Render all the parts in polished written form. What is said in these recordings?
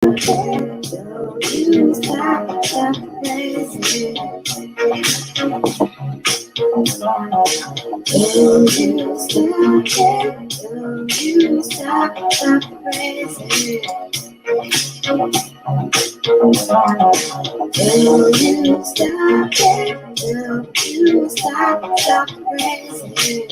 You stop crazy. Do you still care? Do you stop crazy? Do you stop care? Do you stop crazy?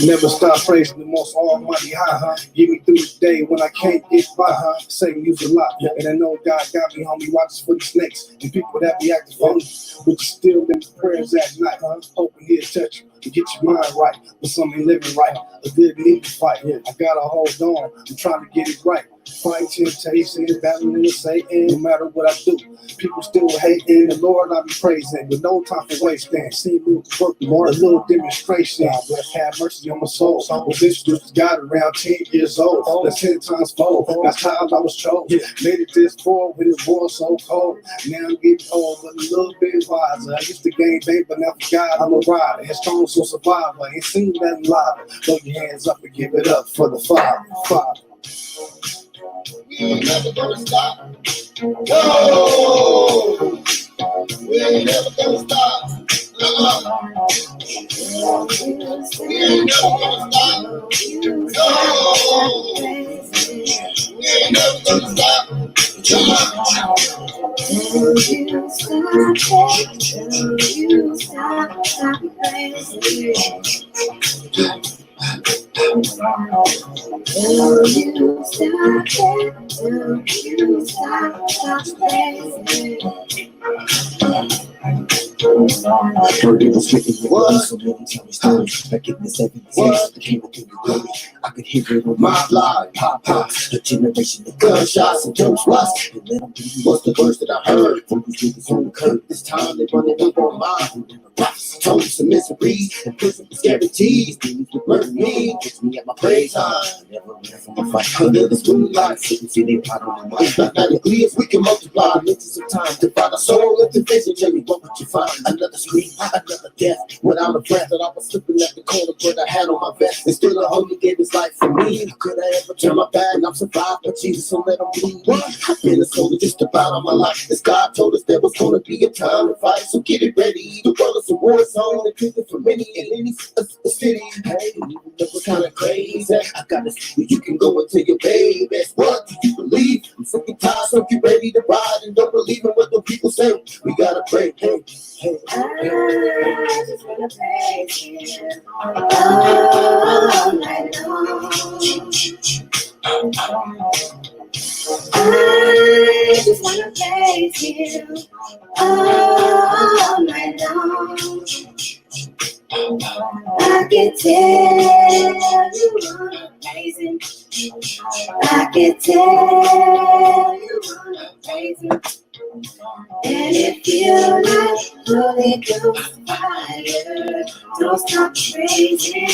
Never stop praising the most almighty high. Get me through the day when I can't get by. Satan use a lot, and I know God got me, homie. Watches for the snakes and people that be acting funny. But you still in prayers at night, hoping he'll touch you to get your mind right. But some ain't living right. A good need to fight. I gotta hold on. I'm trying to get it right. Fight temptation, battling with Satan. No matter what I do, people still hating. The Lord I be praising, with no time for wasting. See me work more, a little demonstration. Bless have mercy on my soul. Was introduced to God around 10 years old. That's 10 times fold. That's how I was told. Made it this far with his war so cold. Now I'm getting old, but a little bit wiser. I used to game bait, but now for God I'm a rider. And strong so survivor. Ain't seen nothing live. Throw your hands up and give it up for the Father. We ain't never gonna stop. No, we ain't never gonna stop. We ain't never gonna stop. No, we ain't never gonna stop. You stop crazy. You stop crazy. I heard it was written in the so many tell me stories. Back in the 70s, the king of the glory. I could hear it on my live, pop, the generation of gunshots and jump spots. And let them believe what's the worst that I heard from these niggas on the curb. This time they running up on mine. Told some miseries and prison was guarantees. Demons would murder me, catch me at my praise time. Never ran from a fight under this moonlight. Sitting city, I don't know why. Mathematically, if we can multiply the minutes of time to find a soul of division, Jamie, what would you find? Another scream, another death, without a breath. That I was slipping at the corner, but I had on my vest. And still the homie gave his life for me. Could I ever turn my back? I'm survived, but Jesus, so let him bleed. I've been a soldier just about all my life. As God told us there was gonna be a time to fight, so get it ready. The world is a war zone, and people for many in any city. Hey, even though it's kind of crazy, I gotta see where you can go and tell your babies. What do you believe? I'm freaking tired, so get ready to ride and don't believe in what the people say. We gotta pray. Hey, hey, I just wanna praise you all night long. I just wanna praise you all night long. I can tell you wanna praise him. I can tell you wanna praise him. And if you like Holy Ghost fire, don't stop praising.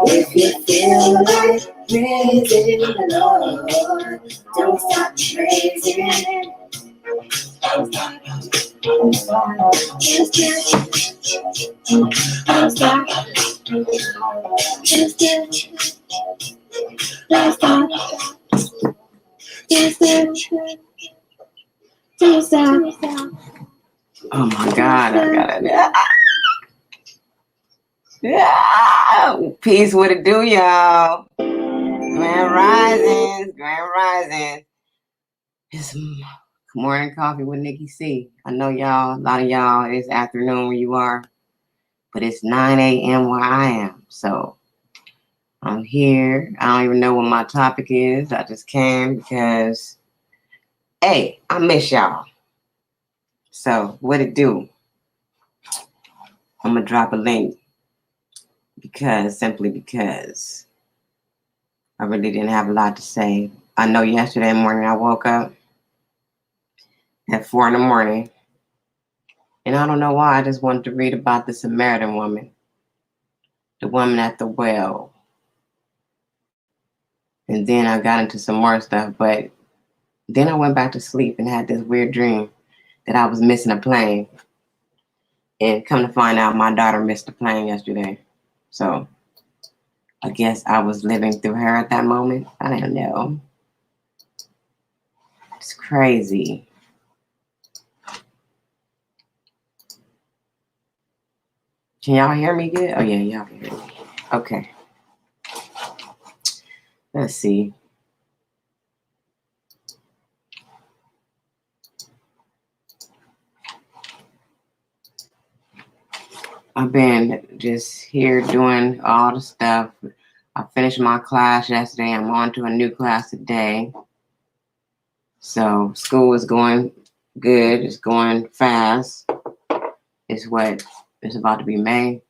If you feel like praising the Lord, don't stop praising. Don't stop. Just don't stop. Just don't stop. Don't stop. Oh my God, I got it. Yeah. Peace, what it do, y'all? Grand risings. It's morning coffee with Nicki C. I know y'all, a lot of y'all, it's afternoon where you are, but it's 9 a.m. where I am. So I'm here. I don't even know what my topic is. I just came because, hey, I miss y'all. So what it do? I'm going to drop a link simply because I really didn't have a lot to say. I know yesterday morning I woke up at 4 a.m. and I don't know why I just wanted to read about the Samaritan woman, the woman at the well. And then I got into some more stuff, but then I went back to sleep and had this weird dream that I was missing a plane. And come to find out, my daughter missed the plane yesterday. So I guess I was living through her at that moment. I don't know. It's crazy. Can y'all hear me good? Oh, yeah, y'all can hear me. Okay. Let's see. I've been just here doing all the stuff. I finished my class yesterday. I'm on to a new class today. So school is going good. It's going fast. It's what? It's about to be May.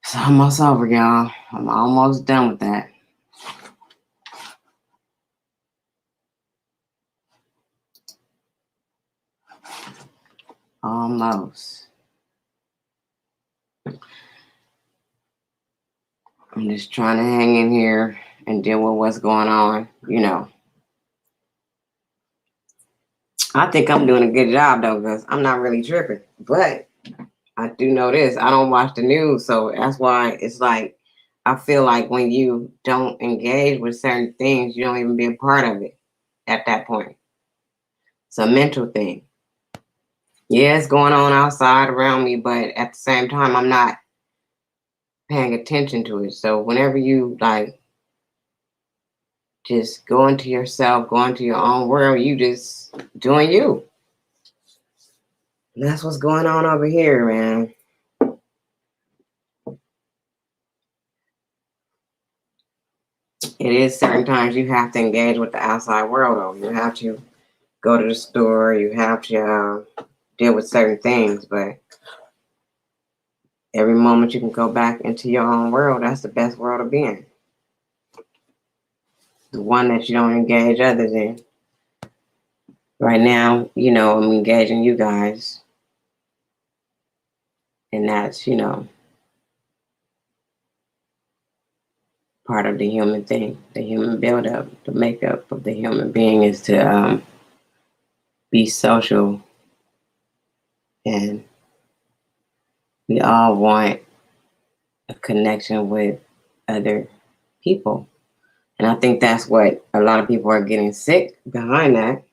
It's almost over, y'all. I'm almost done with that. Almost. I'm just trying to hang in here and deal with what's going on, you know. I think I'm doing a good job, though, because I'm not really tripping. But I do know this. I don't watch the news, so that's why it's like I feel like when you don't engage with certain things, you don't even be a part of it at that point. It's a mental thing. Yeah, it's going on outside around me, but at the same time, I'm not paying attention to it. So whenever you like just go into yourself, go into your own world, you just doing you. And that's what's going on over here, man. It is certain times you have to engage with the outside world, though. You have to go to the store, you have to deal with certain things, but every moment you can go back into your own world, that's the best world to be in. The one that you don't engage others in. Right now, you know, I'm engaging you guys. And that's, you know, part of the human thing, the human buildup, the makeup of the human being is to be social. And we all want a connection with other people. And I think that's what a lot of people are getting sick behind that,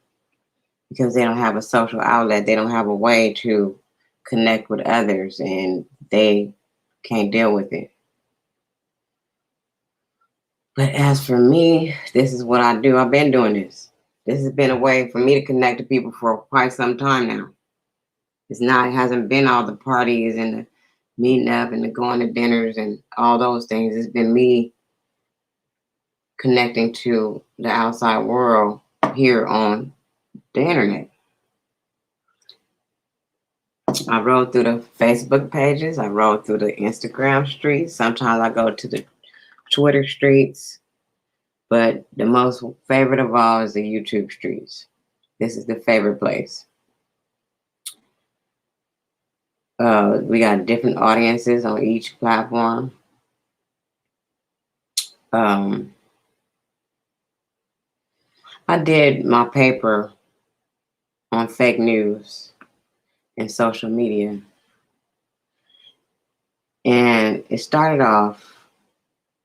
because they don't have a social outlet. They don't have a way to connect with others, and they can't deal with it. But as for me, this is what I do. I've been doing this. This has been a way for me to connect to people for quite some time now. It hasn't been all the parties and the meeting up and the going to dinners and all those things. It's been me connecting to the outside world here on the internet. I rode through the Facebook pages. I rode through the Instagram streets. Sometimes I go to the Twitter streets. But the most favorite of all is the YouTube streets. This is the favorite place. We got different audiences on each platform. I did my paper on fake news and social media. And it started off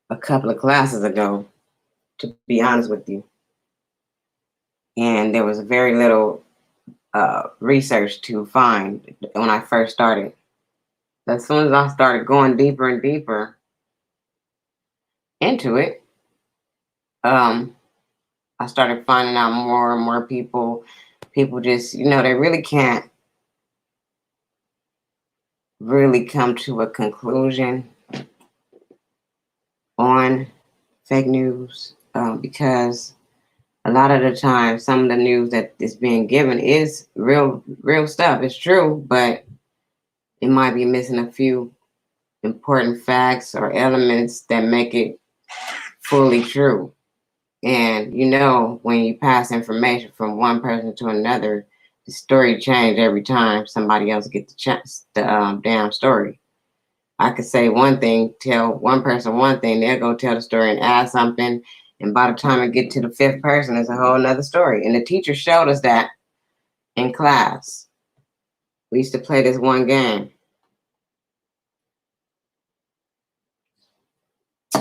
a couple of classes ago, to be honest with you. And there was very little research to find when I first started. As soon as I started going deeper and deeper into it, I started finding out more and more people just, you know, they really can't really come to a conclusion on fake news, because a lot of the time some of the news that is being given is real stuff. It's true, but it might be missing a few important facts or elements that make it fully true. And you know, when you pass information from one person to another, the story change every time somebody else gets the damn story. I could say one thing, tell one person one thing, they'll go tell the story and add something, and by the time it get to the fifth person, it's a whole nother story. And the teacher showed us that in class. We used to play this one game.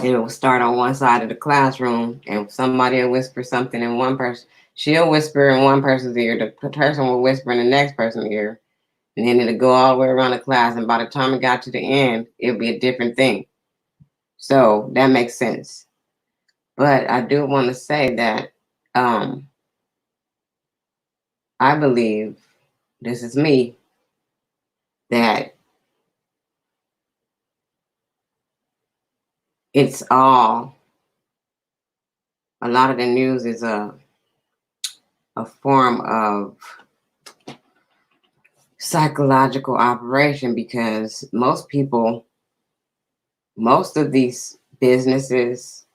And it will start on one side of the classroom, and somebody will whisper something in one person. She'll whisper in one person's ear, the person will whisper in the next person's ear, and then it'll go all the way around the class. And by the time it got to the end, it'll be a different thing. So that makes sense. But I do want to say that I believe, this is me, that it's all, a lot of the news is a form of psychological operation, because most people, most of these businesses,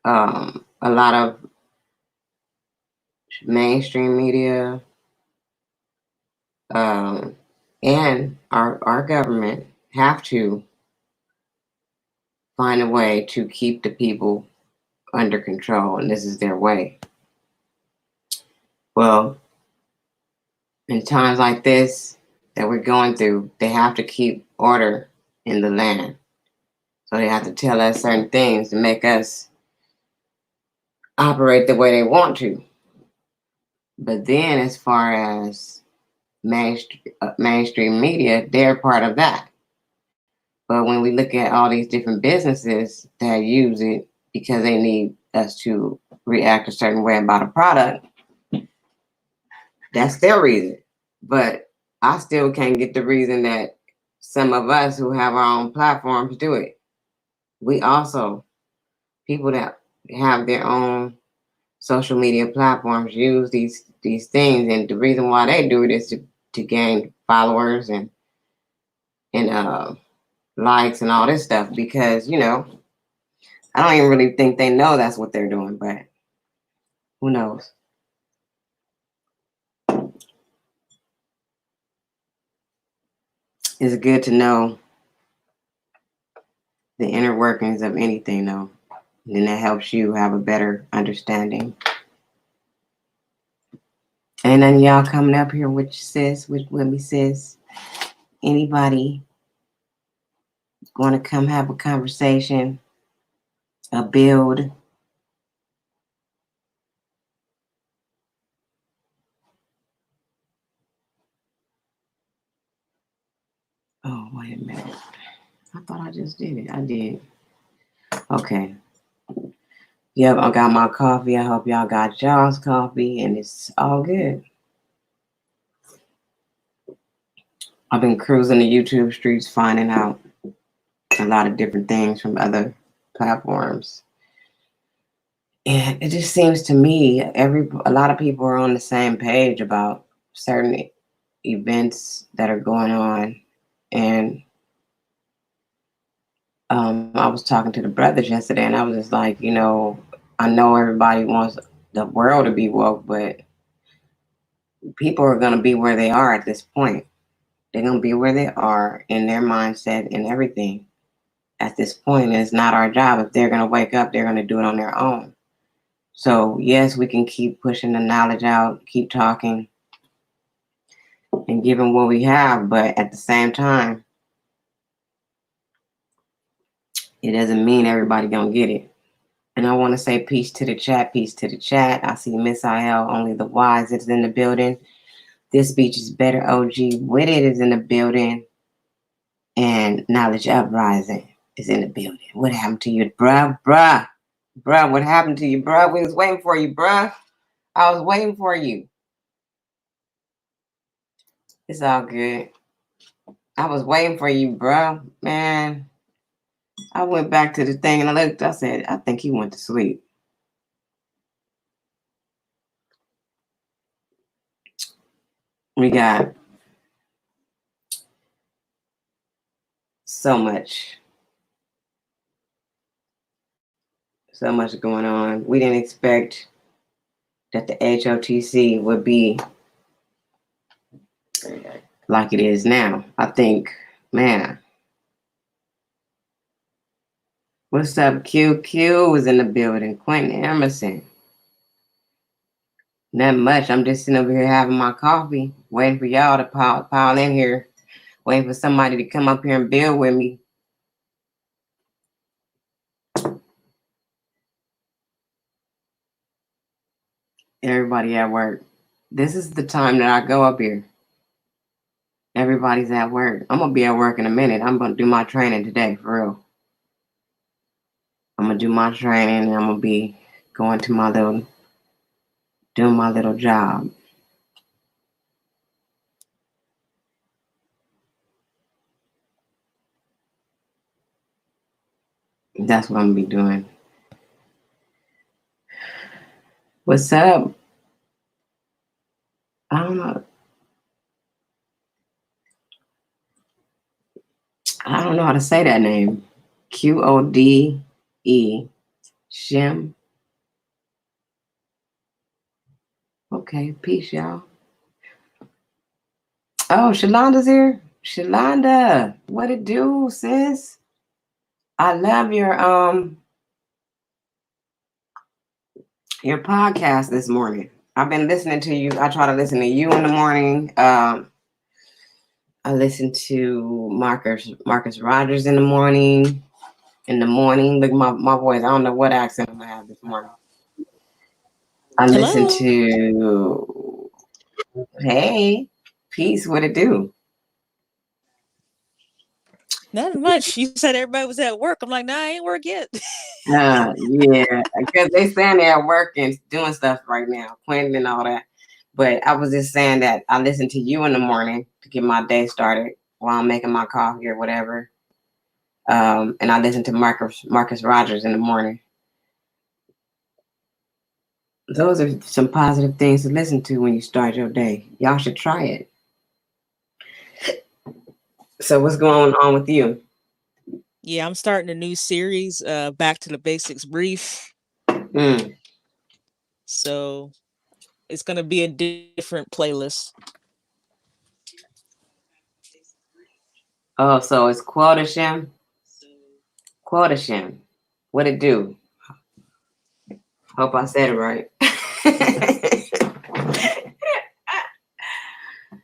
a lot of mainstream media, and our government have to find a way to keep the people under control, and this is their way. Well, in times like this that we're going through, they have to keep order in the land. So they have to tell us certain things to make us operate the way they want to. But then as far as mainstream media, they're part of that. But when we look at all these different businesses that use it because they need us to react a certain way about a product, that's their reason. But I still can't get the reason that some of us who have our own platforms do it. We also, people that have their own social media platforms, use these things, and the reason why they do it is to gain followers and likes and all this stuff, because I don't even really think they know that's what they're doing, but who knows? It's good to know the inner workings of anything, though. And then that helps you have a better understanding. And then y'all coming up here with sis, with me, sis. Anybody want to come have a conversation, a build? Oh, wait a minute. I thought I just did it. I did. Okay. Yep, I got my coffee. I hope y'all got y'all's coffee, and it's all good. I've been cruising the YouTube streets, finding out a lot of different things from other platforms. And it just seems to me a lot of people are on the same page about certain events that are going on. And I was talking to the brothers yesterday, and I was just like, I know everybody wants the world to be woke, but people are going to be where they are at this point. They're going to be where they are in their mindset and everything at this point. And it's not our job. If they're going to wake up, they're going to do it on their own. So, yes, we can keep pushing the knowledge out, keep talking, and giving what we have. But at the same time, it doesn't mean everybody going to get it. And I want to say peace to the chat, peace to the chat. I see Miss IL, only the wise is in the building. This speech is better. OG with it is in the building. And Knowledge Uprising is in the building. What happened to you, bruh? Bruh, what happened to you, bruh? We was waiting for you, bruh. I was waiting for you. It's all good. I was waiting for you, bruh. Man, I went back to the thing and I looked. I said, I think he went to sleep. We got so much going on. We didn't expect that the HOTC would be like it is now. I think, man. What's up, Q? Q was in the building. Quentin Emerson. Not much. I'm just sitting over here having my coffee, waiting for y'all to pile in here, waiting for somebody to come up here and build with me. Everybody at work. This is the time that I go up here. Everybody's at work. I'm gonna be at work in a minute. I'm gonna do my training today, for real. I'm gonna do my training and I'm gonna be going to doing my little job. That's what I'm gonna be doing. What's up? I don't know. I don't know how to say that name. Qode. Shim. Okay, peace, y'all. Oh, Shalonda's here. Shalonda, what it do, sis? I love your podcast this morning. I've been listening to you. I try to listen to you in the morning. I listen to Marcus Rogers in the morning. Look, my voice. I don't know what accent I'm gonna have this morning. I listen to Hey, peace, what it do? Not much. You said everybody was at work. I'm like, nah, I ain't work yet. Yeah, because they saying they're at work and doing stuff right now, planning and all that. But I was just saying that I listen to you in the morning to get my day started while I'm making my coffee or whatever. And I listen to Marcus Rogers in the morning. Those are some positive things to listen to when you start your day. Y'all should try it. So what's going on with you? Yeah, I'm starting a new series, Back to the Basics Brief. So it's going to be a different playlist. Oh, so it's Quotashim? Quotashim. What it do? Hope I said it right.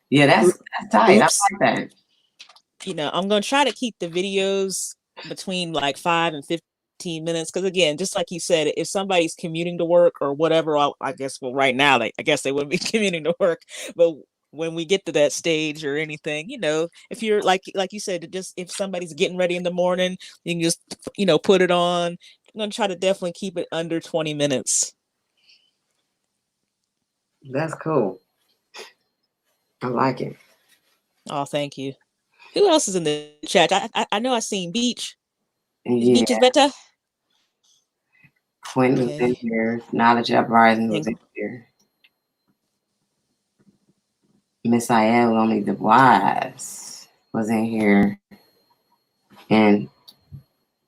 Yeah, that's tight. Oops. I like that. You know, I'm going to try to keep the videos between like 5 and 15 minutes. Because again, just like you said, if somebody's commuting to work or whatever, I guess, well, right now, I guess they wouldn't be commuting to work. But when we get to that stage or anything, you know, if you're like you said, just if somebody's getting ready in the morning, you can just, you know, put it on. I'm going to try to definitely keep it under 20 minutes. That's cool. I like it. Oh, thank you. Who else is in the chat? I know I seen Beach. Is Yeah. Beach is better? Quinn was in here. Knowledge Uprising was in here. Miss Aiel Only the Wise was in here. And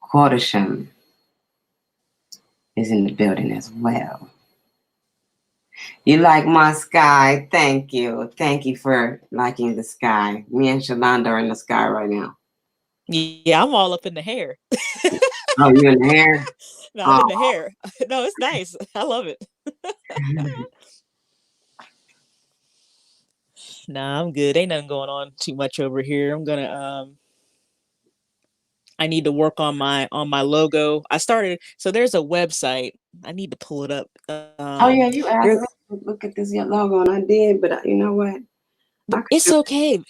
Quotasham is in the building as well. You like my sky? Thank you. Thank you for liking the sky. Me and Shalonda are in the sky right now. Yeah, I'm all up in the hair. Oh, you in the hair? No, I'm in the hair. No, it's nice. I love it. Nah, I'm good. Ain't nothing going on too much over here. I'm gonna I need to work on my logo. I started, so there's a website. I need to pull it up. Oh yeah, you asked me to look at this logo and I did, but you know what? It's okay.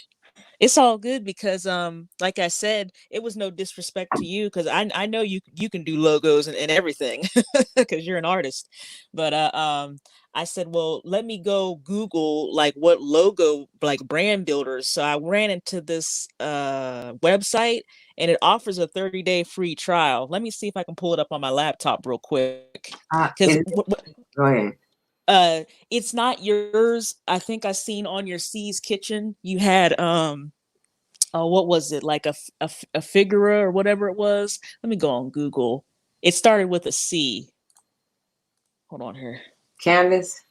It's all good because like I said, it was no disrespect to you because I know you can do logos and everything because you're an artist. But I said, well, let me go Google like what logo like brand builders. So I ran into this website and it offers a 30-day free trial. Let me see if I can pull it up on my laptop real quick. Because go ahead. It's not yours. I think I seen on your C's Kitchen you had what was it, like a figura or whatever it was. Let me go on Google. It started with a C. Hold on here. Canvas.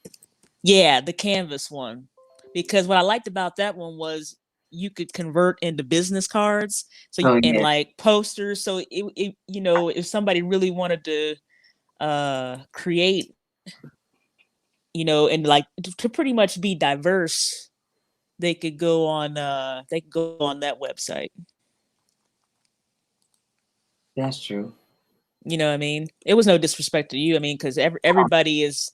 Yeah, the canvas one. Because what I liked about that one was you could convert into business cards, so and like posters. So it you know, if somebody really wanted to create, you know, and like to pretty much be diverse, they could go on that website. That's true. You know what I mean? It was no disrespect to you. I mean, because everybody is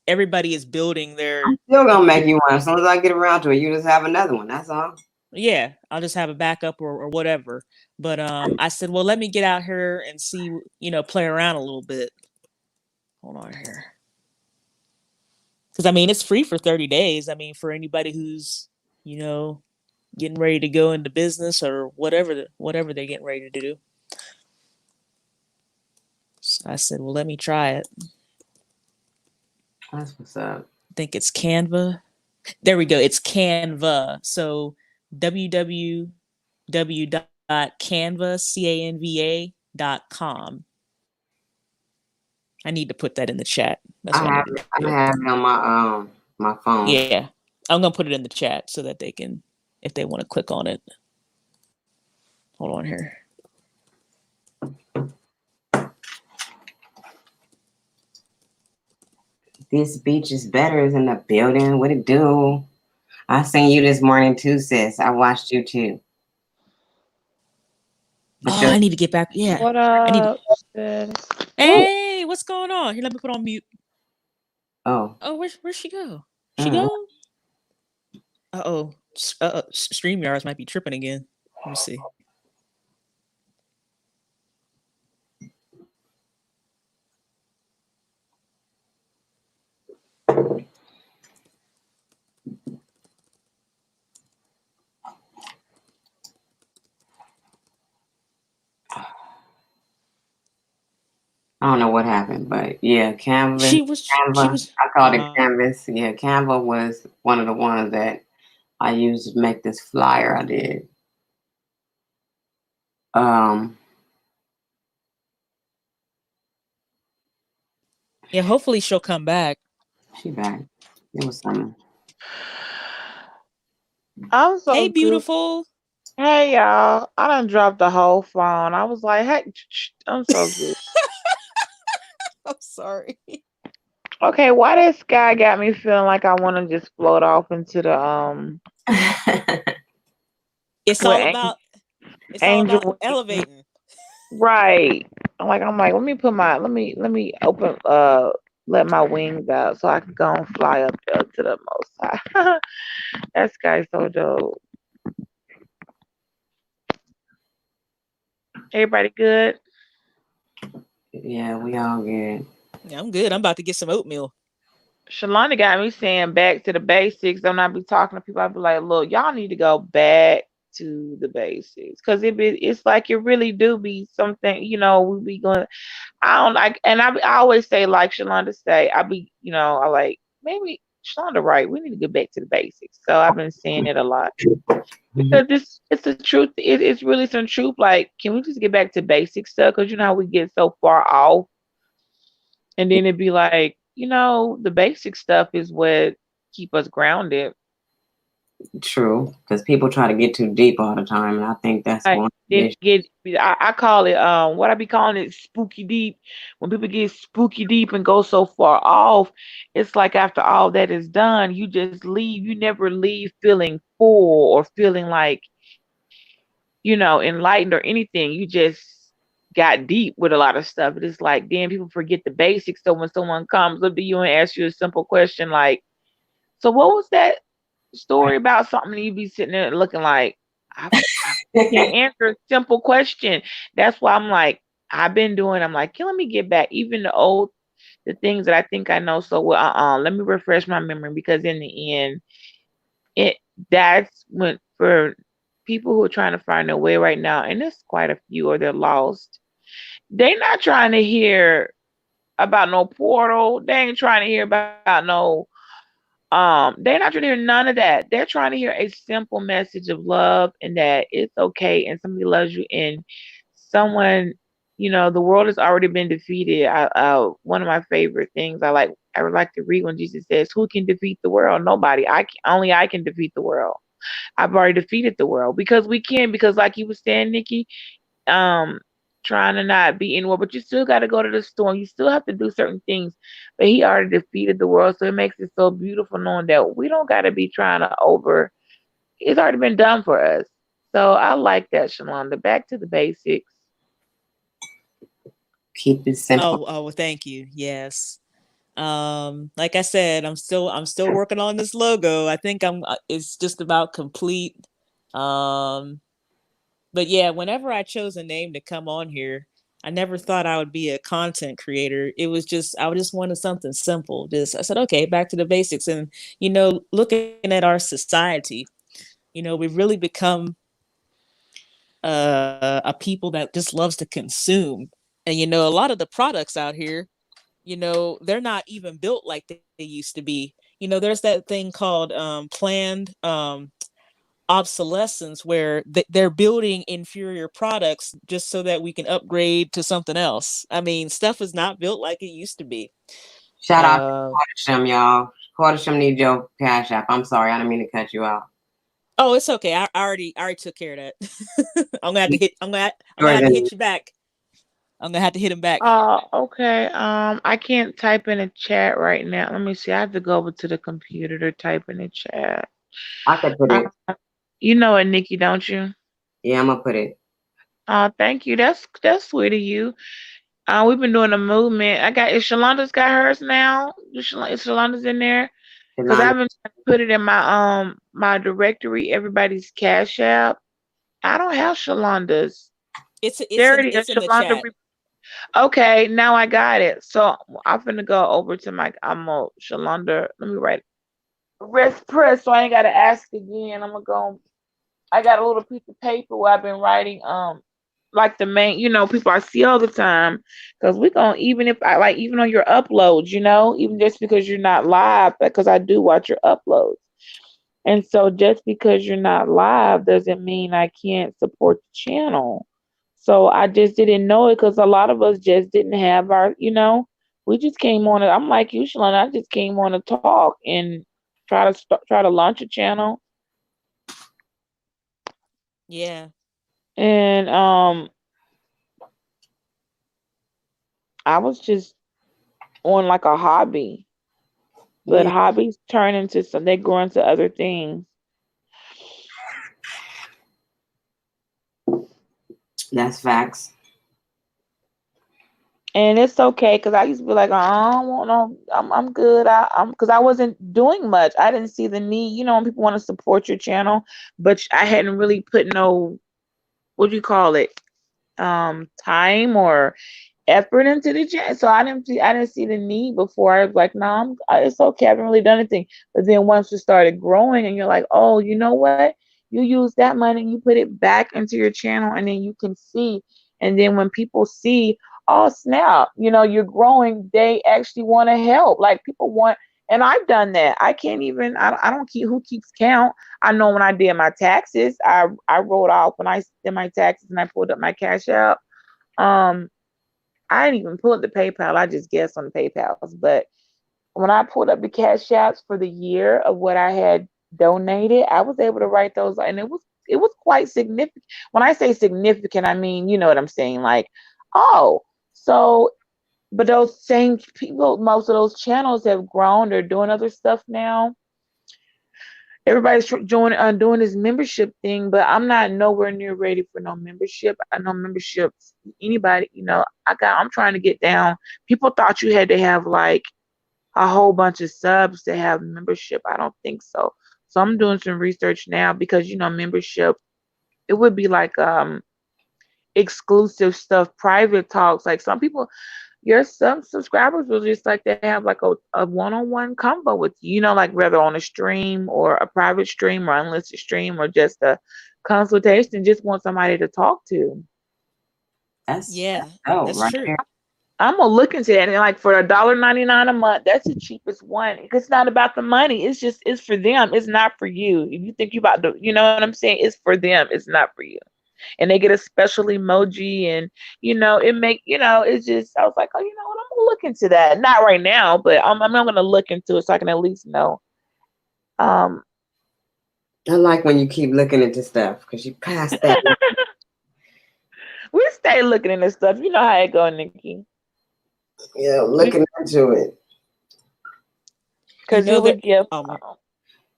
building I'm their. still gonna make you one as soon as I get around to it. You just have another one. That's all. Yeah, I'll just have a backup or whatever. But I said, well, let me get out here and see, play around a little bit. Hold on here. Because I mean, it's free for 30 days. I mean, for anybody who's, you know, getting ready to go into business or whatever they're getting ready to do. So I said, well, let me try it. That's what's up. I think it's Canva. There we go. It's Canva. So www.canva.com. I need to put that in the chat. That's what I need to I do. have it on my phone. Yeah. I'm gonna put it in the chat so that they can, if they want to click on it. Hold on here. This beach is better than the building. What it do? I seen you this morning too, sis. I watched you too. But Oh, I need to get back. Yeah. What I need to. up, sis? Hey, what's going on? Here, let me put on mute. Oh. Oh, where'd she go? She go? Uh-oh. StreamYards might be tripping again. Let me see. I don't know what happened, but yeah, Canvas. She was. I called it Canvas. Yeah, Canva was one of the ones that I used to make this flyer I did. Yeah, hopefully she'll come back. She back. It was something. I'm so Hey, good. beautiful. Hey, y'all. I done dropped the whole phone. I was like, hey, I'm so good. I'm sorry. Okay, why this guy got me feeling like I want to just float off into the It's with all about angel wings. elevating. Right. I'm like, let me open let my wings out so I can go and fly up there to the most high. That guy's so dope. Everybody good? Yeah, we all good. Yeah, I'm good. I'm about to get some oatmeal. Shalonda got me saying back to the basics. When I be talking to people, I be like, look, y'all need to go back to the basics. Cause it's like it really do be something, we be going I don't like and I always say like Shalonda say, I be, I like maybe Shalonda right, we need to get back to the basics. So I've been saying it a lot. Because it's the truth. It's really some truth. Like, can we just get back to basic stuff? Because you know how we get so far off, and then it'd be like, the basic stuff is what keep us grounded. True, because people try to get too deep all the time, and I think that's Like, one then issue. I call it what I be calling it spooky deep. When people get spooky deep and go so far off, it's like after all that is done, you just leave. You never leave feeling full or feeling like enlightened or anything. You just got deep with a lot of stuff. It's like, damn, people forget the basics. So when someone comes up to you and asks you a simple question like, so what was that story about something, you be sitting there looking like, I can't answer a simple question. That's why I'm like, I'm like, okay, let me get back. Even the things that I think I know so well, let me refresh my memory because in the end, it that's when for people who are trying to find their way right now, and there's quite a few or they're lost. They're not trying to hear about no portal. They ain't trying to hear about no they're not trying to hear none of that. They're trying to hear a simple message of love and that it's okay and somebody loves you and someone, the world has already been defeated. One of my favorite things I would like to read when Jesus says, who can defeat the world? Nobody. Only I can defeat the world. I've already defeated the world because we can, because like you were saying, Nikki, um, trying to not be anywhere, but you still got to go to the store. And you still have to do certain things. But he already defeated the world, so it makes it so beautiful knowing that we don't got to be trying to over. It's already been done for us. So I like that, Shalonda. Back to the basics. Keep it simple. Oh, well, thank you. Yes. Like I said, I'm still working on this logo. I think it's just about complete. Um, but yeah, whenever I chose a name to come on here, I never thought I would be a content creator. It was just I just wanted something simple. Just I said, okay, back to the basics. And looking at our society, we've really become a people that just loves to consume. And a lot of the products out here, they're not even built like they used to be. There's that thing called planned obsolescence where they're building inferior products just so that we can upgrade to something else. I mean, stuff is not built like it used to be. Shout out to Uh, Quartersham, y'all. Quartersham need your cash app. I'm sorry, I didn't mean to cut you out. oh, it's okay. I already took care of that. I'm gonna have to Jordan, hit you back. I'm gonna have to hit him back. Okay. I can't type in a chat right now. Let me see. I have to go over to the computer to type in the chat. I could put Uh, it. you know it, Nikki, don't you? Yeah, I'm gonna put it. Thank you. That's sweet of you. We've been doing a movement. Is Shalonda's got hers now? Is Shalonda's in there? Cause Shalonda. I've been trying to put it in my directory, everybody's Cash App. I don't have Shalonda's. It's it's There in it is, it's in the Shalonda. chat. Okay, now I got it. So I'm finna go over to I'm a Shalonda. Let me write it. Rest press, so I ain't gotta ask again. I got a little piece of paper where I've been writing like the main, people I see all the time. Cause we gonna even if I like even on your uploads, even just because you're not live, because I do watch your uploads. And so just because you're not live doesn't mean I can't support the channel. So I just didn't know it because a lot of us just didn't have we just came on it. I'm like you, Shalana. I just came on to talk and try to launch a channel. Yeah. And I was just on like a hobby. But Yeah, hobbies turn into they grow into other things. that's facts. And it's okay because I used to be like, I don't want no, I'm good. I'm because I wasn't doing much. I didn't see the need. When people want to support your channel, but I hadn't really put no, what do you call it, time or effort into the channel. So I didn't see the need before. I was like, no, it's okay. I haven't really done anything. But then once it started growing, and you're like, oh, you know what? You use that money, you put it back into your channel, and then you can see. And then when people see, oh snap, you're growing, they actually want to help. Like people want, and I've done that. I can't even. I don't keep who keeps count. I know when I did my taxes, I wrote off when I did my taxes and I pulled up my cash out. Um, I didn't even pull up the PayPal. I just guessed on the PayPal's. But when I pulled up the cash apps for the year of what I had donated, I was able to write those, and it was quite significant. When I say significant, I mean, you know what I'm saying, like, oh, so. But those same people, most of those channels have grown. They're doing other stuff now. Everybody's doing this membership thing, but I'm not nowhere near ready for no membership. I know memberships. Anybody, I'm trying to get down. People thought you had to have like a whole bunch of subs to have membership. I don't think so. So I'm doing some research now because membership. It would be like exclusive stuff, private talks. Like some subscribers will just like to have like a one-on-one combo with you, like whether on a stream or a private stream or unlisted stream or just a consultation, just want somebody to talk to. Yeah, That's dope that's right true. there. I'm gonna look into that, and like for $1.99 a month, that's the cheapest one. It's not about the money. It's for them. It's not for you. If you think you about to, you know what I'm saying? It's for them. It's not for you. And they get a special emoji, and it's just. I was like, oh, you know what? I'm gonna look into that. Not right now, but I'm gonna look into it so I can at least know. Um, I like when you keep looking into stuff because you passed that. we stay looking into stuff. You know how it go, Nikki. Yeah, We looking into it. Because you're a That gift. oh my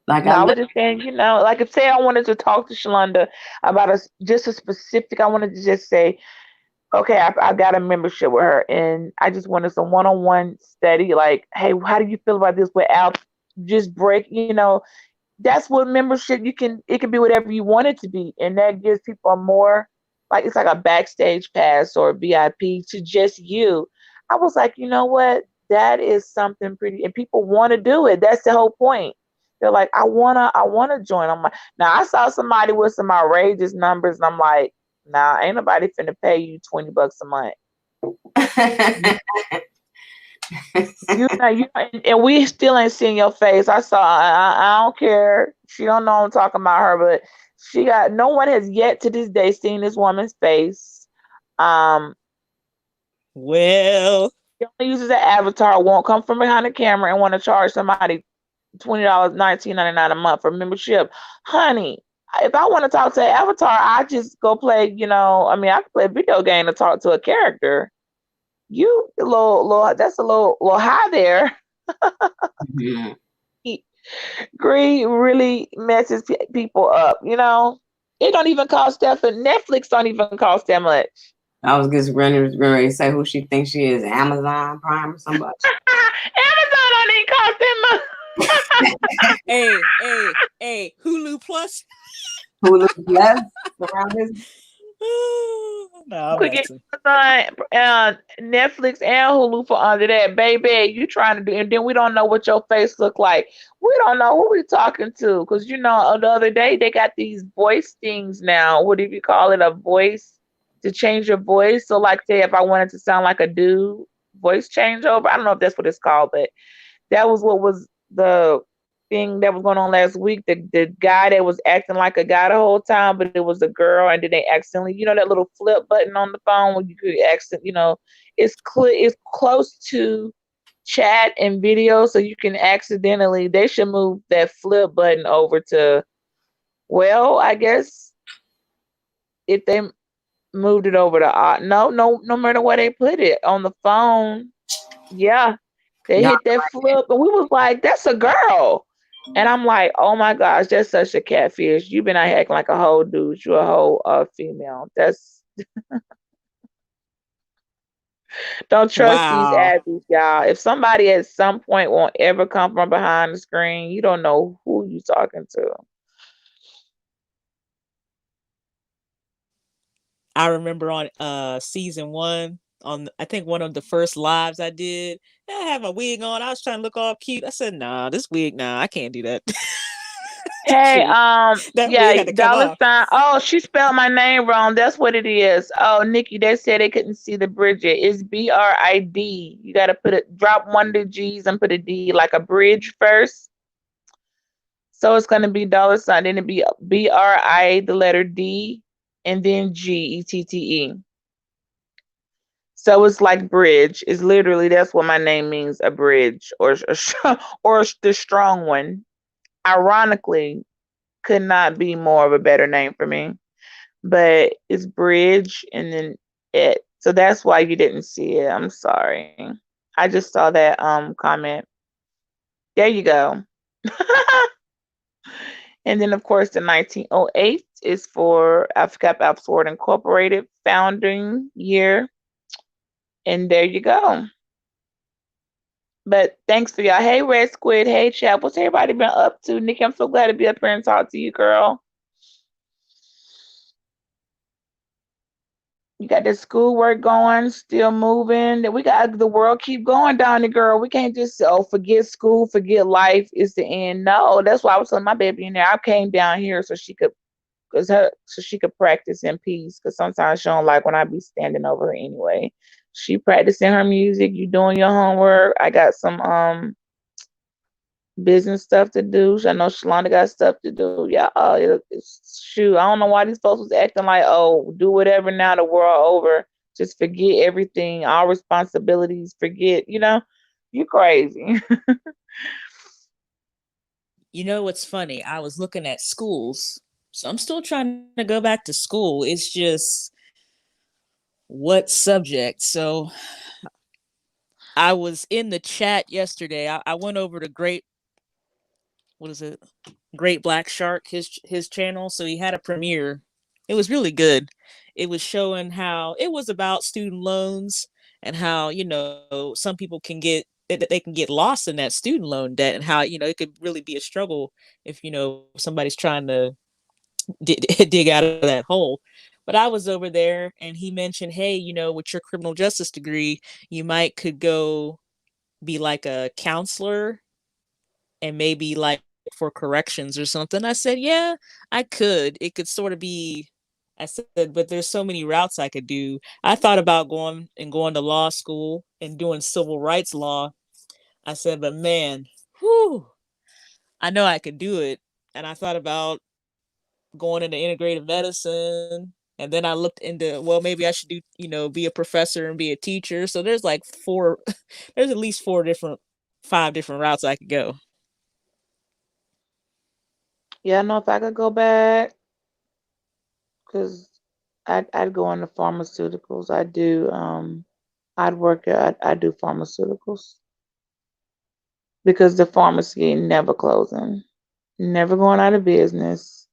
Like No, I I look. was just saying, like if say I wanted to talk to Shalonda about just a specific, I wanted to just say, okay, I got a membership with her, and I just wanted some one-on-one study. Like, hey, how do you feel about this without just break? That's what membership you can. It can be whatever you want it to be, and that gives people a more like it's like a backstage pass or VIP to just you. I was like, you know what? That is something pretty, and people want to do it. That's the whole point. They're like, I wanna join. I'm like, now I saw somebody with some outrageous numbers, and I'm like, nah, ain't nobody finna pay you $20 a month. And we still ain't seen your face. I don't care. She don't know I'm talking about her, but no one has yet to this day seen this woman's face. Um, Well, she only uses an avatar, won't come from behind the camera and want to charge somebody $20, 19.99 a month for membership. Honey, if I want to talk to an avatar, I just go play, I mean, I can play a video game to talk to a character. You a little that's a little high there. Mhm. Greed really messes people up. It don't even cost that for Netflix. Don't even cost that much. I was just ready to say who she thinks she is, Amazon Prime or somebody. Amazon don't even cost that much. hey, Hulu Plus. Hulu Plus around this. No, I'm Could get messing. Amazon, Netflix, and Hulu for under that, baby. You trying to do, and then we don't know what your face look like. We don't know who we talking to, because the other day they got these voice things now. What do you call it? A voice to change your voice. So, like, say if I wanted to sound like a dude, voice changeover. I don't know if that's what it's called, but that was what was the thing that was going on last week. The guy that was acting like a guy the whole time, but it was a girl, and then they accidentally, that little flip button on the phone where you could it's close to chat and video, so you can accidentally. They should move that flip button over to. Well, I guess if they moved it over to no matter where they put it on the phone, yeah, they Y'all hit that flip, and we was like, "That's a girl." And I'm like, "Oh my gosh, that's such a catfish. You've been out here acting like a whole dude. You're a whole female. Don't trust these Wow. athletes, y'all. If somebody at some point won't ever come from behind the screen, you don't know who you talking to." I remember on season 1, on I think one of the first lives I did, I had my wig on. I was trying to look all cute. I said, "Nah, this wig, nah, I can't do that." Hey, Shoot, that wig yeah, had to come dollar off. sign. Oh, she spelled my name wrong. That's what it is. Oh, Nikki, they said they couldn't see the Bridget. It's BRID. You gotta drop one of the G's and put a D like a bridge first. So it's gonna be dollar sign, then it'd be BRI, the letter D, and then GETTE. So it's like bridge. It's literally that's what my name means, a bridge or the strong one. Ironically, could not be more of a better name for me. But it's bridge and then it. So that's why you didn't see it. I'm sorry. I just saw that comment. There you go. And then, of course, the 1908 is for AFCAP Absorb Incorporated founding year. And there you go. But thanks for y'all. Hey, Red Squid. Hey, Chap. What's everybody been up to? Nikki, I'm so glad to be up here and talk to you, girl. You got the schoolwork going, still moving. Then we got the world keep going down the girl. We can't just forget school, forget life is the end. No, that's why I was telling my baby in there. I came down here so she could practice in peace. Cause sometimes she don't like when I be standing over her anyway. She practicing her music. You doing your homework. I got some business stuff to do. I know Shalonda got stuff to do. Yeah, shoot. I don't know why these folks was acting like, oh, do whatever now. The world over. Just forget everything, all responsibilities. Forget. You crazy. You know what's funny? I was looking at schools, so I'm still trying to go back to school. It's just what subject. So I was in the chat yesterday. I went over to what is it? Great Black Shark, his channel. So he had a premiere It was really good. It was showing how it was about student loans and how, some people can that they can get lost in that student loan debt, and how, it could really be a struggle if, somebody's trying to dig out of that hole. But I was over there and he mentioned, hey, with your criminal justice degree, you might could go be like a counselor and maybe like for corrections or something. I said, yeah, I could. It could sort of be, I said, but there's so many routes I could do. I thought about going to law school and doing civil rights law. I said, but man, whew, I know I could do it. And I thought about going into integrative medicine. And then I looked into, well, maybe I should do, be a professor and be a teacher. So there's like four, there's at least five different routes I could go. Yeah, I know if I could go back, because I'd go into pharmaceuticals. I'd work at, I do pharmaceuticals because the pharmacy ain't never closing, never going out of business.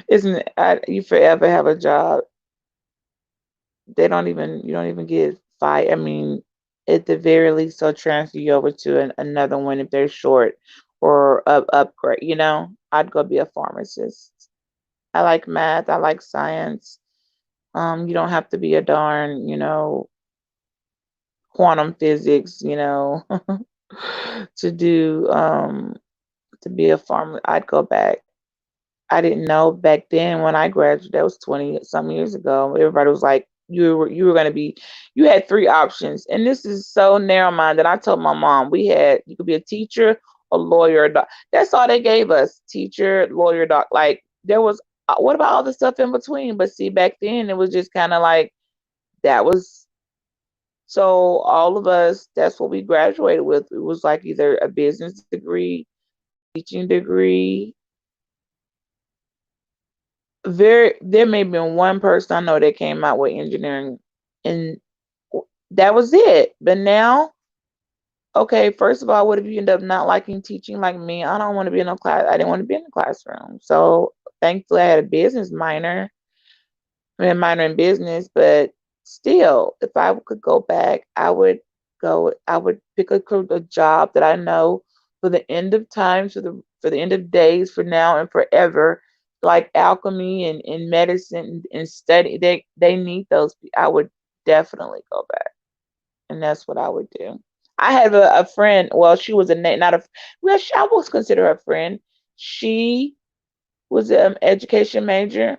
Isn't it? You forever have a job. You don't even get fired. I mean, at the very least, they'll transfer you over to another one if they're short or upgrade. I'd go be a pharmacist. I like math. I like science. You don't have to be a darn, quantum physics, to do to be a farmer. I'd go back. I didn't know back then when I graduated, that was 20 some years ago. Everybody was like, you were gonna be, you had three options. And this is so narrow minded. I told my mom you could be a teacher, a lawyer, a doc. That's all they gave us. Teacher, lawyer, doc. Like there was what about all the stuff in between? But see, back then it was just kind of like that was so all of us, that's what we graduated with. It was like either a business degree, teaching degree. There may have been one person I know that came out with engineering, and that was it. But now, okay, first of all, what if you end up not liking teaching like me? I don't want to be in a class. I didn't want to be in the classroom. So thankfully, I had a business minor, a minor in business, but still, if I could go back, I would pick a job that I know for the end of times, for the end of days, for now and forever, like alchemy and medicine and study. They need those. I would definitely go back, and that's what I would do. I have a friend. Well, she was not a. Well, I was consider her a friend. She was an education major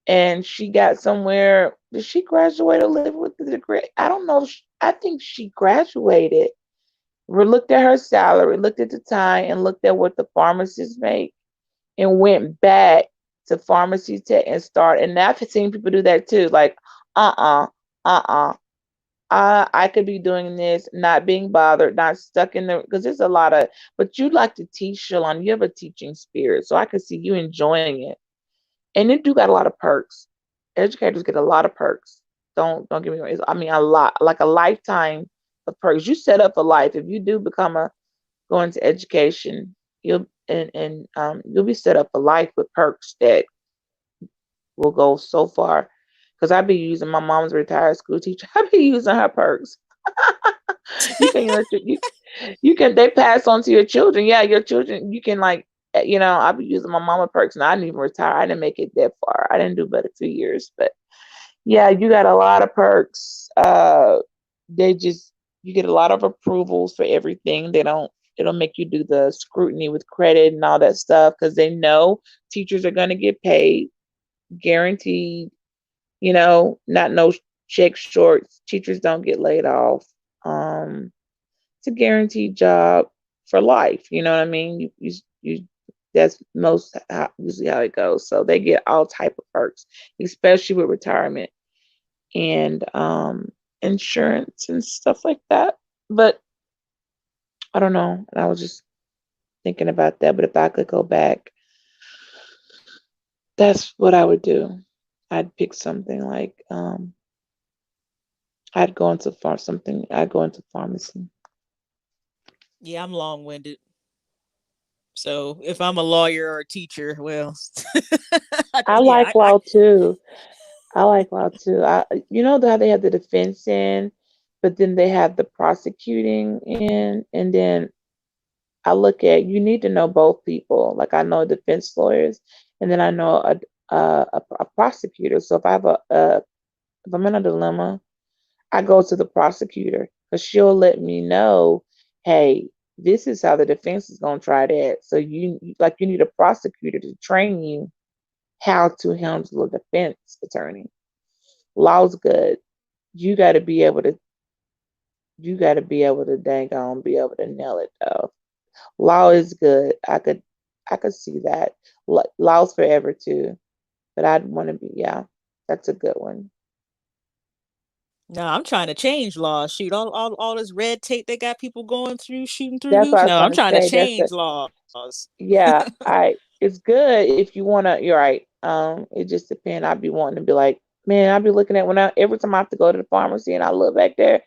and she got somewhere. Did she graduate or live with the degree? I don't know. I think she graduated. We looked at her salary, looked at the time, and looked at what the pharmacists make, and went back to pharmacy tech and start. And I've seen people do that too. Like, uh, uh. I could be doing this, not being bothered, not stuck in the because there's a lot of. But you like to teach, Shalon. You have a teaching spirit, so I could see you enjoying it. And it do got a lot of perks. Educators get a lot of perks. Don't get me wrong. I mean a lot, like a lifetime of perks. You set up for life. If you do become a go into education, you'll be set up for life with perks that will go so far. Because I be using my mom's retired school teacher. I be using her perks. You can you can they pass on to your children. Yeah, your children you can like I be using my mama perks and I didn't even retire. I didn't make it that far. I didn't do but a few years, but yeah, you got a lot of perks. They just you get a lot of approvals for everything. They don't make you do the scrutiny with credit and all that stuff because they know teachers are gonna get paid, guaranteed. Not no check shorts. Teachers don't get laid off. Um, it's a guaranteed job for life. You know what I mean? You that's usually how it goes. So they get all type of perks, especially with retirement and insurance and stuff like that. But I don't know. I was just thinking about that. But if I could go back, that's what I would do. I'd pick something like I'd go into I'd go into pharmacy. Yeah, I'm long winded. So if I'm a lawyer or a teacher, well, I yeah, like law too. I like law too. You know how they have the defense in, but then they have the prosecuting in, and then I look at you need to know both people. Like I know defense lawyers, and then I know a prosecutor. So if I have if I'm in a dilemma, I go to the prosecutor because she'll let me know, hey, this is how the defense is gonna try that. So you need a prosecutor to train you how to handle a defense attorney. Law's good. You got to be able to. You got to be able to dang on be able to nail it though. Law is good. I could see that. Law's forever too, but I'd want to be. Yeah, that's a good one. no, I'm trying to change laws. Shoot, all this red tape they got people going through, shooting through That's what hoops. I was No, I'm gonna trying to say. That's change a laws. Yeah, I it's good if you wanna you're right. It just depends. I'd be wanting to be like, man, I'd be looking at when I every time I have to go to the pharmacy and I look back there,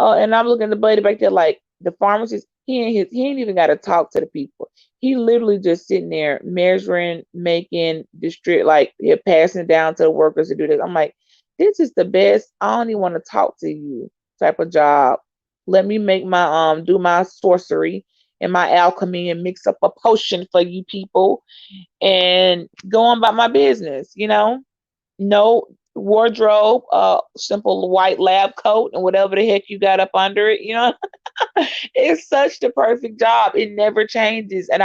and I'm looking at the buddy back there like the pharmacist, he ain't even gotta talk to the people. He literally just sitting there measuring, making distribute like yeah, passing it down to the workers to do this. I'm like, this is the best. I don't even want to talk to you type of job. Let me make my do my sorcery and my alchemy and mix up a potion for you people and go on about my business, No wardrobe, simple white lab coat and whatever the heck you got up under it. It's such the perfect job. It never changes. And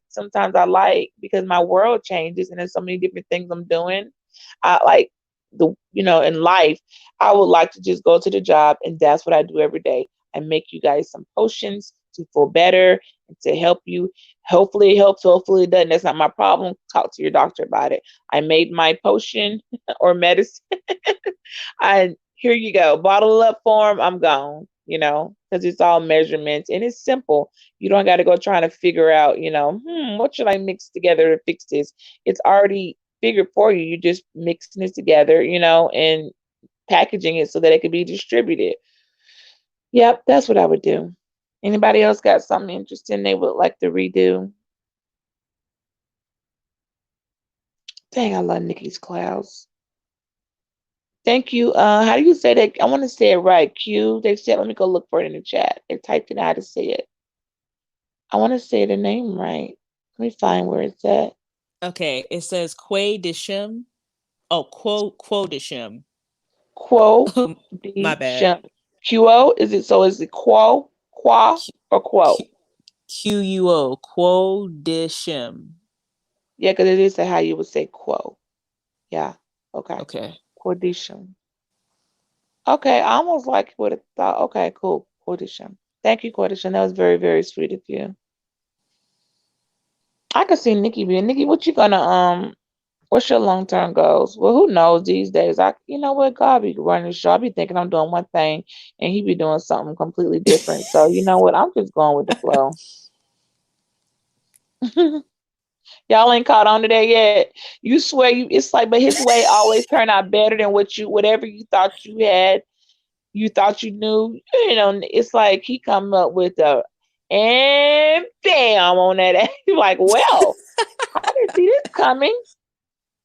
sometimes I like because my world changes and there's so many different things I'm doing. I like in life, I would like to just go to the job and that's what I do every day. I make you guys some potions to feel better and to help you. Hopefully it helps. Hopefully it doesn't. That's not my problem. Talk to your doctor about it. I made my potion or medicine. I Here you go. Bottle it up for them. I'm gone. Because it's all measurements and it's simple. You don't got to go trying to figure out, what should I mix together to fix this? It's already figured for you. You're just mixing it together, and packaging it so that it could be distributed. Yep, that's what I would do. Anybody else got something interesting they would like to redo? Dang, I love Nikki's clouds. Thank you. How do you say that? I want to say it right. Q. They said, let me go look for it in the chat. They typed in how to say it. I want to say the name right. Let me find where it's at. Okay, it says Quay Dishim. Oh, Quo Dishim. Quo My D bad. Shim. Quo? Is it quo? Qua Q, or quo? Quo Quo Dishim. Yeah, because it is how you would say quo. Yeah. Okay. Okay. Quodishim. Okay, I almost like would have thought. Okay, cool. Quodishim. Thank you, Quodishim. That was very, very sweet of you. I could see Nikki being Nikki. What you gonna What's your long term goals? Well, who knows these days? You know what? God be running the show. I be thinking I'm doing one thing, and he be doing something completely different. So you know what? I'm just going with the flow. Y'all ain't caught on to that yet. You swear it's like, but his way always turn out better than whatever you thought you had. You thought you knew. It's like he come up with and bam on that. You're like, well, I didn't see this coming.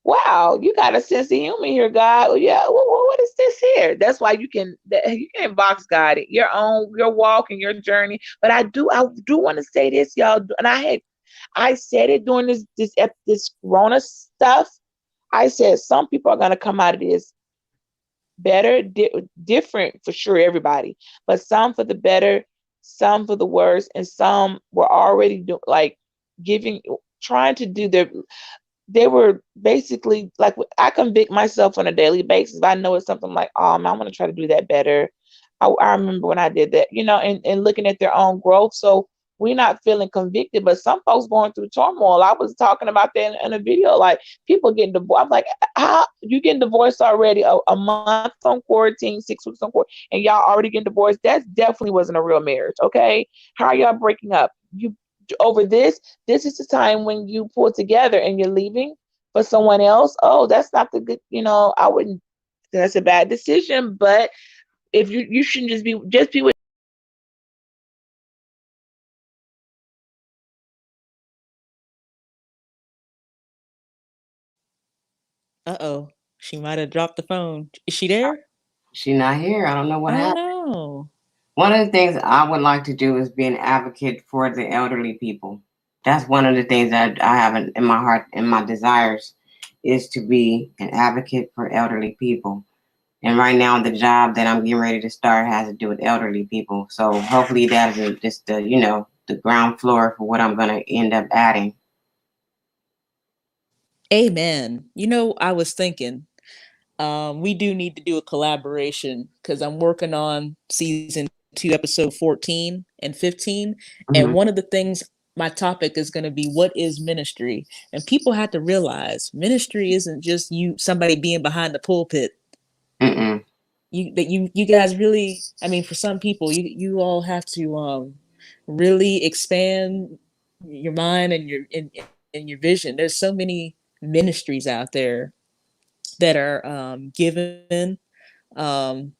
Wow, you got a sense of humor here, God. Well, yeah, what is this here? That's why you can box God it, your walk and your journey. But I do want to say this, y'all, and I said it during this Corona stuff. I said some people are gonna come out of this better, different for sure, everybody, but some for the better, some for the worse, and some were already like giving, trying to do their they were basically like I convict myself on a daily basis. I know it's something like, oh man, I want to try to do that better. I remember when I did that, and looking at their own growth. So we're not feeling convicted, but some folks going through turmoil. I was talking about that in a video, like people getting divorced. I'm like, how you getting divorced already? A month on quarantine, 6 weeks on quarantine, and y'all already getting divorced? That definitely wasn't a real marriage. Okay, how are y'all breaking up? You over this is the time when you pull together and you're leaving for someone else. Oh, that's not the good, I wouldn't, that's a bad decision. But if you shouldn't just be with She might have dropped the phone. Is she there? She not here. I don't know what Oh happened. no. One of the things I would like to do is be an advocate for the elderly people. That's one of the things that I have in my heart and my desires is to be an advocate for elderly people. And right now, the job that I'm getting ready to start has to do with elderly people. So hopefully that is just the, the ground floor for what I'm going to end up adding. Amen. I was thinking, we do need to do a collaboration because I'm working on season 2, episode 14 and 15. And Mhm. one of the things, my topic is going to be what is ministry? And people have to realize ministry isn't just somebody being behind the pulpit. Mm-mm. You guys really, I mean, for some people, you all have to really expand your mind and and your vision. There's so many ministries out there that are given. Um,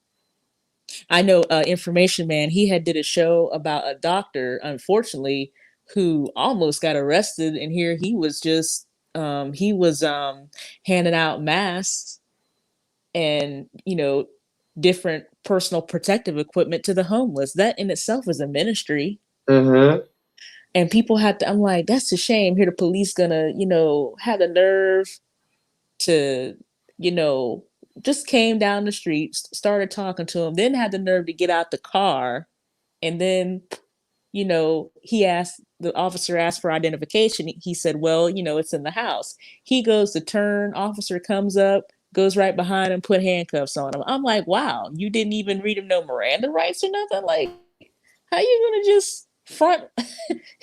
I know Information Man. He had did a show about a doctor, unfortunately, who almost got arrested. And here he was just handing out masks and different personal protective equipment to the homeless. That in itself is a ministry. Mm-hmm. And people have to. I'm like, that's a shame. Here the police gonna have the nerve to, you know, just came down the street, started talking to him, then had the nerve to get out the car. And then, the officer asked for identification. He said, well, it's in the house. He goes to turn, officer comes up, goes right behind him, put handcuffs on him. I'm like, wow, you didn't even read him no Miranda rights or nothing? Like, how you gonna just front?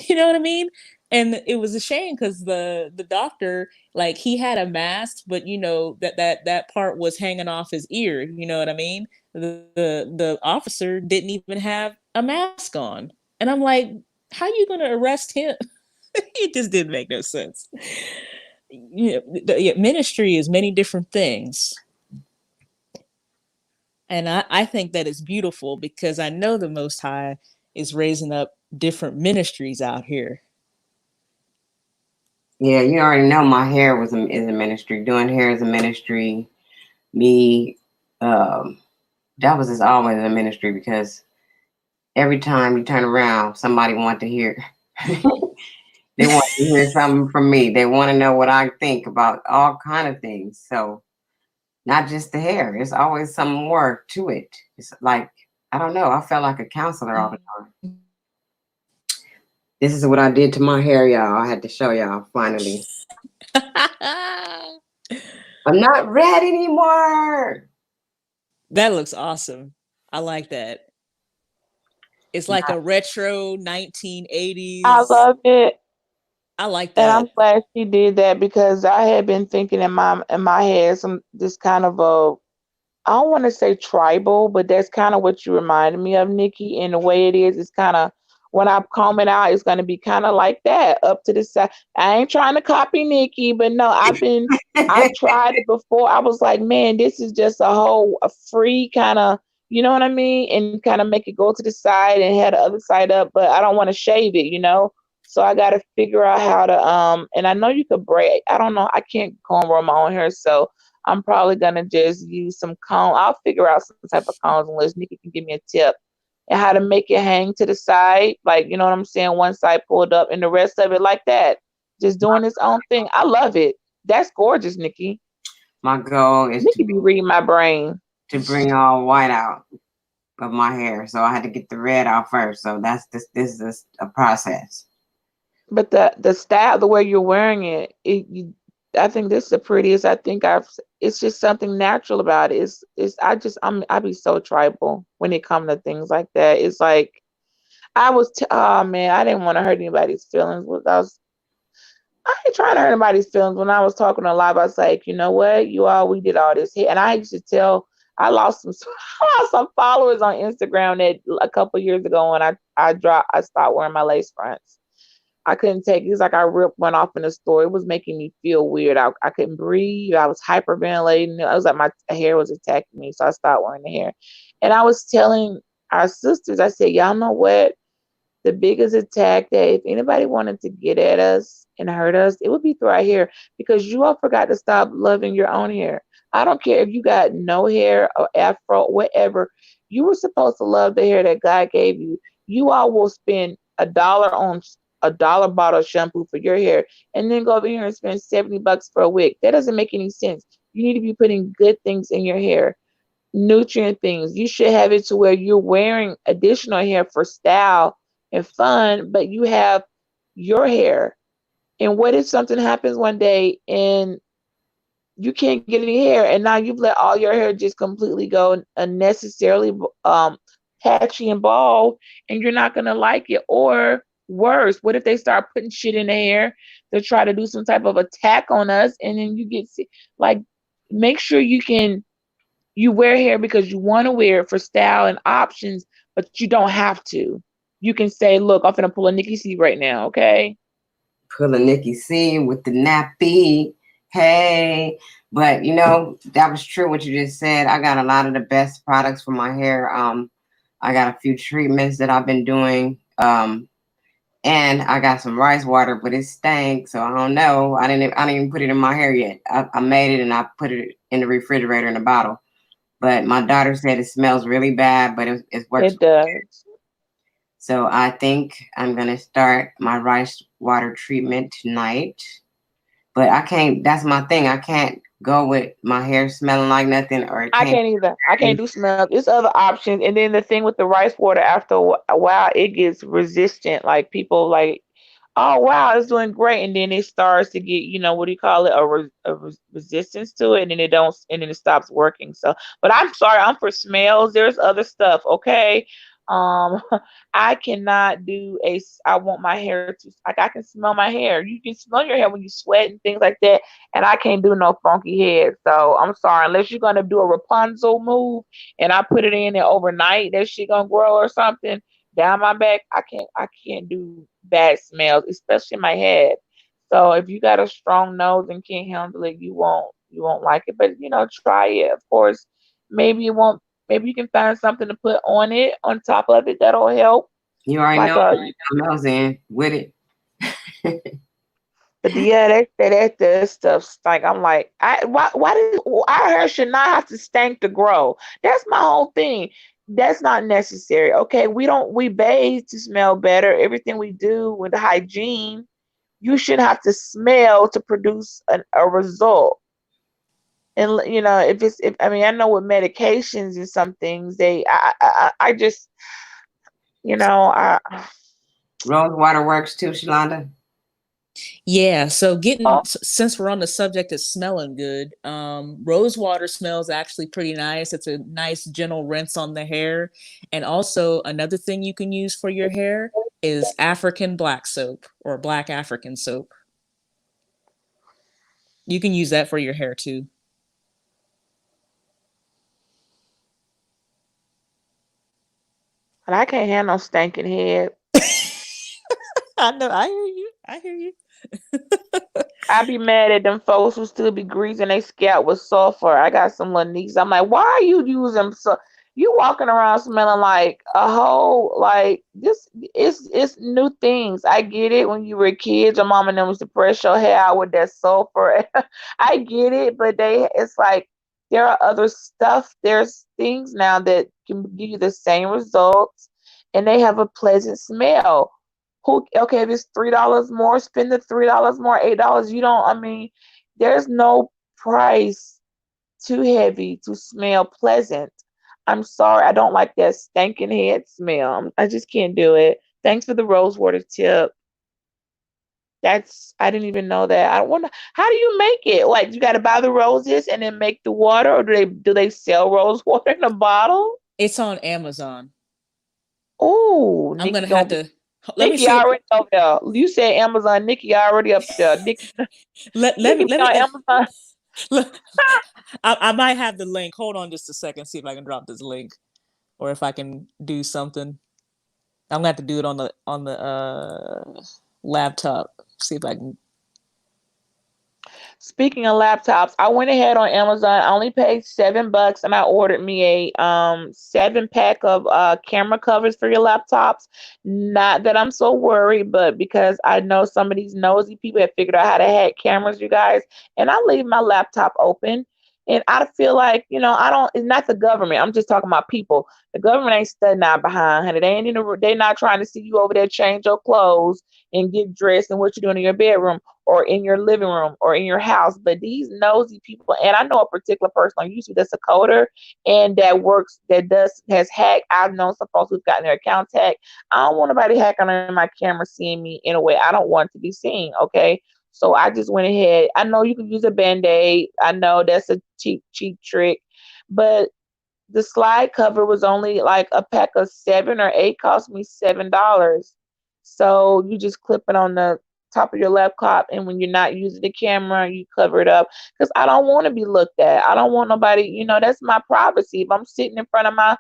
You know what I mean? And it was a shame because the doctor, like, he had a mask, but that part was hanging off his ear. You know what I mean? The officer didn't even have a mask on, and I'm like, how you gonna arrest him? It just didn't make no sense. Ministry is many different things. And I think that it's beautiful because I know the Most High is raising up different ministries out here. Yeah, you already know my hair is a ministry. Doing hair is a ministry. Me, that was just always a ministry because every time you turn around, somebody want to hear. They want to hear something from me. They want to know what I think about all kind of things. So not just the hair. There's always some more to it. It's like, I don't know. I felt like a counselor all the time. This is what I did to my hair, y'all. I had to show y'all finally. I'm not red anymore. That looks awesome. I like that. It's like a retro 1980s. I love it. I like And that. I'm glad she did that because I had been thinking in my head some this kind of I don't want to say tribal, but that's kind of what you reminded me of, Nikki. And the way it is, it's kind of when I comb it out, it's gonna be kind of like that, up to the side. I ain't trying to copy Nikki, but no, I've tried it before. I was like, man, this is just a free kind of, you know what I mean, and kind of make it go to the side and have the other side up, but I don't want to shave it, you know. So I got to figure out how to and I know you could braid. I don't know. I can't comb my own hair, so I'm probably gonna just use some comb. I'll figure out some type of combs unless Nikki can give me a tip and how to make it hang to the side, like, you know what I'm saying, one side pulled up and the rest of it like that. Just doing its own thing. I love it. That's gorgeous, Nikki. My goal is Nikki be reading my brain. to bring all white out of my hair. So I had to get the red out first. So this is a process. But the style, the way you're wearing it, I think this is the prettiest. I think it's just something natural about it. I be so tribal when it comes to things like that. It's like oh man, I didn't want to hurt anybody's feelings. I ain't trying to hurt anybody's feelings. When I was talking a lot, I was like, you know what, we did all this here, and I used to tell. I lost some I lost some followers on Instagram that a couple years ago when I stopped wearing my lace fronts. I couldn't take it. It's like I ripped one off in the store. It was making me feel weird. I couldn't breathe. I was hyperventilating. I was like my hair was attacking me, so I stopped wearing the hair. And I was telling our sisters, I said, y'all know what? The biggest attack that if anybody wanted to get at us and hurt us, it would be through our hair because you all forgot to stop loving your own hair. I don't care if you got no hair or afro, whatever. You were supposed to love the hair that God gave you. You all will spend $1 on a dollar bottle of shampoo for your hair and then go over here and spend $70 for a wig. That doesn't make any sense. You need to be putting good things in your hair, nutrient things. You should have it to where you're wearing additional hair for style and fun, but you have your hair. And what if something happens one day and you can't get any hair, and now you've let all your hair just completely go unnecessarily patchy and bald, and you're not gonna like it? Or worse, what if they start putting shit in the hair to try to do some type of attack on us, and then you get sick? Like, make sure you wear hair because you want to wear it for style and options, but you don't have to. You can say, look, I'm gonna pull a Nicki C right now, okay? Pull a Nicki C with the nappy. Hey, but that was true what you just said. I got a lot of the best products for my hair. I got a few treatments that I've been doing. And I got some rice water, but it stank, so I don't know. I didn't even put it in my hair yet. I made it and I put it in the refrigerator in a bottle. But my daughter said it smells really bad, but it works. It does. So I think I'm gonna start my rice water treatment tonight. But I can't. That's my thing. I can't go with my hair smelling like nothing, or it I can't. can't either. I can't do smells. It's other options. And then the thing with the rice water, after a while, it gets resistant. Like people like, oh wow, it's doing great, and then it starts to get, what do you call it, resistance to it, and then it don't, and then it stops working. So, but I'm sorry, I'm for smells. There's other stuff, okay. Um, I cannot do I want my hair to, like, I can smell my hair. You can smell your hair when you sweat and things like that, and I can't do no funky head. So I'm sorry, unless you're gonna do a Rapunzel move and I put it in there overnight, that shit gonna grow or something down my back. I can't do bad smells, especially in my head. So if you got a strong nose and can't handle it, you won't like it. But try it. Of course, maybe it won't. Maybe you can find something to put on it, on top of it, that'll help. You already Like know a, smells in with it. but yeah, that stuff's like, I'm like, why did our hair should not have to stank to grow? That's my whole thing. That's not necessary. Okay, we bathe to smell better. Everything we do with the hygiene, you shouldn't have to smell to produce a result. And if I mean, I know with medications and some things, I just, I Rose water works too, Shalonda. Yeah, so oh, since we're on the subject of smelling good, rose water smells actually pretty nice. It's a nice gentle rinse on the hair. And also another thing you can use for your hair is African black soap or black African soap. You can use that for your hair too. and I can't handle no stinking head. I know, I hear you. I hear you. I be mad at them folks who still be greasing their scalp with sulfur. I got some little niece. I'm like, why are you using so? You walking around smelling like a whole, like this? It's new things. I get it. When you were kids, your mom and them used to press your hair out with that sulfur. I get it, but it's like there are other stuff. There's things now that can give you the same results, and they have a pleasant smell. Who, okay, if it's $3 more, spend the $3 more, $8. You don't, I mean, there's no price too heavy to smell pleasant. I'm sorry, I don't like that stinking head smell. I just can't do it. Thanks for the rose water tip. I didn't even know that. I wonder, how do you make it? Like, you got to buy the roses and then make the water, or do they sell rose water in a bottle? It's on Amazon. Oh, I'm Nikki gonna have gonna be to let me Nikki see if already up there. You said Amazon, Nikki already up there. Nikki, let let Nikki me be let me on Amazon. let, I might have the link. Hold on just a second, see if I can drop this link or if I can do something. I'm gonna have to do it on the laptop. See if I can. Speaking of laptops, I went ahead on Amazon. I only paid $7 and I ordered me a 7 pack of camera covers for your laptops. Not that I'm so worried, but because I know some of these nosy people have figured out how to hack cameras, you guys. And I leave my laptop open. And I feel like, I don't, it's not the government. I'm just talking about people. The government ain't studying out behind, honey. They not trying to see you over there change your clothes and get dressed and what you're doing in your bedroom or in your living room or in your house. But these nosy people, and I know a particular person on YouTube that's a coder and has hacked. I've known some folks who've gotten their accounts hacked. I don't want nobody hacking on my camera seeing me in a way I don't want to be seen. Okay. So I just went ahead. I know you can use a Band-Aid. I know that's a cheap trick, but the slide cover was only like a pack of 7 or 8, cost me $7. So you just clip it on the top of your laptop, and when you're not using the camera, you cover it up. Because I don't want to be looked at. I don't want nobody, that's my privacy. If I'm sitting in front of my,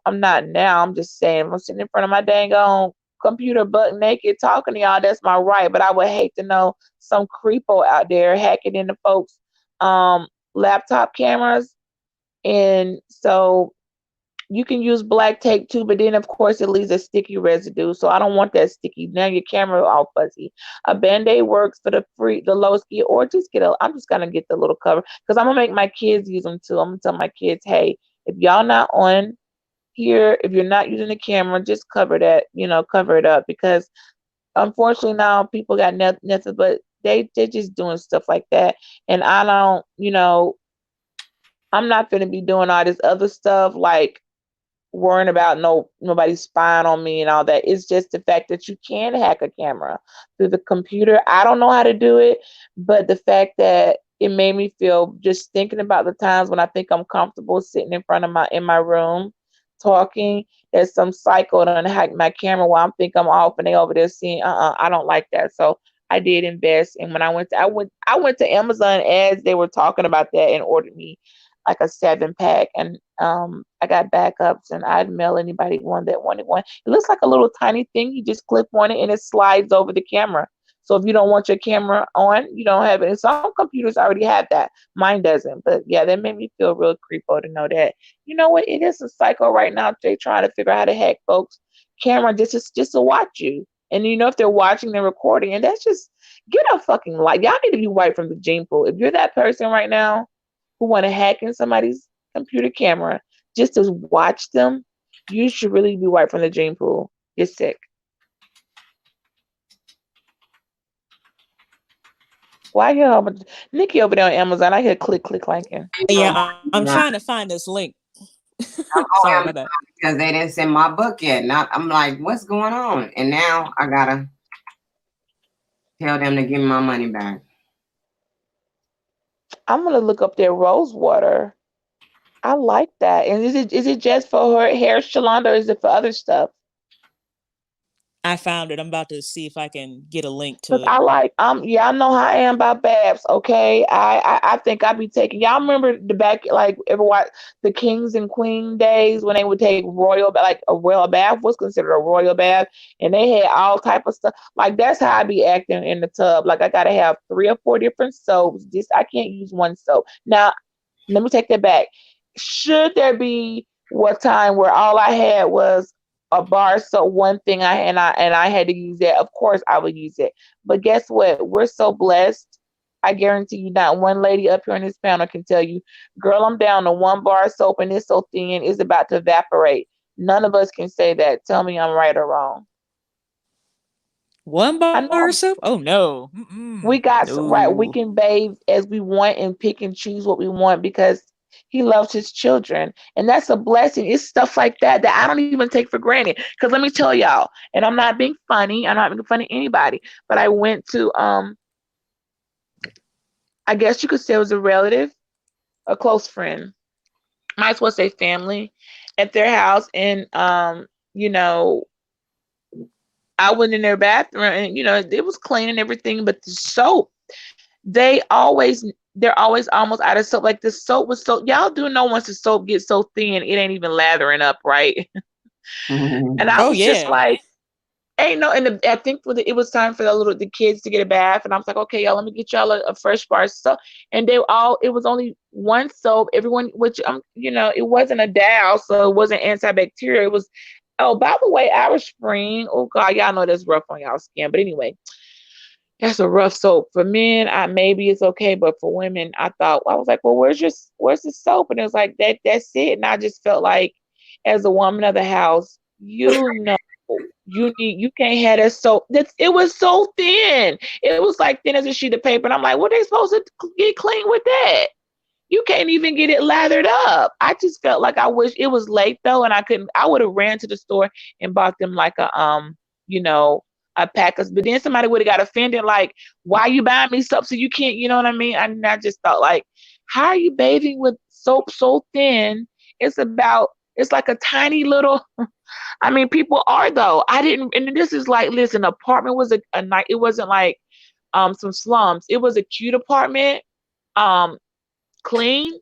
I'm not now, I'm just saying, if I'm sitting in front of my dang on computer butt naked talking to y'all, that's my right. But I would hate to know some creepo out there hacking into folks' laptop cameras. And so you can use black tape too, but then of course it leaves a sticky residue. So I don't want that sticky. Now your camera all fuzzy. A Band-Aid works for the low ski, or just I'm just gonna get the little cover because I'm gonna make my kids use them too. I'm gonna tell my kids, hey, if y'all not on here, if you're not using the camera, just cover that, cover it up, because unfortunately now people got nothing, but they're just doing stuff like that. And I don't, I'm not going to be doing all this other stuff like worrying about nobody spying on me and all that. It's just the fact that you can hack a camera through the computer. I don't know how to do it, but the fact that it made me feel, just thinking about the times when I think I'm comfortable sitting in my room talking, there's some psycho done hack my camera while I'm think I'm off and they over there seeing. I don't like that. So I did invest, and when I went to Amazon as they were talking about that and ordered me like a 7-pack, and I got backups, and I'd mail anybody one that wanted one. It looks like a little tiny thing. You just clip on it and it slides over the camera. So if you don't want your camera on, you don't have it. And some computers already have that. Mine doesn't. But yeah, that made me feel real creepo to know that. You know what? It is a cycle right now. They trying to figure out how to hack folks' camera just to watch you. And if they're watching, they're recording, and that's just, get a fucking light. Y'all need to be wiped from the gene pool. If you're that person right now who want to hack in somebody's computer camera just to watch them, you should really be wiped from the gene pool. You're sick. Why hear Nikki over there on Amazon? I hear click linking. Yeah, I'm trying to find this link. Sorry about that. Because they didn't send my book yet. Now I'm like, what's going on? And now I gotta tell them to give me my money back. I'm gonna look up their rose water. I like that. And is it just for her hair, Shalonda, or is it for other stuff? I found it. I'm about to see if I can get a link to Cause it. I like I know how I am about Babs. Okay, I think I'd be taking. Y'all remember the back, like, ever watch the Kings and Queen days when they would take like a royal bath was considered a royal bath, and they had all type of stuff. Like, that's how I be acting in the tub. Like, I gotta have 3 or 4 different soaps. I can't use one soap. Now, let me take that back. Should there be one time where all I had was a bar soap, one thing I had to use that, of course I would use it. But guess what? We're so blessed. I guarantee you not one lady up here on this panel can tell you, girl, I'm down to 1 bar soap and it's so thin it's about to evaporate. None of us can say that. Tell me I'm right or wrong. 1 bar soap? Oh no. We got right. We No. can bathe as we want and pick and choose what we want because he loves his children. And that's a blessing. It's stuff like that I don't even take for granted. Because let me tell y'all, and I'm not being funny, I'm not making fun of anybody, but I went to I guess you could say it was a relative, a close friend, might as well say family, at their house. And you know, I went in their bathroom and it was clean and everything, but the soap, they're always almost out of soap. Like, the soap was so, y'all do know once the soap gets so thin, it ain't even lathering up, right? Mm-hmm. And I Oh was just yeah. like, ain't no, and I think it was time for the kids to get a bath, and I was like, okay, y'all, let me get y'all a fresh bar of soap. And it was only one soap, everyone, which it wasn't a Dow, so it wasn't antibacterial. It was, oh, by the way, Irish Spring. Oh God, y'all know that's rough on y'all skin, but anyway. That's a rough soap. For men, maybe it's okay, but for women, I was like, well, where's the soap? And it was like that's it. And I just felt like, as a woman of the house, you can't have that soap. It was so thin. It was like thin as a sheet of paper. And I'm like, what are they supposed to get clean with that? You can't even get it lathered up. I just felt like I wish it was late though, and I would have ran to the store and bought them like you know, a pack of, but then somebody would have got offended, like, why you buying me soap so you can't, you know what I mean? I just thought like, how are you bathing with soap so thin? It's like a tiny little I mean, people are though. I didn't, and this is like, listen, apartment was a night. It wasn't like some slums. It was a cute apartment. Um, clean.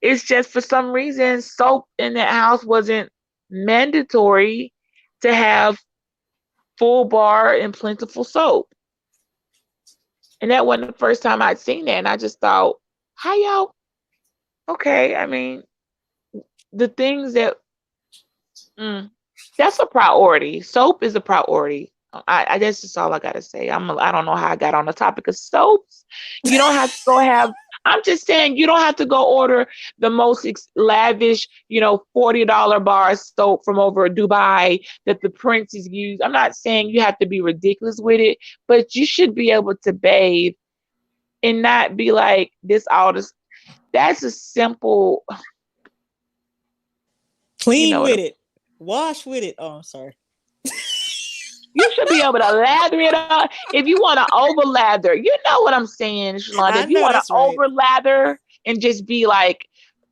It's just for some reason soap in that house wasn't mandatory to have full bar and plentiful soap. And that wasn't the first time I'd seen that. And I just thought, how y'all okay, I mean, the things that mm, that's a priority. Soap is a priority. I that's just all I gotta say. I don't know how I got on the topic of soaps. You don't have to go have. I'm just saying you don't have to go order the most lavish, $40 bar of soap from over Dubai that the princes use. I'm not saying you have to be ridiculous with it, but you should be able to bathe and not be like this. All this. That's a simple. You Clean know with what? it. Wash with it. Oh, I'm sorry. You should be able to lather it up. If you want to over lather, you know what I'm saying, Shalonda. I If you know want to that's right. over lather and just be like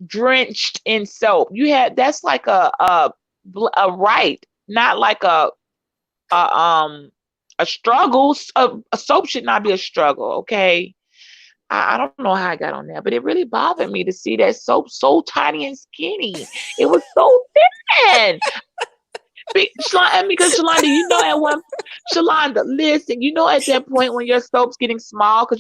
drenched in soap, that's like a right, not like a struggle. A soap should not be a struggle. Okay, I don't know how I got on that, but it really bothered me to see that soap so tiny and skinny. It was so thin. Because Shalonda, Shalonda, listen, at that point when your soap's getting small, because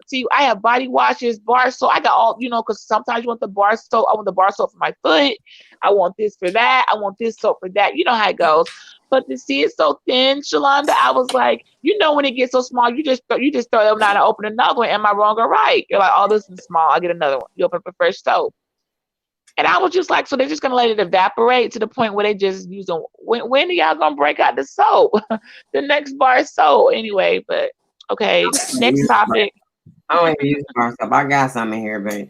see, I have body washes, bar soap. I got all, because sometimes you want the bar soap. I want the bar soap for my foot. I want this for that. I want this soap for that. You know how it goes. But to see it so thin, Shalonda, I was like, when it gets so small, you just throw them down and open another one. Am I wrong or right? You're like, oh, this is small. I get another one. You open up a fresh soap. And I was just like, so they're just gonna let it evaporate to the point where they just use them. When are y'all gonna break out the soap? The next bar is soap anyway. But okay, next topic. I don't even use bar soap. I got some in here, but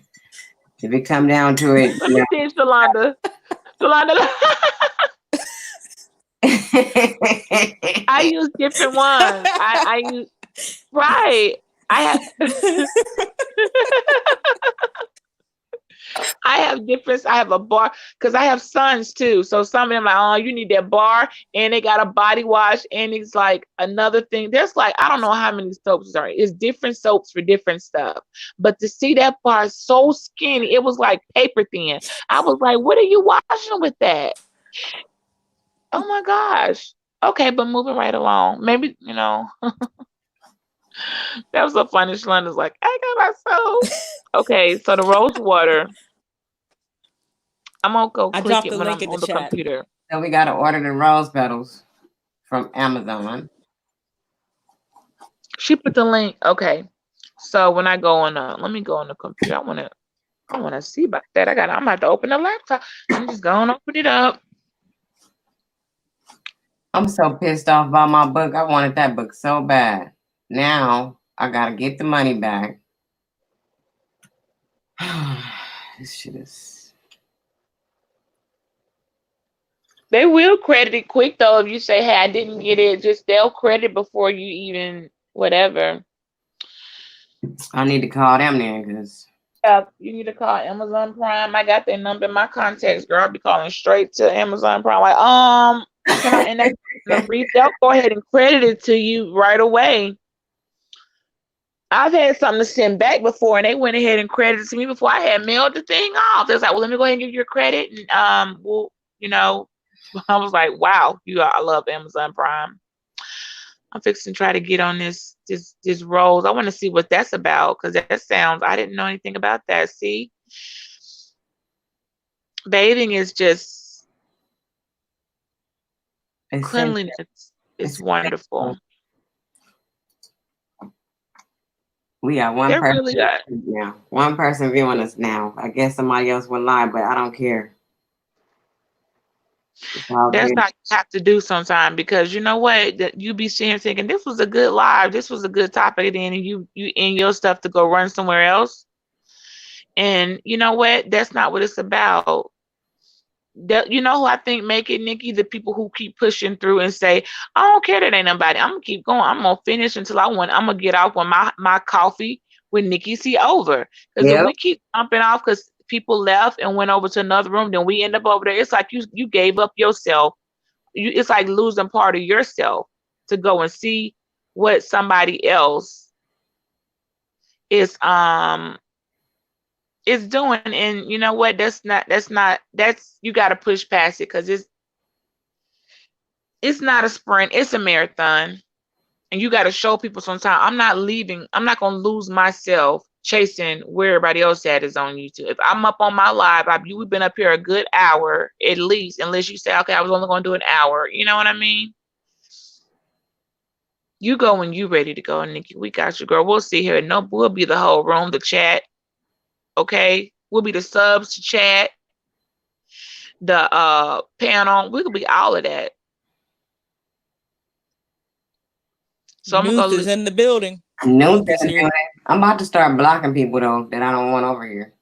if it come down to it, Let me see, Shalonda. Shalonda, I use different ones. I use right. I have. I have a bar because I have sons too. So some of them like, oh, you need that bar, and they got a body wash, and it's like another thing. There's like I don't know how many soaps are. It's different soaps for different stuff. But to see that bar so skinny, it was like paper thin. I was like, what are you washing with that? Oh my gosh. Okay, but moving right along. Maybe that was so funny. Shalonda's like, I got my soap. Okay, so the rose water. I'm gonna go I click dropped it the when link I'm in the on the chat. computer. so we gotta order the rose petals from Amazon. She put the link. Okay. So when I go on, let me go on the computer. I wanna see about that. I'm gonna have to open the laptop. I'm just gonna open it up. I'm so pissed off about my book. I wanted that book so bad. Now I gotta get the money back. This shit is. They will credit it quick though. If you say, "Hey, I didn't get it," just they'll credit before you even whatever. I need to call them then, cause Yeah, you need to call Amazon Prime. I got their number in my contacts, girl. I'll be calling straight to Amazon Prime. Like, can I? And they'll go ahead and credit it to you right away. I've had something to send back before, and they went ahead and credited to me before I had mailed the thing off. They was like, "Well, let me go ahead and give you your credit." And I was like, "Wow, I love Amazon Prime." I'm fixing to try to get on this Rose. I want to see what that's about because that sounds. I didn't know anything about that. See, bathing is just essential. cleanliness. It's wonderful. We got one They're person really good. now. One person viewing us now. I guess somebody else went live, but I don't care. It's all That's good. not you have to do sometime because you know what? That you be sitting here thinking this was a good live, this was a good topic, and then you in your stuff to go run somewhere else. And you know what? That's not what it's about. That you know who I think make it, Nikki? The people who keep pushing through and say, I don't care that ain't nobody. I'm gonna keep going. I'm gonna finish until I want. I'm gonna get off on my coffee with Nicki C over. Because if Yep. we keep jumping off because people left and went over to another room, then we end up over there. It's like you gave up yourself. It's like losing part of yourself to go and see what somebody else is is doing. And you know what? That's you got to push past it because it's not a sprint, it's a marathon. And you got to show people sometime. I'm not leaving. I'm not going to lose myself chasing where everybody else at is on YouTube. If I'm up on my live, we've been up here a good hour at least, unless you say, okay, I was only going to do an hour. You know what I mean? You go when you ready to go, Nikki. We got you, girl. We'll see here. No, we'll be the whole room, the chat. Okay, we'll be the subs to chat, the panel. We could be all of that. So I'm Nuth gonna is in the building. No, Nuth is here. I'm about to start blocking people though that I don't want over here.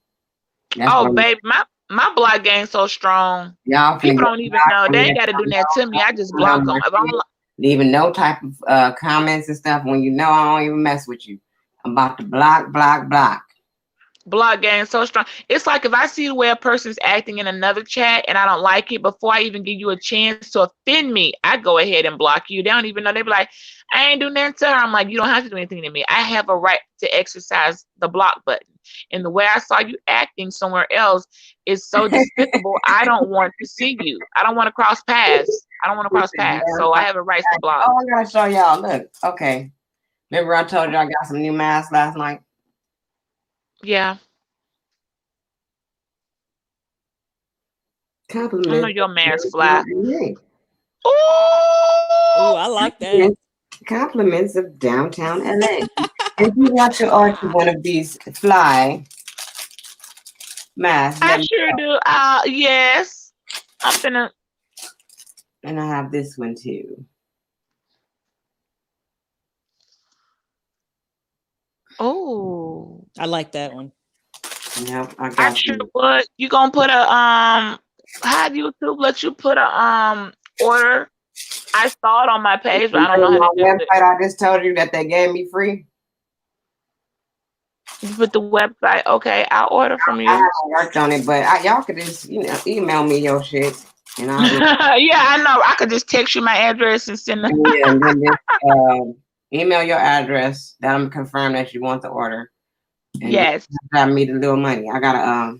That's Oh, what baby, my block game so strong. y'all finna People get don't even blocked know. from They me. ain't got to do that to me. I just block them. If I'm Leaving no type of comments and stuff when you know I don't even mess with you. I'm about to block. block game so strong. It's like if I see the way a person's acting in another chat and I don't like it, before I even give you a chance to offend me, I go ahead and block you. They don't even know. They be like, I ain't doing nothing to her. I'm like, you don't have to do anything to me. I have a right to exercise the block button. And the way I saw you acting somewhere else is so despicable. I don't want to see you. I don't want to cross paths. So I have a right to block. Oh, I gotta show y'all. Look, okay. Remember I told you I got some new masks last night? Yeah. Compliment. I know your mask fly. Oh, I like that. Compliments of downtown LA. If you want to order one of these fly masks, I sure do. Yes. I'm finna. and I have this one too. Oh. I like that one. Yep, I I got sure you. would. You gonna put a how do YouTube let you put a order? I saw it on my page, but I don't know how to do it. Website I just told you that they gave me free. You put the website. Okay, I'll order from I you. haven't worked on it, but y'all could just email me your shit, and I'll just Yeah, I know. I could just text you my address and send them. yeah, and then just email your address that I'm confirmed that you want the order. And Yes. have me the little money. I gotta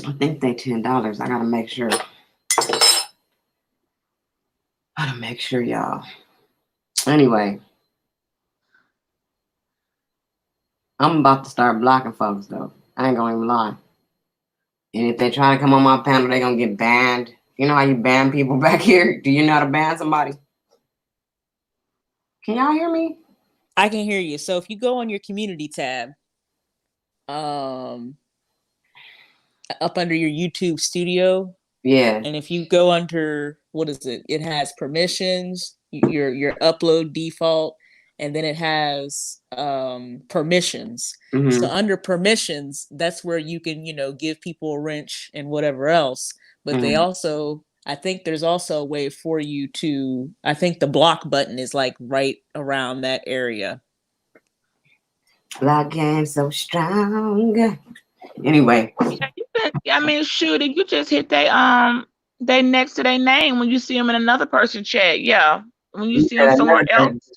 I think they $10. I gotta make sure. Y'all. Anyway, I'm about to start blocking folks though. I ain't gonna even lie. And if they try to come on my panel, they're gonna get banned. You know how you ban people back here? Do you know how to ban somebody? Can y'all hear me? I can hear you. So if you go on your community tab, up under your YouTube studio, Yeah. and if you go under, what is it? It has permissions, your upload default, and then it has permissions. Mm-hmm. So under permissions, that's where you can, give people a wrench and whatever else. But they also, I think there's also a way for you to, I think the block button is like right around that area. Block game so strong. Anyway. I mean, shoot, if you just hit they next to their name when you see them in another person's chat. Yeah. When you see them somewhere else.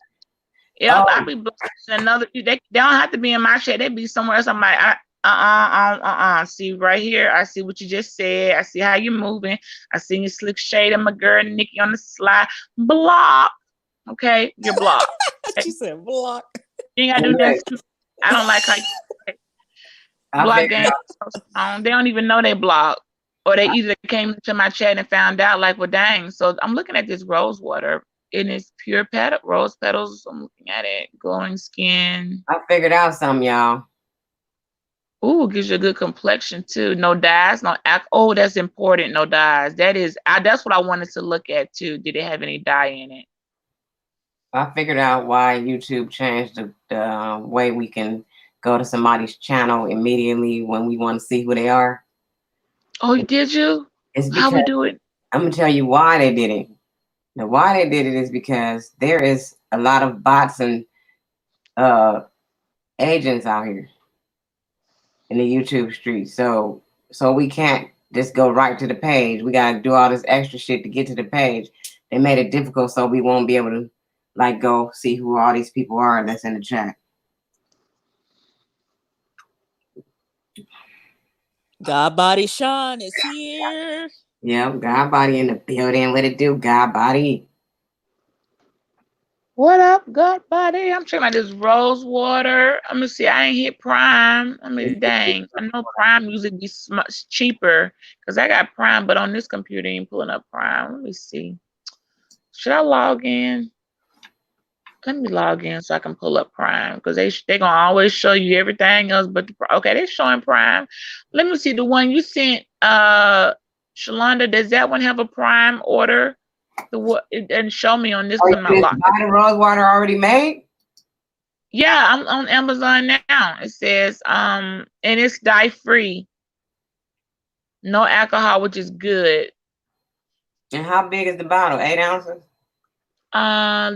Yep, I be blocking another. They don't have to be in my chat. They be somewhere else. I'm like, See right here. I see what you just said. I see how you're moving. I see you slick shade of my girl Nikki on the slide. Block. Okay, you're blocked. Okay? She said block. You ain't gotta do that. I don't like how you block game. They don't even know they block. Or they either came to my chat and found out, like, well, dang. So I'm looking at this rose water. and it's pure petal rose petals. I'm looking at it. Glowing skin. I figured out something, y'all. Ooh, gives you a good complexion too. No dyes, no oh, that's important. No dyes. That's what I wanted to look at too. Did it have any dye in it? I figured out why YouTube changed the way we can go to somebody's channel immediately when we want to see who they are. Oh, did you? It's How we because do it? I'm gonna tell you why they did it. Now, why they did it is because there is a lot of bots and agents out here in the YouTube street. So we can't just go right to the page. We gotta do all this extra shit to get to the page. They made it difficult so we won't be able to like go see who all these people are that's in the chat. God Body Sean is here. Yep, God Body in the building. What it do, God Body? What up, gut buddy? I'm checking out this rose water. Let me see. I ain't hit Prime. I mean, dang. I know Prime usually be much cheaper because I got Prime, but on this computer, ain't pulling up Prime. Let me see. Should I log in? Let me log in so I can pull up Prime because they gonna always show you everything else. But okay, they're showing Prime. Let me see the one you sent. Shalonda, does that one have a Prime order? It didn't show me on this Oh, because you just buy the rose water already made? Yeah, I'm on Amazon now. It says and it's dye free, no alcohol, which is good. And how big is the bottle? 8 ounces?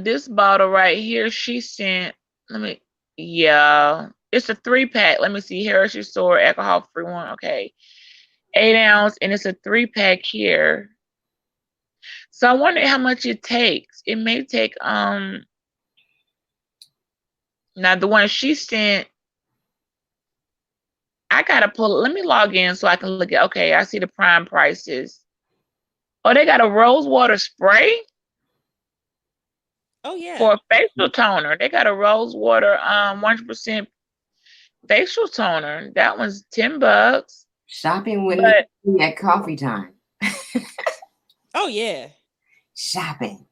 This bottle right here, she sent. Yeah, it's a 3-pack. Let me see. Heritage Store alcohol free one. Okay, 8 ounce, and it's a 3-pack here. So I wonder how much it takes. It may take now the one she sent. I gotta pull. Let me log in so I can look at. Okay, I see the Prime prices. Oh, they got a rose water spray. Oh yeah. For a facial toner. They got a rose water 100% facial toner. That one's $10. Shopping with me at coffee time. Oh yeah. Shopping.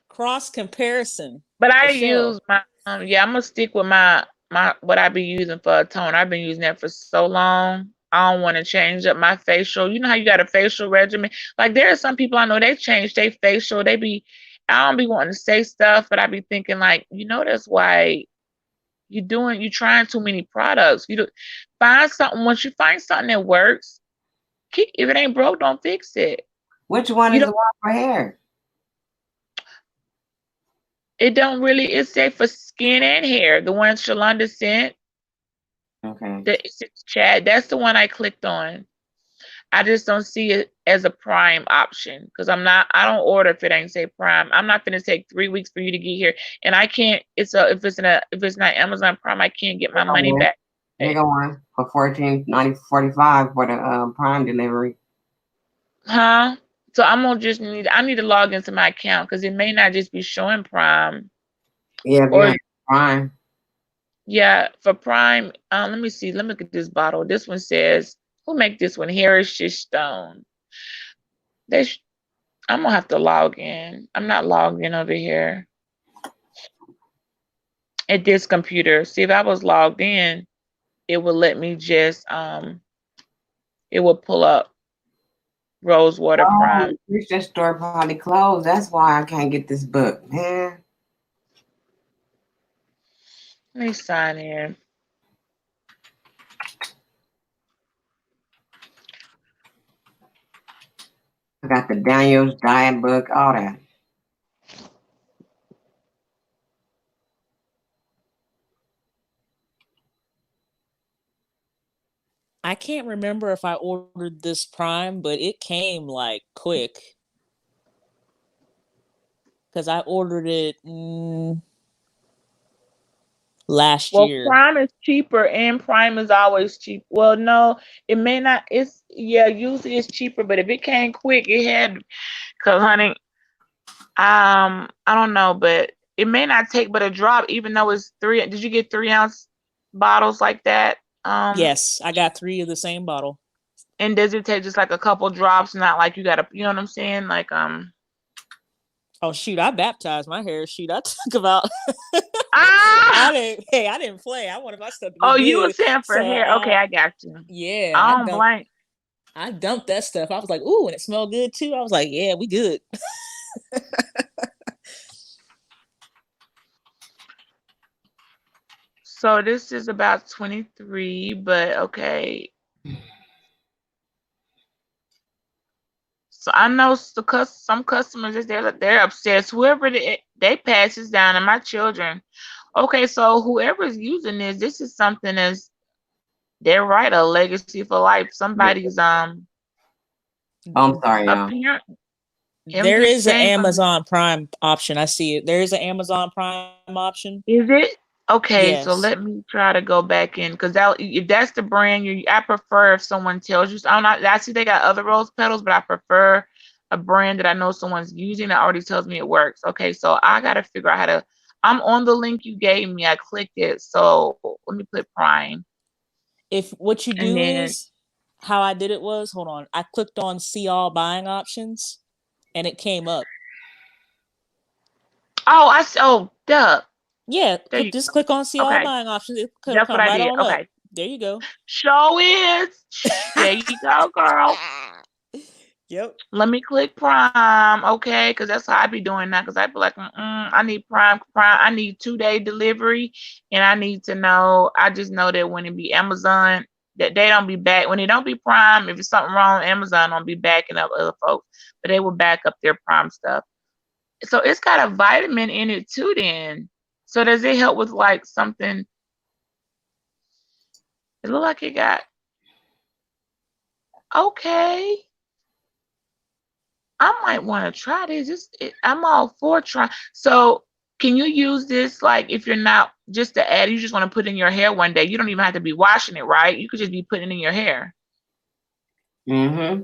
Cross comparison. But I use my I'm gonna stick with my what I be using for a toner. I've been using that for so long. I don't want to change up my facial. You know how you got a facial regimen? Like there are some people I know they change their facial. I don't be wanting to say stuff, but I be thinking like, that's why you're trying too many products. You do find something. Once you find something that works, if it ain't broke, don't fix it. Which one is the one for hair? It don't really. It's safe for skin and hair. The one Shalonda sent. Okay. The chat. That's the one I clicked on. I just don't see it as a Prime option because I don't order if it ain't say Prime. I'm not gonna take 3 weeks for you to get here, and I can't. If it's not Amazon Prime, I can't get my money back. They go on for $14.45 for the Prime delivery. Huh? So I need to log into my account because it may not just be showing Prime. Yeah, or Prime. Yeah, for Prime. Let me see. Let me look at this bottle. This one says, who make this one? Heritage Stone. I'm gonna have to log in. I'm not logged in over here at this computer. See, if I was logged in, it would let me just it will pull up Rosewater Prime. This just store probably closed. That's why I can't get this book, man. Let me sign in. I got the Daniel's diet book, all that. I can't remember if I ordered this Prime, but it came like quick. Because I ordered it last year. Prime is cheaper and Prime is always cheap. Well, no, it may not. Usually it's cheaper, but if it came quick, it had, because honey, I don't know, but it may not take but a drop, even though it's 3. Did you get 3-ounce bottles like that? Yes, I got 3 of the same bottle. And does it take just like a couple drops? Not like you gotta, you know what I'm saying? Like Oh shoot, I baptized my hair. Shoot, I took about Ah, I didn't play. I wanted my stuff to be oh, you were good. saying for So hair. Okay, I got you. yeah, I don't blame. I dumped that stuff. I was like, ooh, and it smelled good too. I was like, yeah, we good. So this is about 23, but okay. So I know some customers is they're obsessed. Whoever they pass this down, and my children. Okay, so whoever's using this is something that's they're right, a legacy for life. Somebody's I'm sorry, a y'all. parent. I'm There just is an saying, 'cause Amazon Prime option. I see it. There is an Amazon Prime option. is it okay? So Yes. let me try to go back in because that if that's the brand I prefer if someone tells you. I'm not. I see they got other rose petals, but I prefer a brand that I know someone's using that already tells me it works. Okay, so I gotta figure out how to. I'm on the link you gave me. I clicked it. So let me put Prime, If what you and do then is how I did it was, hold on. I clicked on see all buying options and it came up. oh duh. Yeah, There you just go. click on see all Okay, buying options. It'll that's what come I right did. on up. Okay, There you go. show is. There you go, girl. Yep. Let me click Prime, okay? Because that's how I be doing now. Because I be like, I need Prime. I need 2-day delivery, and I need to know. I just know that when it be Amazon, that they don't be back. When it don't be Prime, if it's something wrong, Amazon don't be backing up other folks, but they will back up their Prime stuff. So it's got a vitamin in it too. Then, so does it help with like something? It look like it got okay. I might want to try this. I'm all for trying. So, can you use this like if you're not just to add? You just want to put in your hair one day. You don't even have to be washing it, right? You could just be putting it in your hair, Mm-hmm.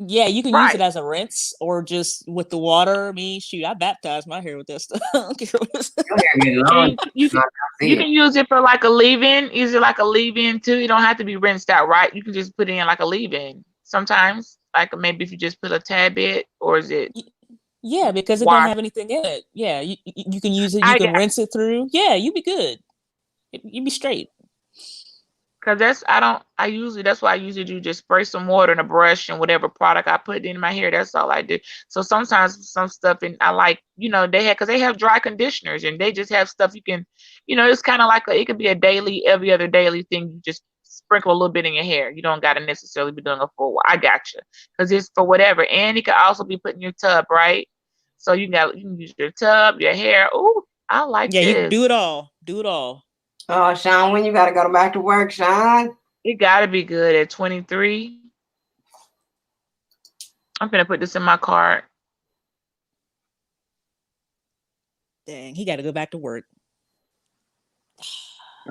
Yeah, you can use right? it as a rinse or just with the water. Me, shoot, I baptized my hair with that stuff. I don't care what it's- Your hair getting long. And you can I you see it. can use it for like a leave-in. Is it like a leave-in too? You don't have to be rinsed out, right? You can just put it in like a leave-in. Sometimes, like maybe if you just put a tad bit, or is it Yeah, because it don't wash? have anything in it. Yeah, you can use it. You I can got rinse it through. Yeah, you be good. You be straight. Cause I usually, that's why I usually do just spray some water and a brush and whatever product I put in my hair. That's all I do. So sometimes some stuff, and I like, cause they have dry conditioners and they just have stuff you can, it's kind of like it could be a daily, every other daily thing. You just sprinkle a little bit in your hair. You don't got to necessarily be doing a full, I got you. Cause it's for whatever. And it could also be put in your tub, right? So you can use your tub, your hair. Ooh, I like Yeah, you do this. it all. Do it all. Oh, Sean, when you gotta go back to work, Sean? It gotta be good at 23. I'm gonna put this in my cart. Dang, he got to go back to work.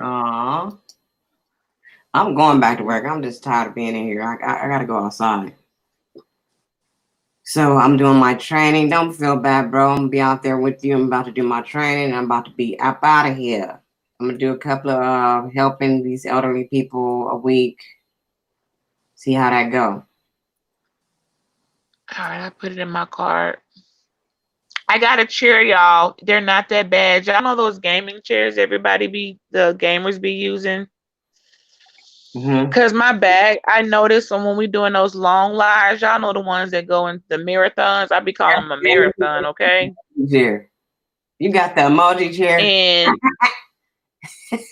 Aw. I'm going back to work. I'm just tired of being in here. I gotta go outside. So I'm doing my training. Don't feel bad, bro. I'm gonna be out there with you. I'm about to do my training. I'm about to be up out of here. I'm gonna do a couple of helping these elderly people a week. See how that go. All right, I put it in my cart. I got a chair, y'all. They're not that bad. Y'all know those gaming chairs the gamers be using? Mm-hmm. Cause my bag, I noticed when we doing those long lives, y'all know the ones that go in the marathons. I be calling them a marathon, okay? Chair. You got the emoji chair? And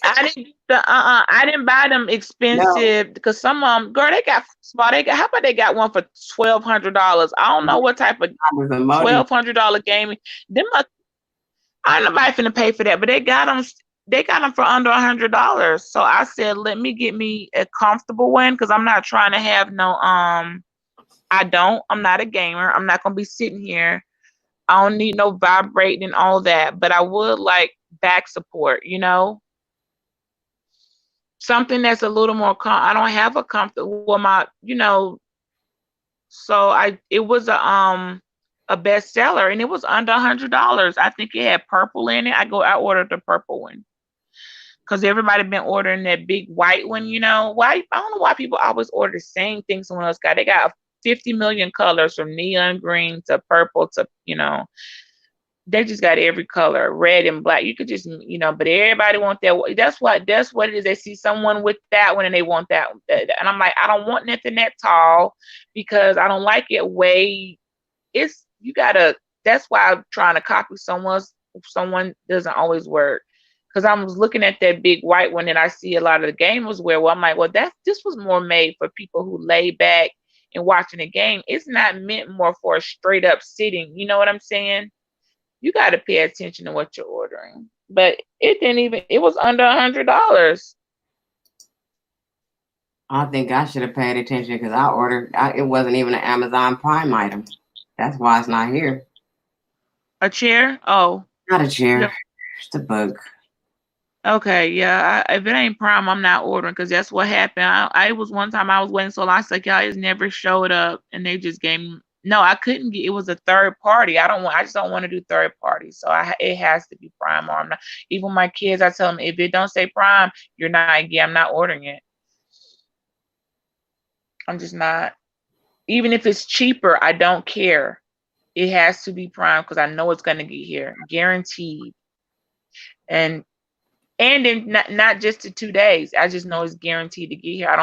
I didn't buy them No. expensive because some of them, girl, they got small. How about they got one for $1,200? I don't know what type of With emoji. $1,200 gaming. Them I don't know if I'm finna pay for that, but they got them. They got them for under $100. So I said, let me get me a comfortable one because I'm not trying to have no. I'm not a gamer. I'm not gonna be sitting here. I don't need no vibrating and all that, but I would like back support. Something that's a little more. I don't have a comfortable. Well, so it was a bestseller and it was under $100. I think it had purple in it. I ordered the purple one because everybody been ordering that big white one. Why? I don't know why people always order the same thing someone else got. They got 50 million colors from neon green to purple to They just got every color, red and black. You could just, but everybody want that. That's what it is. They see someone with that one and they want that. And I'm like, I don't want nothing that tall because I don't like it way. That's why I'm trying to copy someone doesn't always work. Because I was looking at that big white one and I see a lot of the gamers wear. Well, I'm like, well, this was more made for people who lay back and watching the game. It's not meant more for a straight up sitting. You know what I'm saying? You got to pay attention to what you're ordering. But it was under $100. I think I should have paid attention because I ordered, it wasn't even an Amazon Prime item. That's why it's not here. A chair? Oh. Not a chair. Yeah. Just a book. Okay, yeah. If it ain't Prime, I'm not ordering because that's what happened. I was one time I was waiting so long. I was like, y'all, it never showed up, and they just gave me. No, I couldn't get. It was a third party. I just don't want to do third party. So it has to be Prime or I'm not. Even my kids, I tell them if it don't say Prime, you're not. Yeah, I'm not ordering it. I'm just not. Even if it's cheaper, I don't care. It has to be Prime because I know it's gonna get here, guaranteed. And in not just the 2 days. I just know it's guaranteed to get here. I've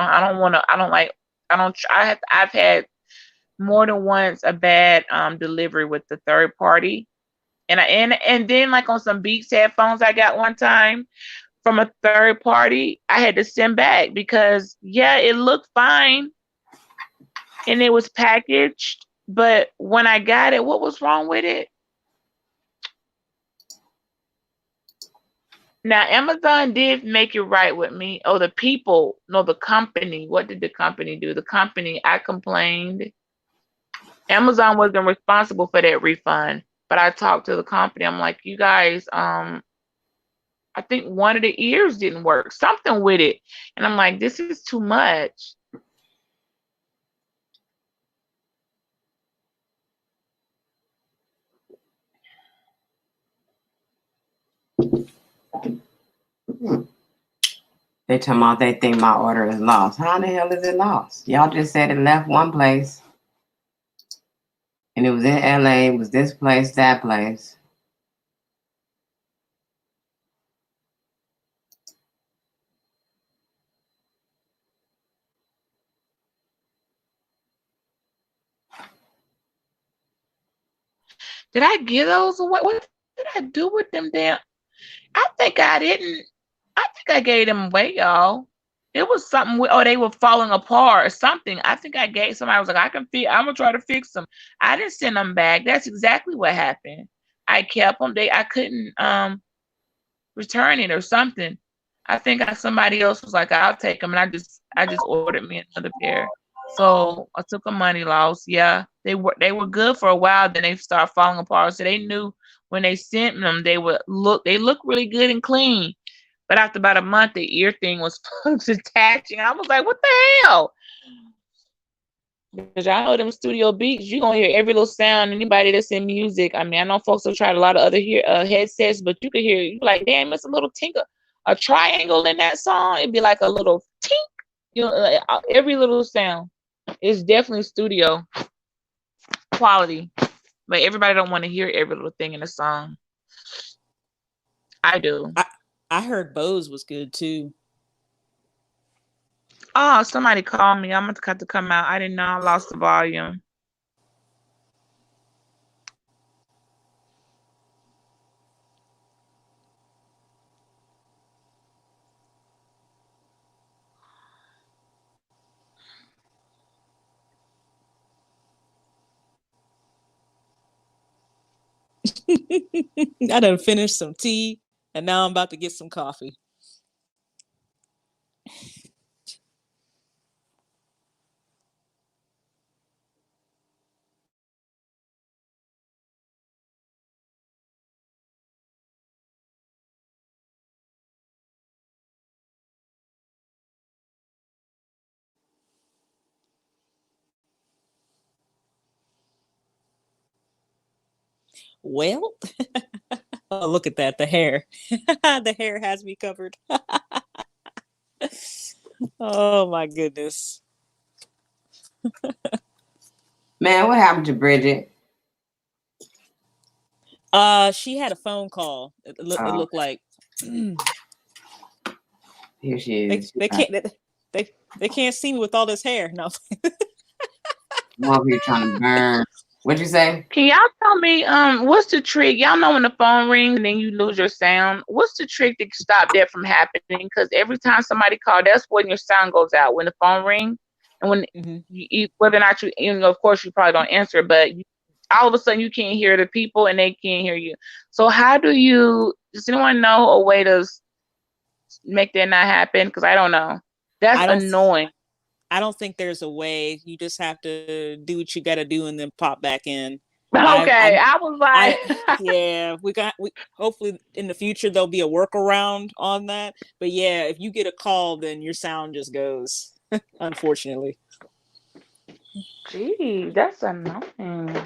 had more than once a bad delivery with the third party. And then like on some Beats headphones I got one time from a third party, I had to send back because it looked fine and it was packaged, but when I got it, what was wrong with it? Now, Amazon did make it right with me. Oh, the company. What did the company do? The company, I complained. Amazon wasn't responsible for that refund, but I talked to the company. I'm like, you guys, I think one of the ears didn't work, something with it. And I'm like, this is too much. They talking about they think my order is lost. How the hell is it lost? Y'all just said it left one place. And it was in LA. It was this place, that place. Did I give those away? What did I do with them damn? I think I didn't. I think I gave them away, y'all. It was something they were falling apart or something. I think I gave somebody was like, I'm gonna try to fix them. I didn't send them back. That's exactly what happened. I kept them. I couldn't return it or something. I think somebody else was like, I'll take them, and I just ordered me another pair. So I took a money loss. Yeah, they were good for a while. Then they started falling apart. So they knew when they sent them, they look really good and clean. But after about a month, the ear thing was detaching. I was like, what the hell? Because y'all know them studio beats, you're going to hear every little sound. Anybody that's in music, I mean, I know folks have tried a lot of other headsets, but you could hear, you're like, damn, it's a little tinker, a triangle in that song. It'd be like a little tink. Like, every little sound. It's definitely studio quality. But everybody don't want to hear every little thing in a song. I do. I heard Bose was good too. Oh, somebody called me. I'm going to have to come out. I didn't know I lost the volume. I done finished some tea and now I'm about to get some coffee. Well, oh, look at that. The hair. The hair has me covered. Oh my goodness. Man, what happened to Bridget? She had a phone call. It Oh, looked like here she they is. they can't they can't see me with all this hair. No. I'm over here trying to burn. What'd you say? Can y'all tell me, what's the trick? Y'all know when the phone rings and then you lose your sound. What's the trick to stop that from happening? Because every time somebody calls, that's when your sound goes out when the phone rings, and when Hmm. whether or not of course, you probably don't answer, but all of a sudden you can't hear the people and they can't hear you. So how do you? Does anyone know a way to make that not happen? Because I don't know. That's I don't annoying. I don't think there's a way. You just have to do what you got to do and then pop back in. Okay, I was I like, yeah, we hopefully in the future there'll be a workaround on that. But yeah, if you get a call, then your sound just goes. Unfortunately. gee, that's annoying.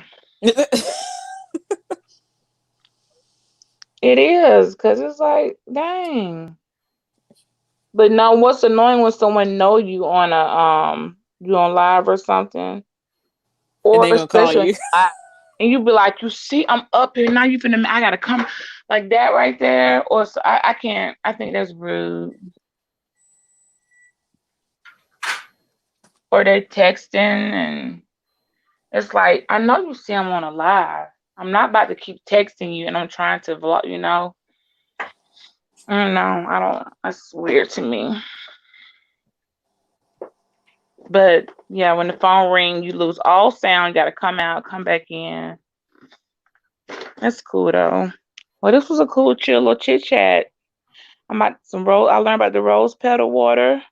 It is, because it's like, dang. But now what's annoying when someone know you on a you on live or something. And Or they gonna call especially when you. you live, and you be like, you see, I'm up here now. You finna, I gotta come like that right there. Or so, I can't. I think that's rude. Or they're texting, and it's like, I know you see I'm on a live. I'm not about to keep texting you, and I'm trying to vlog. I don't know. I don't. That's weird to me. But yeah, when the phone ring, you lose all sound. You got to come out, come back in. That's cool though. Well, this was a cool, chill little chit chat. I'm about some rose. I learned about the rose petal water.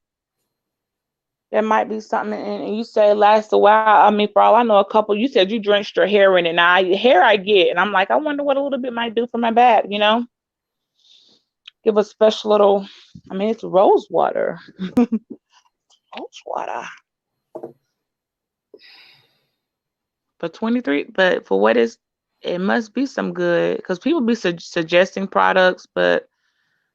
That might be something. And you say it lasts a while. I mean, for all I know, a couple. You said you drenched your hair in it. Now, hair I get, and I'm like, I wonder what a little bit might do for my back. Give a special little. I mean, it's rose water. Rose water. For 23, but for what is, it must be some good because people be suggesting products, but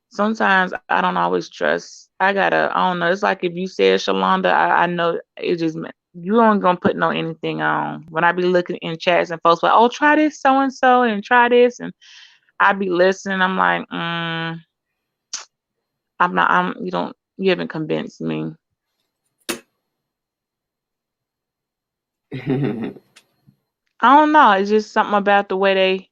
sometimes I don't always trust. I don't know. It's like if you said Shalonda, I know it just you ain't gonna put no anything on. When I be looking in chats and folks like, oh, try this so and try this, and I be listening. I'm like, I'm not. You haven't convinced me. I don't know. It's just something about the way they.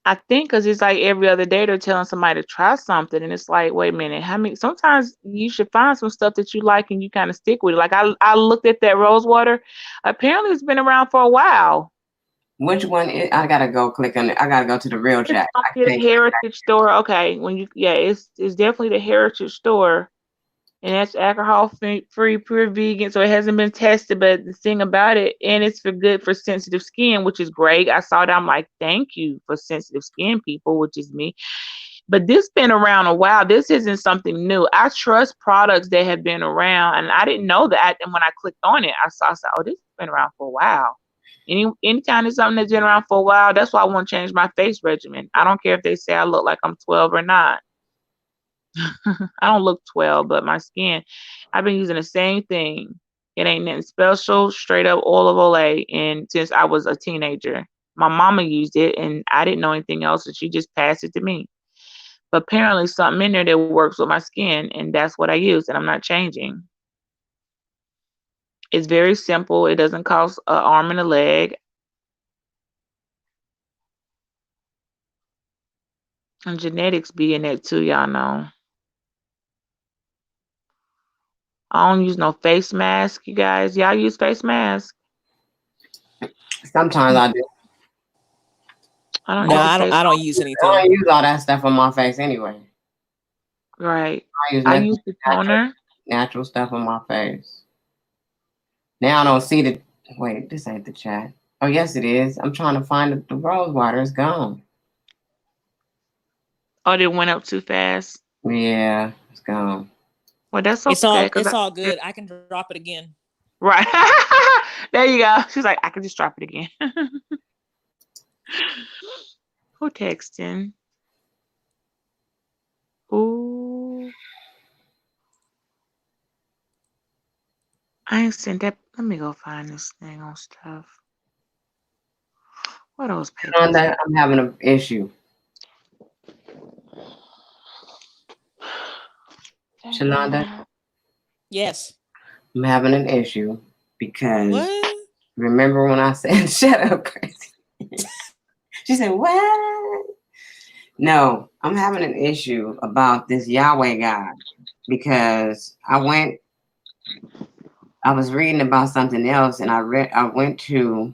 I think because it's like every other day they're telling somebody to try something, and it's like, wait a minute, how many? Sometimes you should find some stuff that you like and you kind of stick with it. Like I looked at that rose water. Apparently, it's been around for a while. Which one? I gotta go click on it. I gotta go to the real It's chat. from I the can't. Heritage Store. Okay, it's definitely the Heritage Store, and that's alcohol free, pure vegan, so it hasn't been tested. But the thing about it, and it's for good for sensitive skin, which is great. I saw that. I'm like, thank you for sensitive skin people, which is me. But this been around a while. This isn't something new. I trust products that have been around, and I didn't know that. And when I clicked on it, I said, "Oh, this has been around for a while." Anytime there's something that's been around for a while, that's why I want to change my face regimen. I don't care if they say I look like I'm 12 or not. I don't look 12, but my skin, I've been using the same thing. It ain't nothing special. Straight up oil of Olay, and since I was a teenager, my mama used it, and I didn't know anything else, and she just passed it to me. But apparently something in there that works with my skin, and that's what I use, and I'm not changing. It's very simple. It doesn't cost an arm and a leg. And genetics be in that too, y'all know. I don't use no face mask, you guys. Y'all use face mask? Sometimes I do. I don't No, ever I don't. face I don't use I anything. don't use all that stuff on my face anyway. right. I use I nothing use the natural, toner. natural stuff on my face. Now I don't see the. Wait, this ain't the chat. Oh yes, it is. I'm trying to find the rose water. It's gone. Oh, it went up too fast. Yeah, it's gone. Well, that's okay, cause It's all good. I can drop it again. right. There you go. She's like, I can just drop it again. Who texting? Ooh, I ain't sent that. Let me go find this thing on stuff. What those papers? Shalonda, I'm having an issue. Shalonda, Yes. I'm having an issue because What? remember when I said, shut up, crazy? She said, what? No, I'm having an issue about this Yahweh God because I was reading about something else and I went to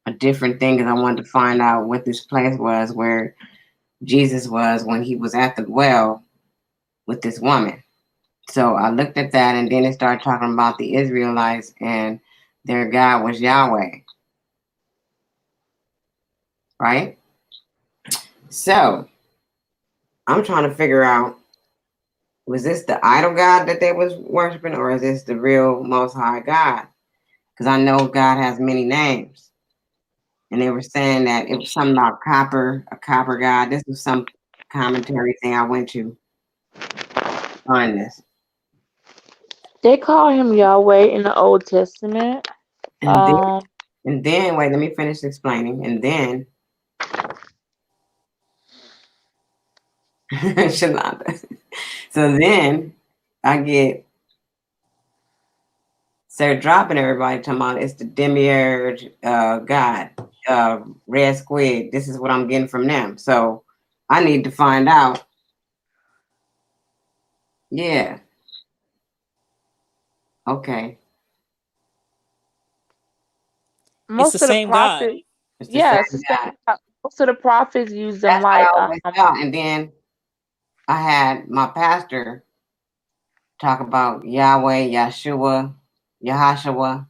a different thing because I wanted to find out what this place was where Jesus was when he was at the well with this woman. So I looked at that and then it started talking about the Israelites and their God was Yahweh. Right? So I'm trying to figure out, was this the idol God that they was worshiping or is this the real most high God? Because I know God has many names. And they were saying that it was something about a copper God. This was some commentary thing I went to on this. They call him Yahweh in the Old Testament. And then wait, let me finish explaining. And then Shalonda. So then I get Sarah dropping everybody talking about it's the demiurge God, red squid. This is what I'm getting from them. So I need to find out. Yeah. Okay. It's the Most of the same God. prophets, It's the yeah, it's same the same God. God. Most of the prophets use them That's what like I always thought. And then I had my pastor talk about Yahweh, Yahshua, Yahashua.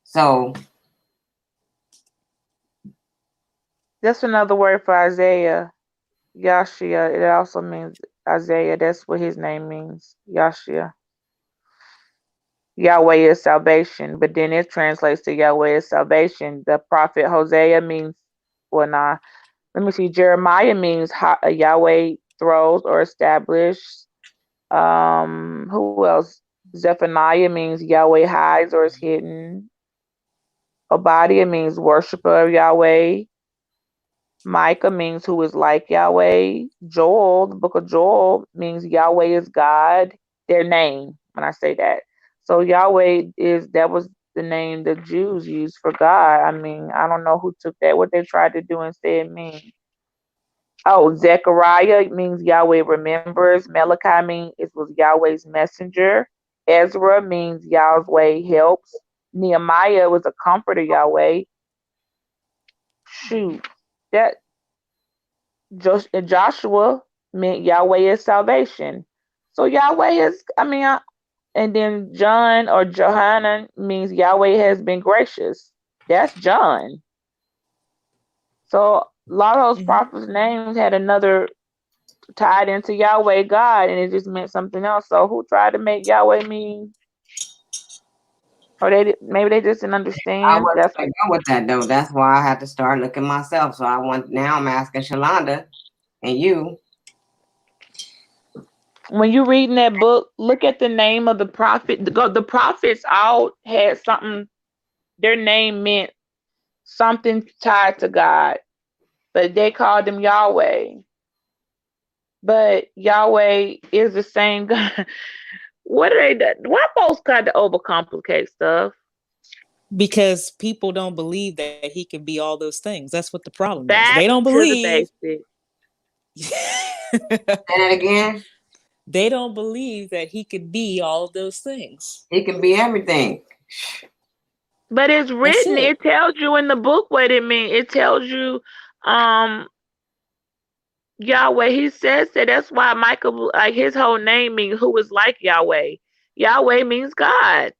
So that's another word for Isaiah. Yashia. It also means Isaiah. That's what his name means. Yashia. Yahweh is salvation, but then it translates to Yahweh is salvation. The prophet Hosea means, well, nah. Let me see. Jeremiah means Yahweh throws or established. Who else? Zephaniah means Yahweh hides or is hidden. Obadiah means worshiper of Yahweh. Micah means who is like Yahweh. Joel, the book of Joel, means Yahweh is God, their name, when I say that. So that was the name the Jews used for God. I mean, I don't know who took that, what they tried to do instead mean. Oh, Zechariah means Yahweh remembers. Malachi means it was Yahweh's messenger. Ezra means Yahweh helps. Nehemiah was a comforter, Yahweh. Shoot. That Joshua meant Yahweh is salvation. So Yahweh is, and then John or Johanan means Yahweh has been gracious. That's John. So a lot of those Hmm. prophets' names had another tied into Yahweh God, and it just meant something else. So who tried to make Yahweh mean, or maybe they just didn't I understand. wasn't That's gonna go with that though. That's why I had to start looking myself. So I'm asking Shalonda and you. when you reading that book. Look at the name of the prophet. The prophets all had something. Their name meant something tied to God, but they called him Yahweh. But Yahweh is the same God. What are they do? Why folks got to overcomplicate stuff? Because people don't believe that he can be all those things. That's what the problem is. They Back don't to the believe. basics. Say that again. They don't believe that he could be all of those things. It can be everything. But it's That's written. it. It tells you in the book what it means. It tells you, um, Yahweh. He says that. That's why Michael, like his whole name means who is like Yahweh. Yahweh means God.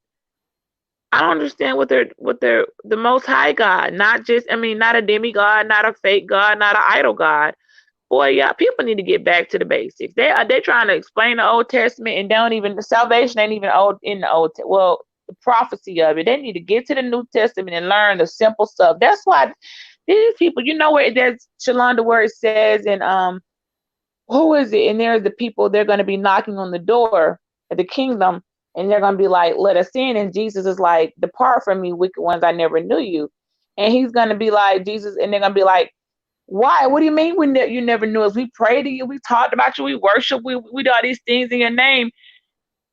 I don't understand what they're the Most High God, not just. I mean, not a demigod, not a fake God, not an idol God. Boy, yeah, people need to get back to the basics. They trying to explain the Old Testament and don't even the salvation ain't even old in the well, the prophecy of it. They need to get to the New Testament and learn the simple stuff. That's why these people, where there's Shalonda where it says and who is it? And there's the people they're going to be knocking on the door of the kingdom, and they're going to be like, "Let us in." And Jesus is like, "Depart from me, wicked ones! I never knew you." And he's gonna be like, Jesus, and they're gonna be like, why? What do you mean you never knew us? We prayed to you, we talked about you, we worship, we do all these things in your name.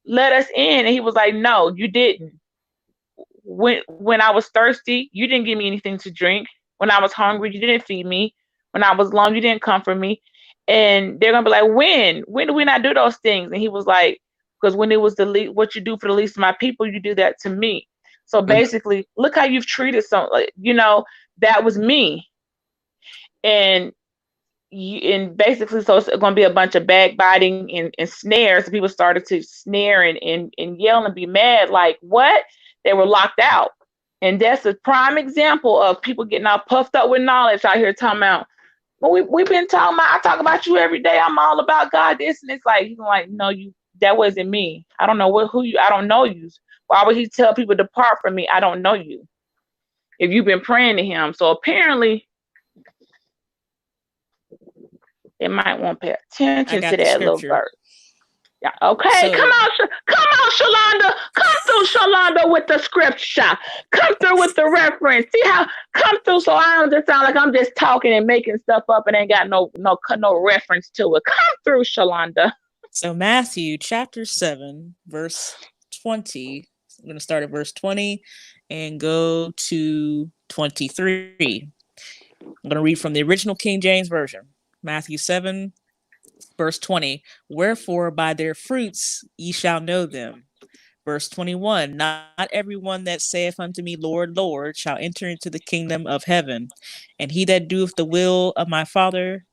Let us in. And he was like, no, you didn't. When I was thirsty, you didn't give me anything to drink. When I was hungry, you didn't feed me. When I was alone, you didn't comfort me. And they're gonna be like, when do we not do those things? And he was like, because when it was what you do for the least of my people, you do that to me. So basically, look how you've treated that was me. And basically, so it's going to be a bunch of backbiting and snares. And people started to snare and yell and be mad, like, what? They were locked out. And that's a prime example of people getting all puffed up with knowledge out here talking about, well, we've been talking about, I talk about you every day. I'm all about God, this. And it's like, no, that wasn't me. I don't know I don't know you. Why would he tell people depart from me? I don't know you. If you've been praying to him. So apparently, they might want to pay attention to that little verse. Yeah. Okay, come on, Shalonda. Come through, Shalonda, with the scripture. Come through with the reference. See how come through, so I don't just sound like I'm just talking and making stuff up and ain't got no reference to it. Come through, Shalonda. So Matthew chapter 7, verse 20. I'm going to start at verse 20 and go to 23. I'm going to read from the original King James Version. Matthew 7, verse 20. Wherefore by their fruits ye shall know them. Verse 21. Not everyone that saith unto me, Lord, Lord, shall enter into the kingdom of heaven, and he that doeth the will of my Father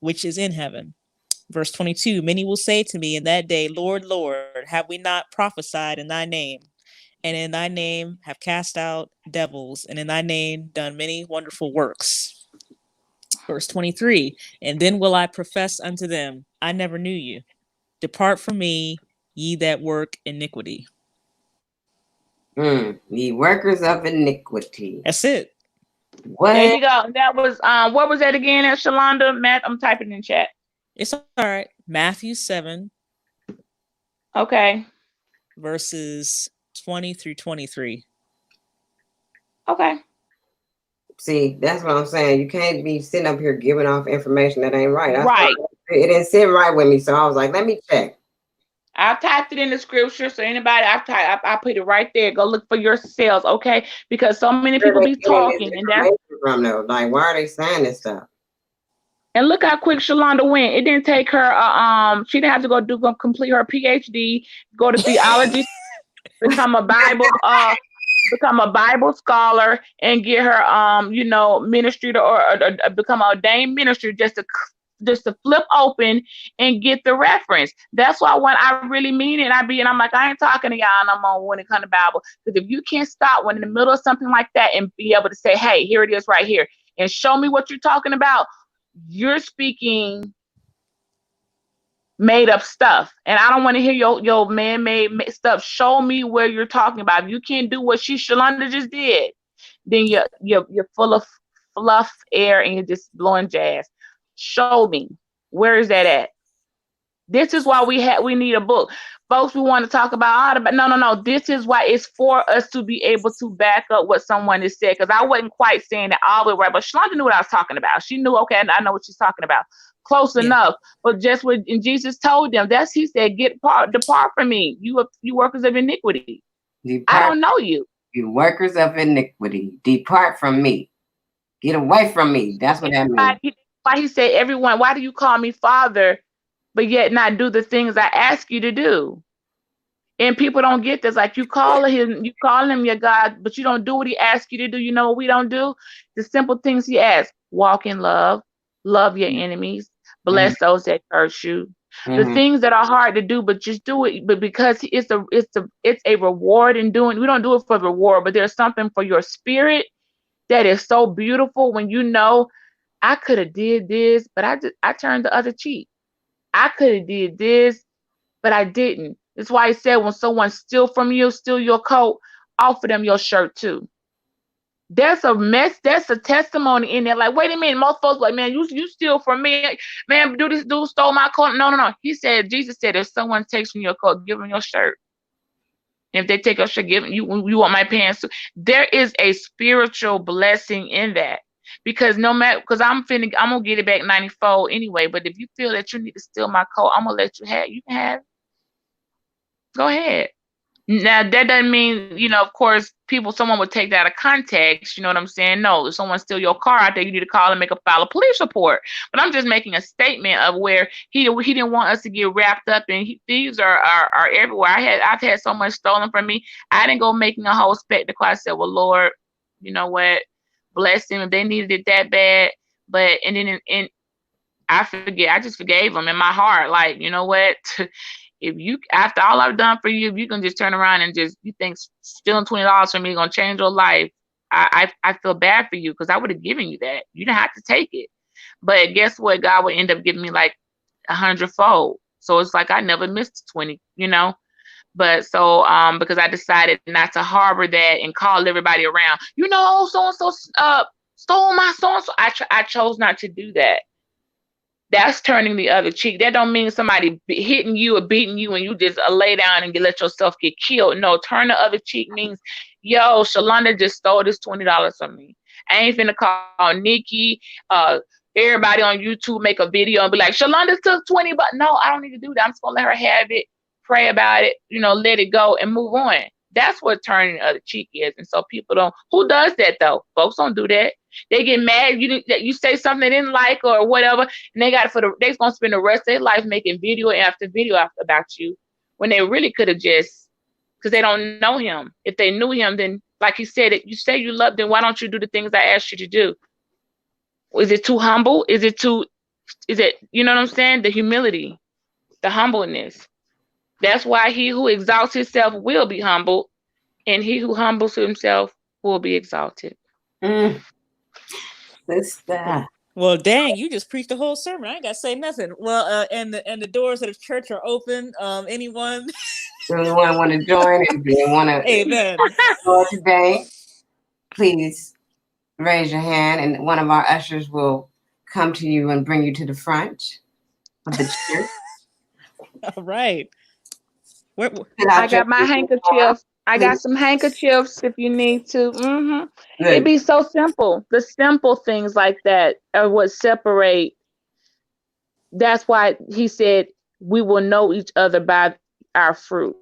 which is in heaven. Verse 22. Many will say to me in that day, Lord, Lord, have we not prophesied in thy name? And in thy name have cast out devils, and in thy name done many wonderful works. Verse 23, and then will I profess unto them, I never knew you. Depart from me, ye that work iniquity. Ye workers of iniquity. That's it. What? There you go. That was what was that again, Shalonda? Matt, I'm typing in chat. It's all right. Matthew 7. Okay. Verses 20 through 23. Okay. See, that's what I'm saying. You can't be sitting up here giving off information that ain't right. Right. It didn't sit right with me, so I was like, let me check. I typed it in the scripture, so anybody, I put it right there. Go look for yourselves, okay? Because so many people be talking, and that's from though. Like, why are they saying this stuff? And look how quick Shalonda went. It didn't take her. She didn't have to go complete her PhD, go to theology, become a Bible scholar, and get her ministry or become an ordained minister just to flip open and get the reference. That's why when I really mean it, I'm like, I ain't talking to y'all no more when it comes to Bible. Because if you can't stop when in the middle of something like that and be able to say, hey, here it is right here, and show me what you're talking about, you're speaking made up stuff. And I don't want to hear your man-made stuff. Show me where you're talking about. If you can't do what Shalonda just did, then you're full of fluff, air, and you're just blowing jazz. Show me. Where is that at? This is why we need a book. Folks, we want to talk about but no. This is why it's for us to be able to back up what someone has said. Because I wasn't quite saying that all the way right, but Shalonda knew what I was talking about. She knew, okay, I know what she's talking about. Close enough. But just when Jesus told them, he said, depart from me, you workers of iniquity. I don't know you. You workers of iniquity, depart from me. Get away from me. That's what that means. Why he said, everyone, why do you call me Father, but yet not do the things I ask you to do? And people don't get this. Like, you call him your God, but you don't do what he asks you to do. You know what we don't do? The simple things he asks: walk in love, love your enemies, bless those that curse you. The things that are hard to do, but just do it. But because it's a reward in doing. We don't do it for the reward, but there's something for your spirit that is so beautiful when you know, I could have did this, but I turned the other cheek. I could have did this, but I didn't. That's why he said, when someone steal your coat, offer them your shirt too. There's a testimony in there. Like, wait a minute, most folks like, man, you steal from me. Man, this dude stole my coat. No. Jesus said, if someone takes from your coat, give them your shirt. If they take up, should give you. You want my pants? There is a spiritual blessing in that. Because no matter, because I'm gonna get it back 94 anyway. But if you feel that you need to steal my coat, I'm gonna let you have. You can have. Go ahead. Now that doesn't mean, of course, someone would take that out of context. You know what I'm saying? No, if someone steal your car out there, you need to call and make file a police report. But I'm just making a statement of where he didn't want us to get wrapped up in thieves are everywhere. I've had so much stolen from me. I didn't go making a whole spectacle. I said, well, Lord, you know what? Bless them if they needed it that bad. But and then I just forgave them in my heart. Like, you know what? If you, after all I've done for you, if you can just turn around and you think stealing $20 from me is gonna change your life, I feel bad for you because I would have given you that. You didn't have to take it. But guess what? God would end up giving me like 100-fold. So it's like I never missed 20, But so because I decided not to harbor that and call everybody around, so and so stole my so and so. I chose not to do that. That's turning the other cheek. That don't mean somebody hitting you or beating you and you just lay down and let yourself get killed. No, turn the other cheek means, yo, Shalonda just stole this $20 from me. I ain't finna call Nicki, everybody on YouTube make a video and be like, Shalonda took 20, but no, I don't need to do that. I'm just gonna let her have it, pray about it, let it go and move on. That's what turning the other cheek is. And so people don't. Who does that though? Folks don't do that. They get mad. You say something they didn't like or whatever, and they're gonna spend the rest of their life making video after video about you, when they really could have just, because they don't know him. If they knew him, then like you said, you say you love them. Why don't you do the things I asked you to do? Is it too humble? Is it you know what I'm saying? The humility, the humbleness. That's why he who exalts himself will be humbled, and he who humbles himself will be exalted. Well, dang, you just preached the whole sermon. I ain't got to say nothing. Well, and the doors of the church are open. Anyone want to join? If you want to Amen. join today, please raise your hand, and one of our ushers will come to you and bring you to the front of the church. All right. I got my handkerchief. I got some handkerchiefs if you need to. It'd be so simple. The simple things like that are what separate. That's why he said we will know each other by our fruit.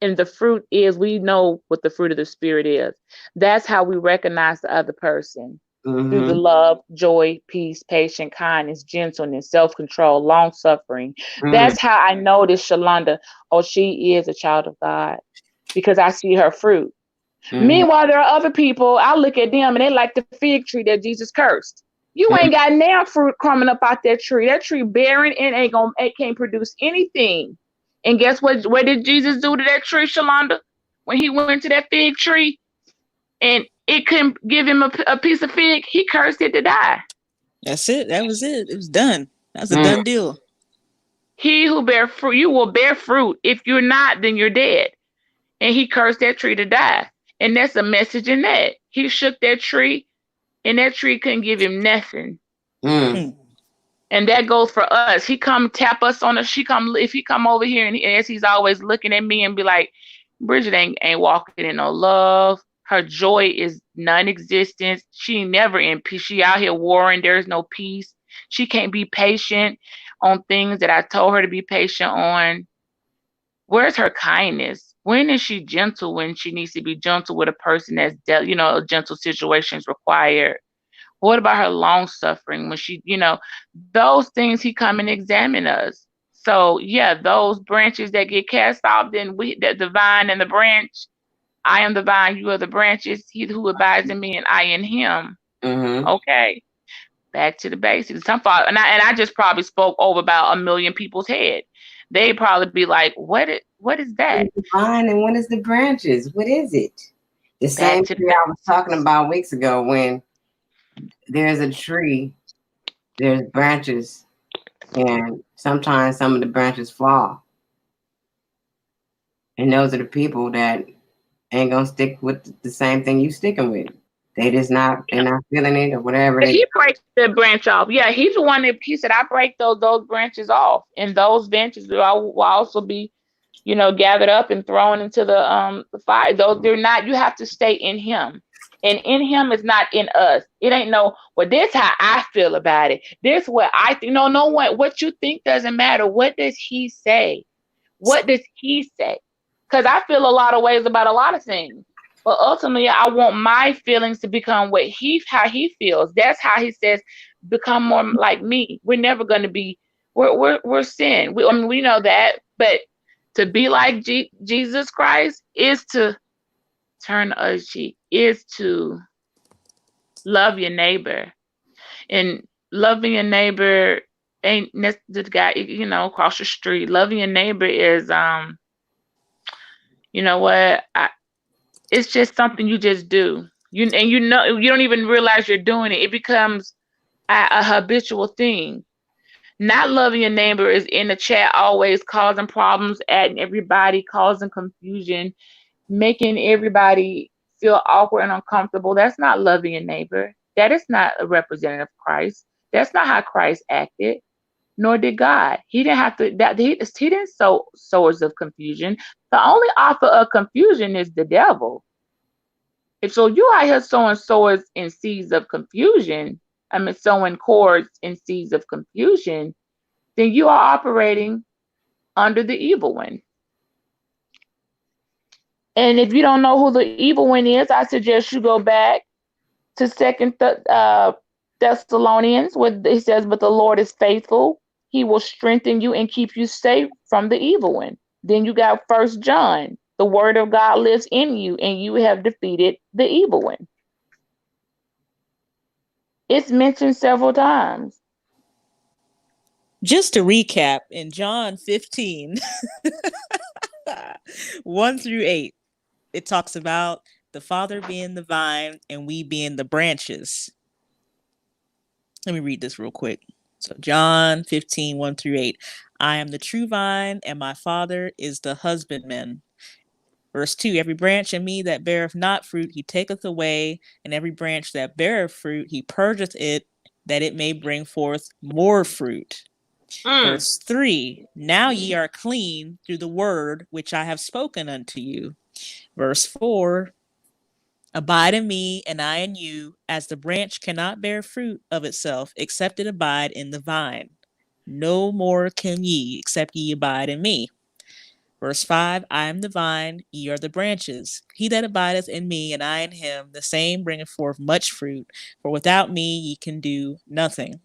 And the fruit is, we know what the fruit of the Spirit is. That's how we recognize the other person. Through the love, joy, peace, patience, kindness, gentleness, self-control, long-suffering. That's how I know this Shalonda. Oh, she is a child of God, because I see her fruit. Meanwhile, there are other people, I look at them and they like the fig tree that Jesus cursed. You ain't got now fruit coming up out that tree. That tree barren and it can't produce anything. And guess what? What did Jesus do to that tree, Shalonda? When he went to that fig tree and it couldn't give him a piece of fig, he cursed it to die. That's it. That was it. It was done. That's a done deal. He who bear fruit, you will bear fruit. If you're not, then you're dead. And he cursed that tree to die. And that's a message in that. He shook that tree, and that tree couldn't give him nothing. And that goes for us. He come tap us on the. If he come over here and as he's always looking at me and be like, Bridget ain't walking in no love. Her joy is non-existent. She never in peace. She out here warring. There's no peace. She can't be patient on things that I told her to be patient on. Where's her kindness? When is she gentle when she needs to be gentle with a person that's, a gentle situation is required? What about her long suffering when she, those things he come and examine us. So yeah, those branches that get cast off, then the vine and the branch, I am the vine, you are the branches, he who abides in me and I in him. Okay. Back to the basics. And I just probably spoke over about 1 million people's head. They'd probably be like, what is that? What is the vine and what is the branches? What is it? The same tree I was talking about weeks ago. When there's a tree, there's branches, and sometimes some of the branches fall. And those are the people that ain't gonna stick with the same thing you sticking with. They're not feeling it or whatever. He breaks the branch off. Yeah, he's the one that he said, I break those branches off. And those branches will also be gathered up and thrown into the fire. Those they're not. You have to stay in Him, and in Him is not in us. It ain't no. Well, this how I feel about it. This what I think. No, no one. What you think doesn't matter. What does He say? What does He say? Because I feel a lot of ways about a lot of things. But ultimately, I want my feelings to become how He feels. That's how He says, become more like me. We're never going to be. We're sin. I mean, we know that, but to be like Jesus Christ is to turn the other cheek, is to love your neighbor. And loving your neighbor ain't the guy, across the street. Loving your neighbor is, you know what? It's just something you just do. You don't even realize you're doing it. It becomes a habitual thing. Not loving your neighbor is in the chat always causing problems, adding everybody, causing confusion, making everybody feel awkward and uncomfortable. That's not loving your neighbor. That is not a representative of Christ. That's not how Christ acted, nor did God. He didn't have to he didn't sow sowers of confusion. The only author of confusion is the devil. If so you out here sowing sowers and seeds of confusion, sowing cords and seeds of confusion, then you are operating under the evil one. And if you don't know who the evil one is, I suggest you go back to Second Thessalonians, where it says, "But the Lord is faithful; He will strengthen you and keep you safe from the evil one." Then you got First John, "The Word of God lives in you, and you have defeated the evil one." It's mentioned several times. Just to recap, in John 15, 1-8, it talks about the Father being the vine and we being the branches. Let me read this real quick. So John 15, 1-8. "I am the true vine, and my Father is the husbandman." Verse 2, "Every branch in me that beareth not fruit, he taketh away, and every branch that beareth fruit, he purgeth it, that it may bring forth more fruit. Verse 3, "Now ye are clean through the word which I have spoken unto you." Verse 4, "Abide in me, and I in you, as the branch cannot bear fruit of itself, except it abide in the vine. No more can ye, except ye abide in me." Verse 5, "I am the vine, ye are the branches. He that abideth in me, and I in him, the same bringeth forth much fruit, for without me ye can do nothing."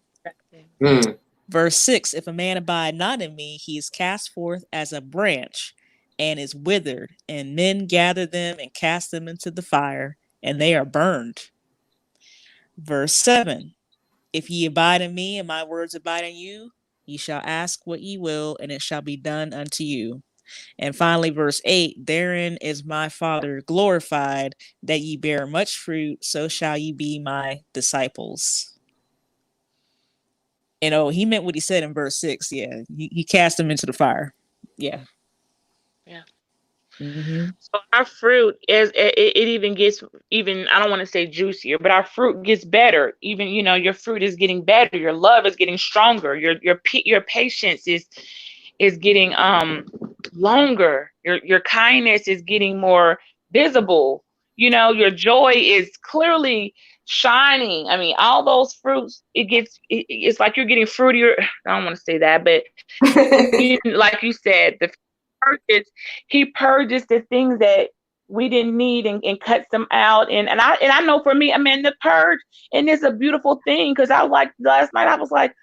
Verse 6, "If a man abide not in me, he is cast forth as a branch and is withered, and men gather them and cast them into the fire, and they are burned." Verse 7, "If ye abide in me, and my words abide in you, ye shall ask what ye will, and it shall be done unto you." And finally, verse 8, "Therein is my Father glorified, that ye bear much fruit, so shall ye be my disciples." He meant what he said in verse 6. Yeah, he cast them into the fire. Yeah. Yeah. Mm-hmm. So our fruit it even gets, even, I don't want to say juicier, but our fruit gets better. Even your fruit is getting better. Your love is getting stronger. Your patience is getting longer. Your kindness is getting more visible. Your joy is clearly shining. I mean, all those fruits, it's like you're getting fruitier. I don't want to say that, but like you said, he purges the things that we didn't need, and cuts them out. And I know for me, the purge, and it's a beautiful thing, because I, like last night, I was like,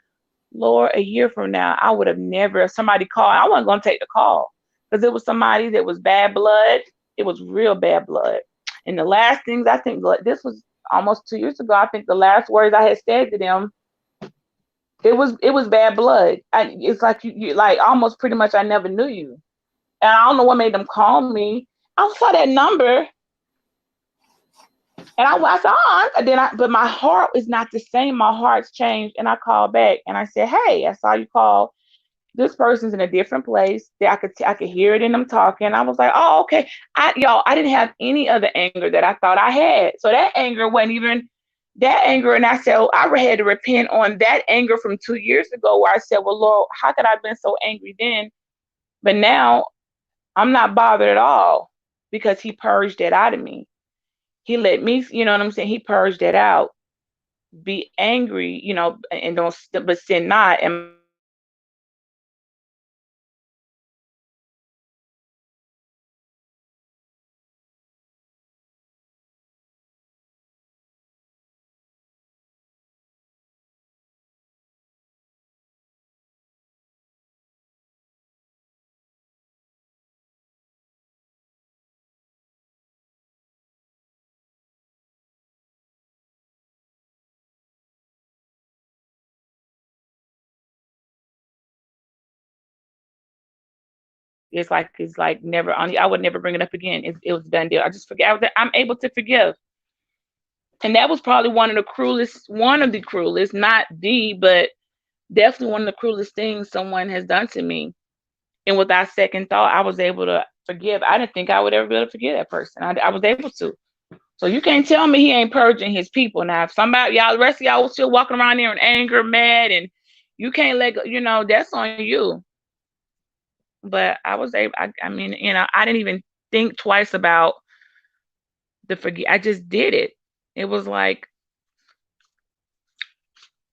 Lord, a year from now, I would have never, if somebody called, I wasn't going to take the call, because it was somebody that was bad blood. It was real bad blood. And the last things, I think, this was almost 2 years ago, I think the last words I had said to them, it was bad blood. It's like you like almost pretty much I never knew you. And I don't know what made them call me. I saw that number, and I said, "Oh," but my heart is not the same. My heart's changed, and I called back, and I said, "Hey, I saw you call. This person's in a different place." I could hear it in them talking. I was like, "Oh, okay." I didn't have any other anger that I thought I had. So that anger wasn't even that anger, and I said, I had to repent on that anger from 2 years ago, where I said, "Well, Lord, how could I have been so angry then?" But now I'm not bothered at all because he purged that out of me. He let me, you know what I'm saying? He purged that out. Be angry, you know, and don't, but sin not. And my thing is, I don't want to be it's like never on. I would never bring it up again. It was done deal. I just forget. I'm able to forgive, and that was probably one of the cruelest, not the, but definitely one of the cruelest things someone has done to me. And without second thought, I was able to forgive. I didn't think I would ever be able to forgive that person. I was able to. So you can't tell me he ain't purging his people. Now, if somebody, y'all, the rest of y'all was still walking around there in anger, mad, and you can't let go, you know, that's on you. But I was able, I mean, you know, I didn't even think twice about the forgive. I just did it. It was like,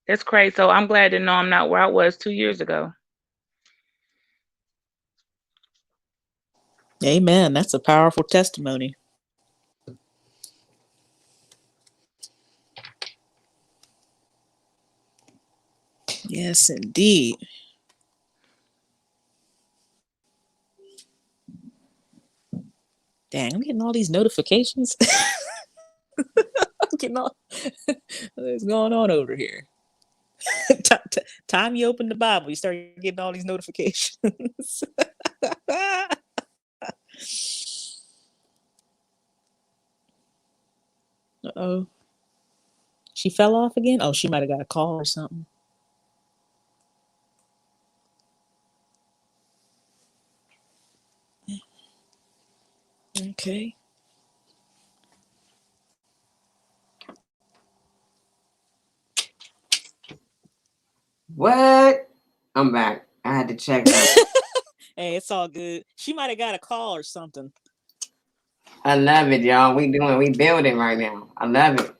that's crazy. So I'm glad to know I'm not where I was 2 years ago. Amen. That's a powerful testimony. Yes, indeed. Dang, I'm getting all these notifications. I'm getting all what's going on over here. Time you open the Bible, you start getting all these notifications. Uh-oh. She fell off again? Oh, she might have got a call or something. Okay. What? I'm back. I had to check that. Hey, it's all good. She might have got a call or something. I love it, y'all. We building right now. I love it.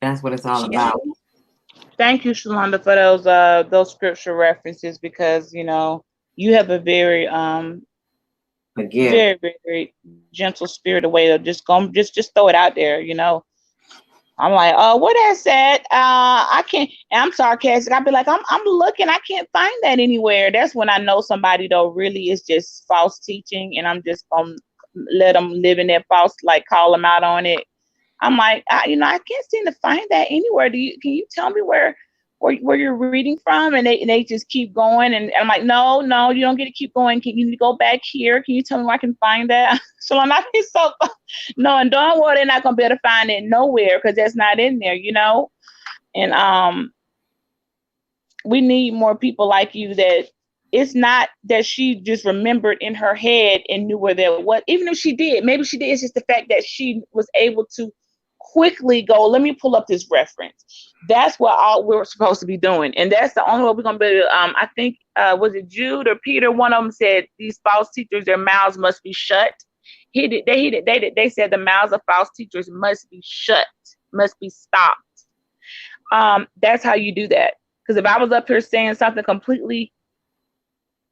That's what it's all She got about. Thank you, Shalonda, for those scripture references because you know you have a very Forgive. very very gentle spirit, a way of just go just throw it out there, you know. I'm like, oh, what I said? I can't. And I'm sarcastic. I'll be like, I'm looking. I can't find that anywhere. That's when I know somebody though really is just false teaching, and I'm just gonna let them live in that false, like call them out on it. I'm like, you know, I can't seem to find that anywhere. Can you tell me where you're reading from? And they just keep going, and I'm like, no, you don't get to keep going. Can you go back here? Can you tell me where I can find that? So I'm not so no, and don't worry, they're not gonna be able to find it nowhere because that's not in there, you know. And we need more people like you that it's not that she just remembered in her head and knew where there was, even if she did, maybe she did. It's just the fact that she was able to quickly go, let me pull up this reference. That's what all we're supposed to be doing. And that's the only way we're going to be able to, I think, was it Jude or Peter? One of them said these false teachers, their mouths must be shut. They said the mouths of false teachers must be shut, must be stopped. That's how you do that. Because if I was up here saying something completely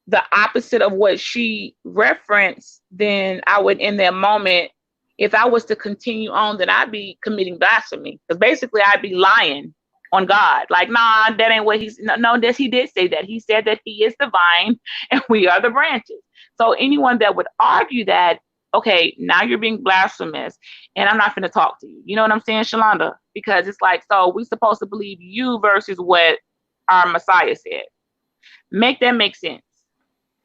the opposite of what she referenced, then I would, in that moment, if I was to continue on, then I'd be committing blasphemy. Because basically, I'd be lying on God. Like, nah, that ain't what he's. No, that he did say that. He said that he is the vine and we are the branches. So anyone that would argue that, okay, now you're being blasphemous, and I'm not going to talk to you. You know what I'm saying, Shalonda? Because it's like, so we're supposed to believe you versus what our Messiah said. Make that make sense.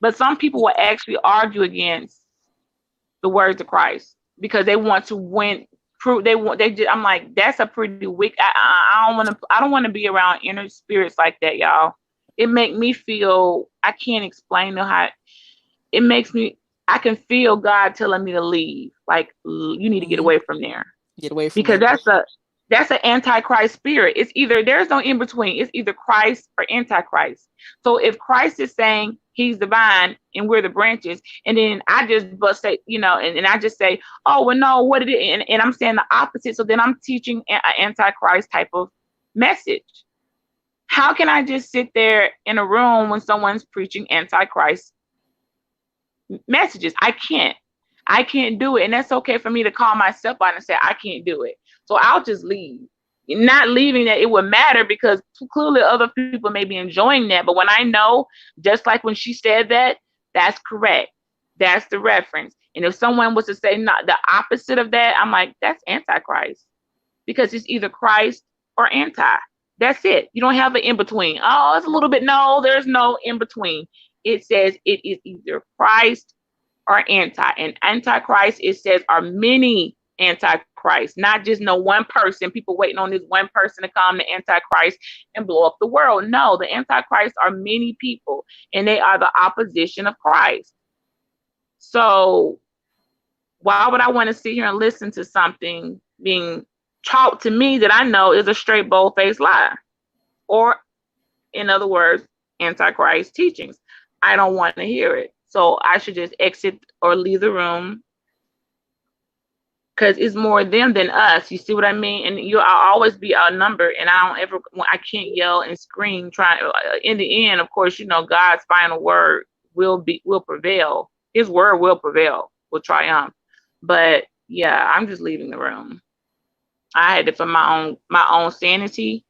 But some people will actually argue against the words of Christ because they want to win. Prove they want. They just. I'm like, that's a pretty weak. I don't want to. I don't want to be around inner spirits like that, y'all. It make me feel. I can't explain how. It makes me. I can feel God telling me to leave. Like you need to get away from there. Get away from Because there. that's an antichrist spirit. It's either there's no in between. It's either Christ or antichrist. So if Christ is saying He's the vine and we're the branches. And then I just but say, and I just say, oh, well, no, what it is. And I'm saying the opposite. So then I'm teaching an antichrist type of message. How can I just sit there in a room when someone's preaching antichrist messages? I can't. I can't do it. And that's okay for me to call myself out and say, I can't do it. So I'll just leave. Not leaving that it would matter, because clearly other people may be enjoying that. But when I know, just like when she said that, that's correct. That's the reference. And if someone was to say not the opposite of that, I'm like, that's antichrist. Because it's either Christ or anti. That's it. You don't have an in between. Oh, it's a little bit. No, there's no in between. It says it is either Christ or anti. And antichrist, it says, are many antichrist, not just no one person. People waiting on this one person to come, the antichrist, and blow up the world. No, the antichrist are many people, and they are the opposition of Christ. So why would I want to sit here and listen to something being taught to me that I know is a straight bold-faced lie? Or, in other words, antichrist teachings. I don't want to hear it. So I should just exit or leave the room, because it's more them than us. You see what I mean? And I'll always be outnumbered, and I can't yell and scream. In the end, of course, God's final word will prevail. His word will prevail, will triumph. But yeah, I'm just leaving the room. I had it for my own sanity.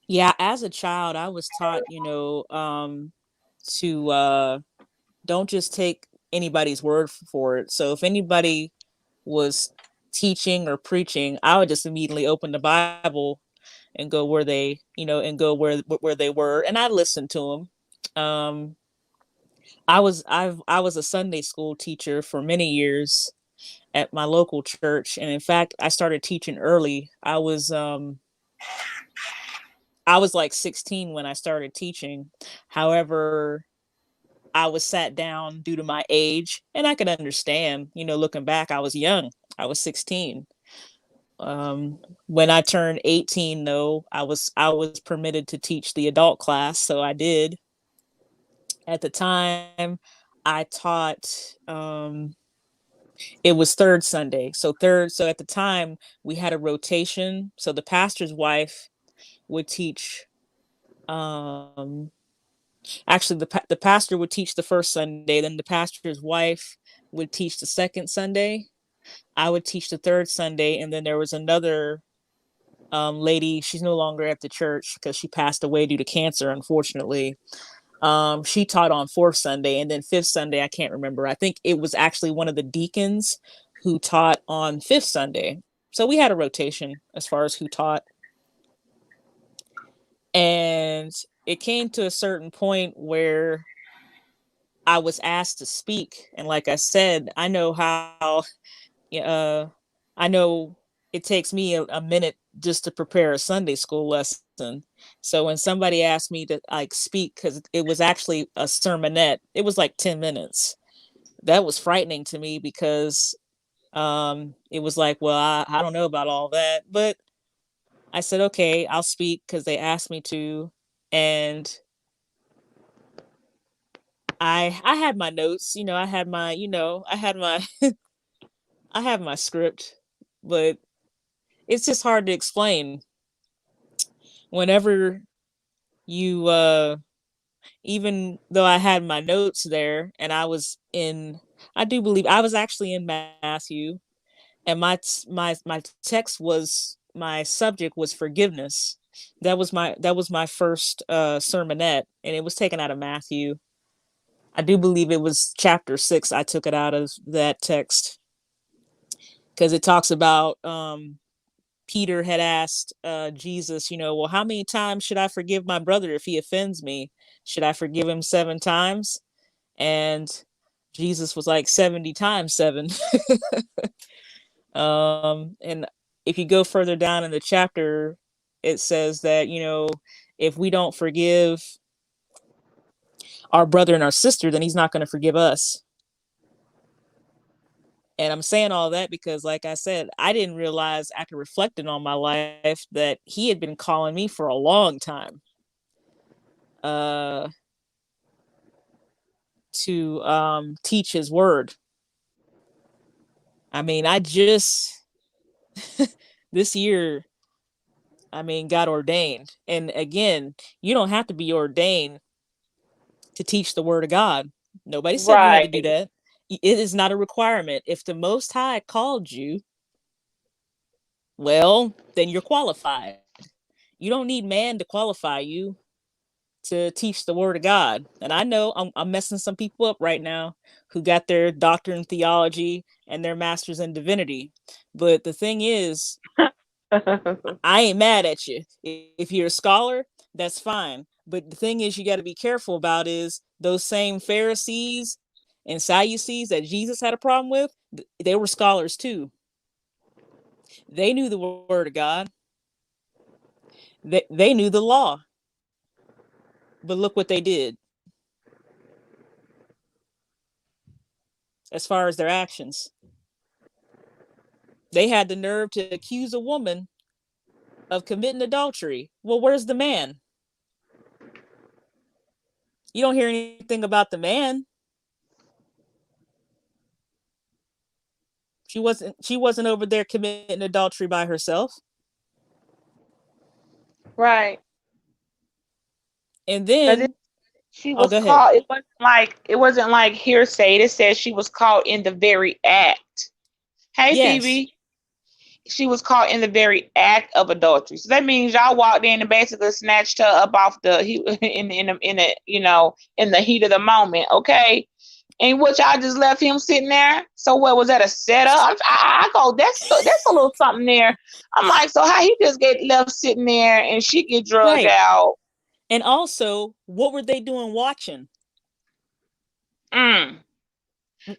Yeah, as a child, I was taught, to don't just take anybody's word for it. So if anybody was teaching or preaching, I would just immediately open the Bible and go where they, where they were, and I listened to them. I was a Sunday school teacher for many years at my local church, and in fact, I started teaching early. I was like 16 when I started teaching. However, I was sat down due to my age, and I could understand, looking back, I was young. I was 16. When I turned 18, though, I was permitted to teach the adult class, so I did. At the time, I taught. It was third Sunday, so at the time we had a rotation. So the pastor's wife would teach. Um, Actually, the pastor would teach the first Sunday, then the pastor's wife would teach the second Sunday. I would teach the third Sunday, and then there was another lady. She's no longer at the church because she passed away due to cancer, unfortunately. She taught on fourth Sunday, and then fifth Sunday, I can't remember. I think it was actually one of the deacons who taught on fifth Sunday. So we had a rotation as far as who taught. And it came to a certain point where I was asked to speak. And like I said, I know how, uh, I know it takes me a minute just to prepare a Sunday school lesson. So when somebody asked me to like speak, because it was actually a sermonette, it was like 10 minutes. That was frightening to me because it was like, well, I don't know about all that. But I said, okay, I'll speak because they asked me to. And I had my notes, I had my, I have my script, but it's just hard to explain whenever you even though I had my notes there and I do believe I was actually in Matthew, and my text was my subject was forgiveness. That was my first sermonette, and it was taken out of Matthew. I do believe it was chapter 6. I took it out of that text because it talks about Peter had asked Jesus, well, how many times should I forgive my brother if he offends me? Should I forgive him 7 times? And Jesus was like 70 times 7. And if you go further down in the chapter, it says that, if we don't forgive our brother and our sister, then he's not going to forgive us. And I'm saying all that because, like I said, I didn't realize after reflecting on my life that he had been calling me for a long time. uh teach his word. I mean, I just this year, I mean, got ordained. And again, you don't have to be ordained to teach the word of God. Nobody said you had to do Right. that. It is not a requirement. If the Most High called you, well, then you're qualified. You don't need man to qualify you to teach the word of God. And I know I'm messing some people up right now who got their doctorate in theology and their master's in divinity. But the thing is, I ain't mad at you. If you're a scholar, that's fine. But the thing is, you got to be careful about is those same Pharisees and Sadducees that Jesus had a problem with. They were scholars too. They knew the word of God. They knew the law. But look what they did as far as their actions. They had the nerve to accuse a woman of committing adultery. Well, where's the man? You don't hear anything about the man. She wasn't over there committing adultery by herself. Right. And Because then, she oh, was go ahead. caught. It wasn't like hearsay. It said she was caught in the very act. Hey, Yes, Phoebe. She was caught in the very act of adultery. So that means y'all walked in and basically snatched her up off the in the heat of the moment. Okay. And what y'all just left him sitting there? So what was that, a setup? I go, that's a little something there. I'm like, so how he just get left sitting there and she get drugged right. out? And also, what were they doing watching? Mm.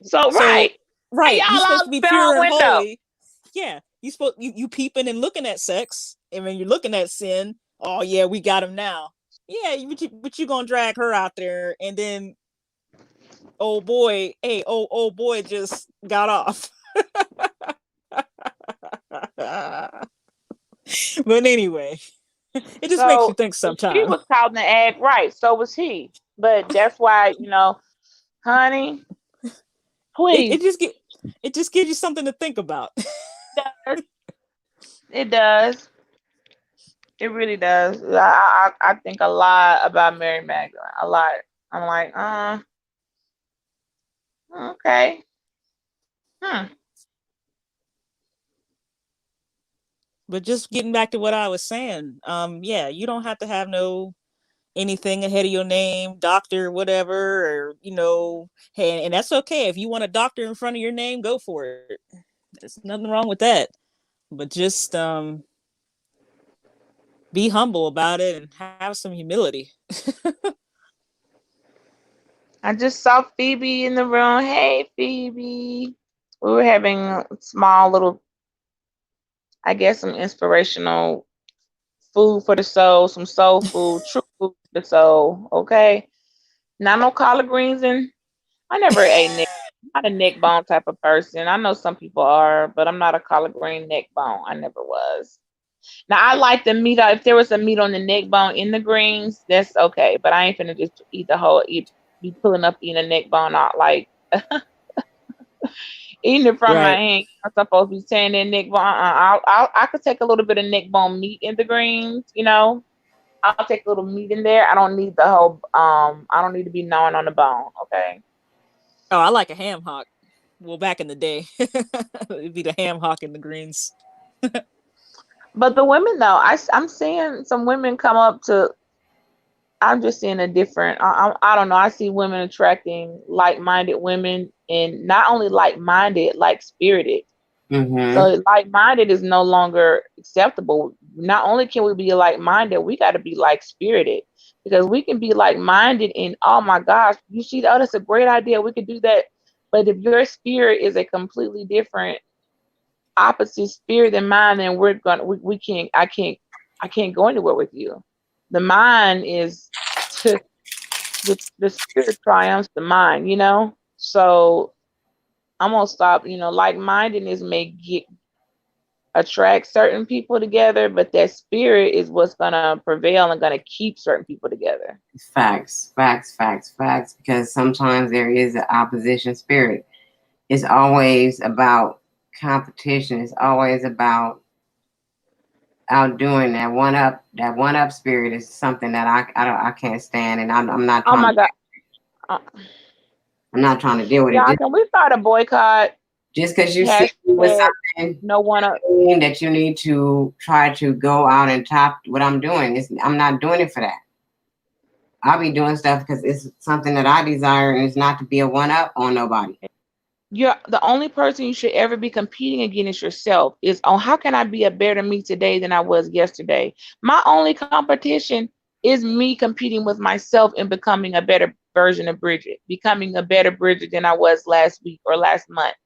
So So, right, why right, you're y'all supposed all to be in her pure and window? holy. Yeah, you peeping and looking at sex, and when you're looking at sin, oh yeah, we got him now. Yeah, but you gonna drag her out there, and then old boy just got off. But anyway, it just makes you So think if she sometimes. was caught in the act, right? So was he. But that's why, honey, It it please. just get it just gives you something to think about. It does. It does. It really does. I think a lot about Mary Magdalene. A lot. I'm like, okay. Hmm. But just getting back to what I was saying, yeah, you don't have to have no anything ahead of your name, doctor, whatever, or hey, and that's okay. If you want a doctor in front of your name, go for it. There's nothing wrong with that. But just be humble about it and have some humility. I just saw Phoebe in the room. Hey, Phoebe. We were having a small little, I guess, some inspirational food for the soul, some soul food, true food for the soul. Okay. Not no collard greens, and I never ate neck. I'm not a neck bone type of person. I know some people are, but I'm not a collard green neck bone. I never was. Now I like the meat. If there was a meat on the neck bone in the greens, that's okay. But I ain't finna just eat the whole. Be pulling up eating a neck bone out like eating it from my Right. hand. I'm supposed to be saying that neck bone. I could take a little bit of neck bone meat in the greens. I'll take a little meat in there. I don't need the whole. I don't need to be gnawing on the bone. Okay. Oh, I like a ham hock. Well, back in the day, it'd be the ham hock and the greens. But the women though, I'm seeing some women come up to. I'm just seeing a different. I don't know. I see women attracting like-minded women, and not only like-minded, like-spirited. Mm-hmm. So like-minded is no longer acceptable. Not only can we be like-minded, we got to be like-spirited, because we can be like-minded and oh my gosh, you see, oh, that's a great idea. We could do that. But if your spirit is a completely different, opposite spirit than mine, then we can't. I can't go anywhere with you. The mind is the spirit triumphs the mind. So I'm gonna stop. Like-mindedness may get attract certain people together, but that spirit is what's gonna prevail and gonna keep certain people together. Facts, facts, facts, facts. Because sometimes there is an opposition spirit. It's always about competition. It's always about outdoing that one up spirit is something that I can't stand, and I'm not Oh trying my to God. Uh, I'm not trying to deal with it. y'all, can we start a boycott? Just because you see me with Hashtag something no one up. mean that you need to try to go out and top what I'm doing. I'm not doing it for that. I'll be doing stuff because it's something that I desire, and it's not to be a one up on nobody. You're the only person you should ever be competing against yourself is on how can I be a better me today than I was yesterday. My only competition is me competing with myself and becoming a better version of Bridget, becoming a better Bridget than I was last week or last month.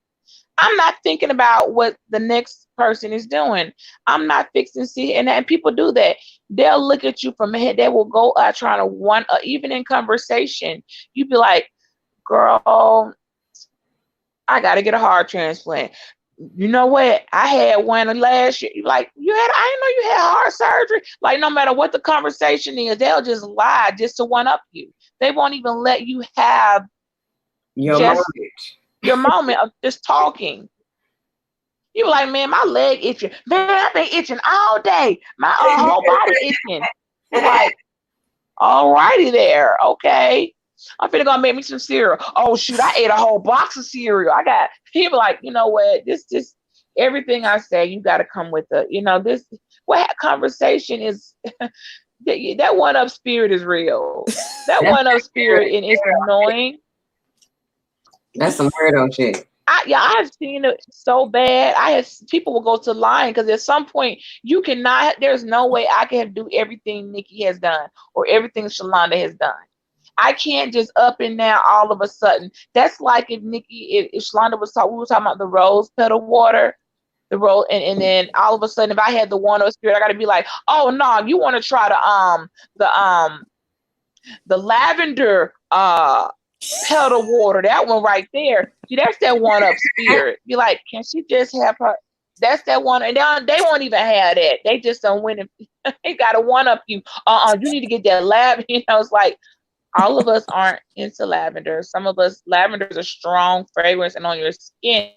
I'm not thinking about what the next person is doing. I'm not fixing see, and people do that. They'll look at you from ahead. They will go trying to one, even in conversation. You be like, "Girl, I got to get a heart transplant." You know what? I had one last year. Like you had, I didn't know you had heart surgery. Like no matter what the conversation is, they'll just lie just to one up you. They won't even let you have Your just mortgage. your moment of just talking. You be like, man, my leg itching. Man, I've been itching all day. My whole body itching. I'm like, all righty there. Okay. I'm finna go make me some cereal. Oh shoot, I ate a whole box of cereal. I got people like, you know what? This everything I say, you gotta come with this what conversation is that one up spirit is real. That That's one up spirit and it's annoying. that's some weirdo shit. I've seen it so bad. I have people will go to lying because at some point you cannot. There's no way I can do everything Nikki has done or everything Shalonda has done. I can't just up and down all of a sudden. That's like if Shalonda was talking, we were talking about the rose petal water, the rose, and then all of a sudden, if I had the one of spirit, I got to be like, oh no, you want to try the lavender petal water, that one right there. See, that's that one up spirit. Be like, can she just have her? That's that one, and they won't even have that. They just don't win. They got to one up you. You need to get that lab. It's like all of us aren't into lavender. Some of us, lavender is a strong fragrance, and on your skin,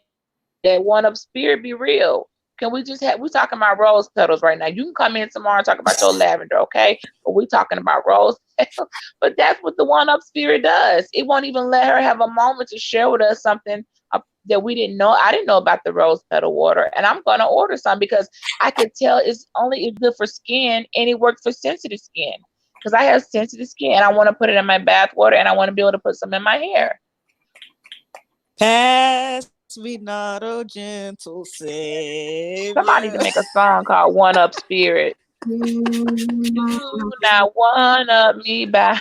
that one up spirit be real. Can we just have? We talking about rose petals right now. You can come in tomorrow and talk about your lavender, okay? But we talking about rose petals. But that's what the one up spirit does. It won't even let her have a moment to share with us something that we didn't know. I didn't know about the rose petal water, and I'm gonna order some because I could tell it's good for skin and it works for sensitive skin. Because I have sensitive skin and I want to put it in my bath water and I want to be able to put some in my hair. Pass me not, oh gentle Savior. Somebody need to make a song called One Up Spirit. Do not one up me by.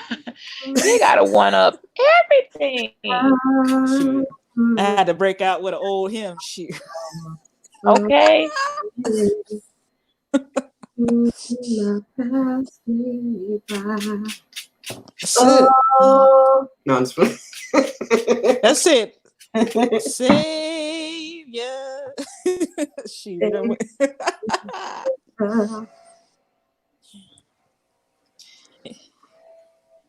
You gotta one up everything. Shoot. I had to break out with an old hymn. Shoot. Okay. That's it. No, it's That's it. Savior. Shoot.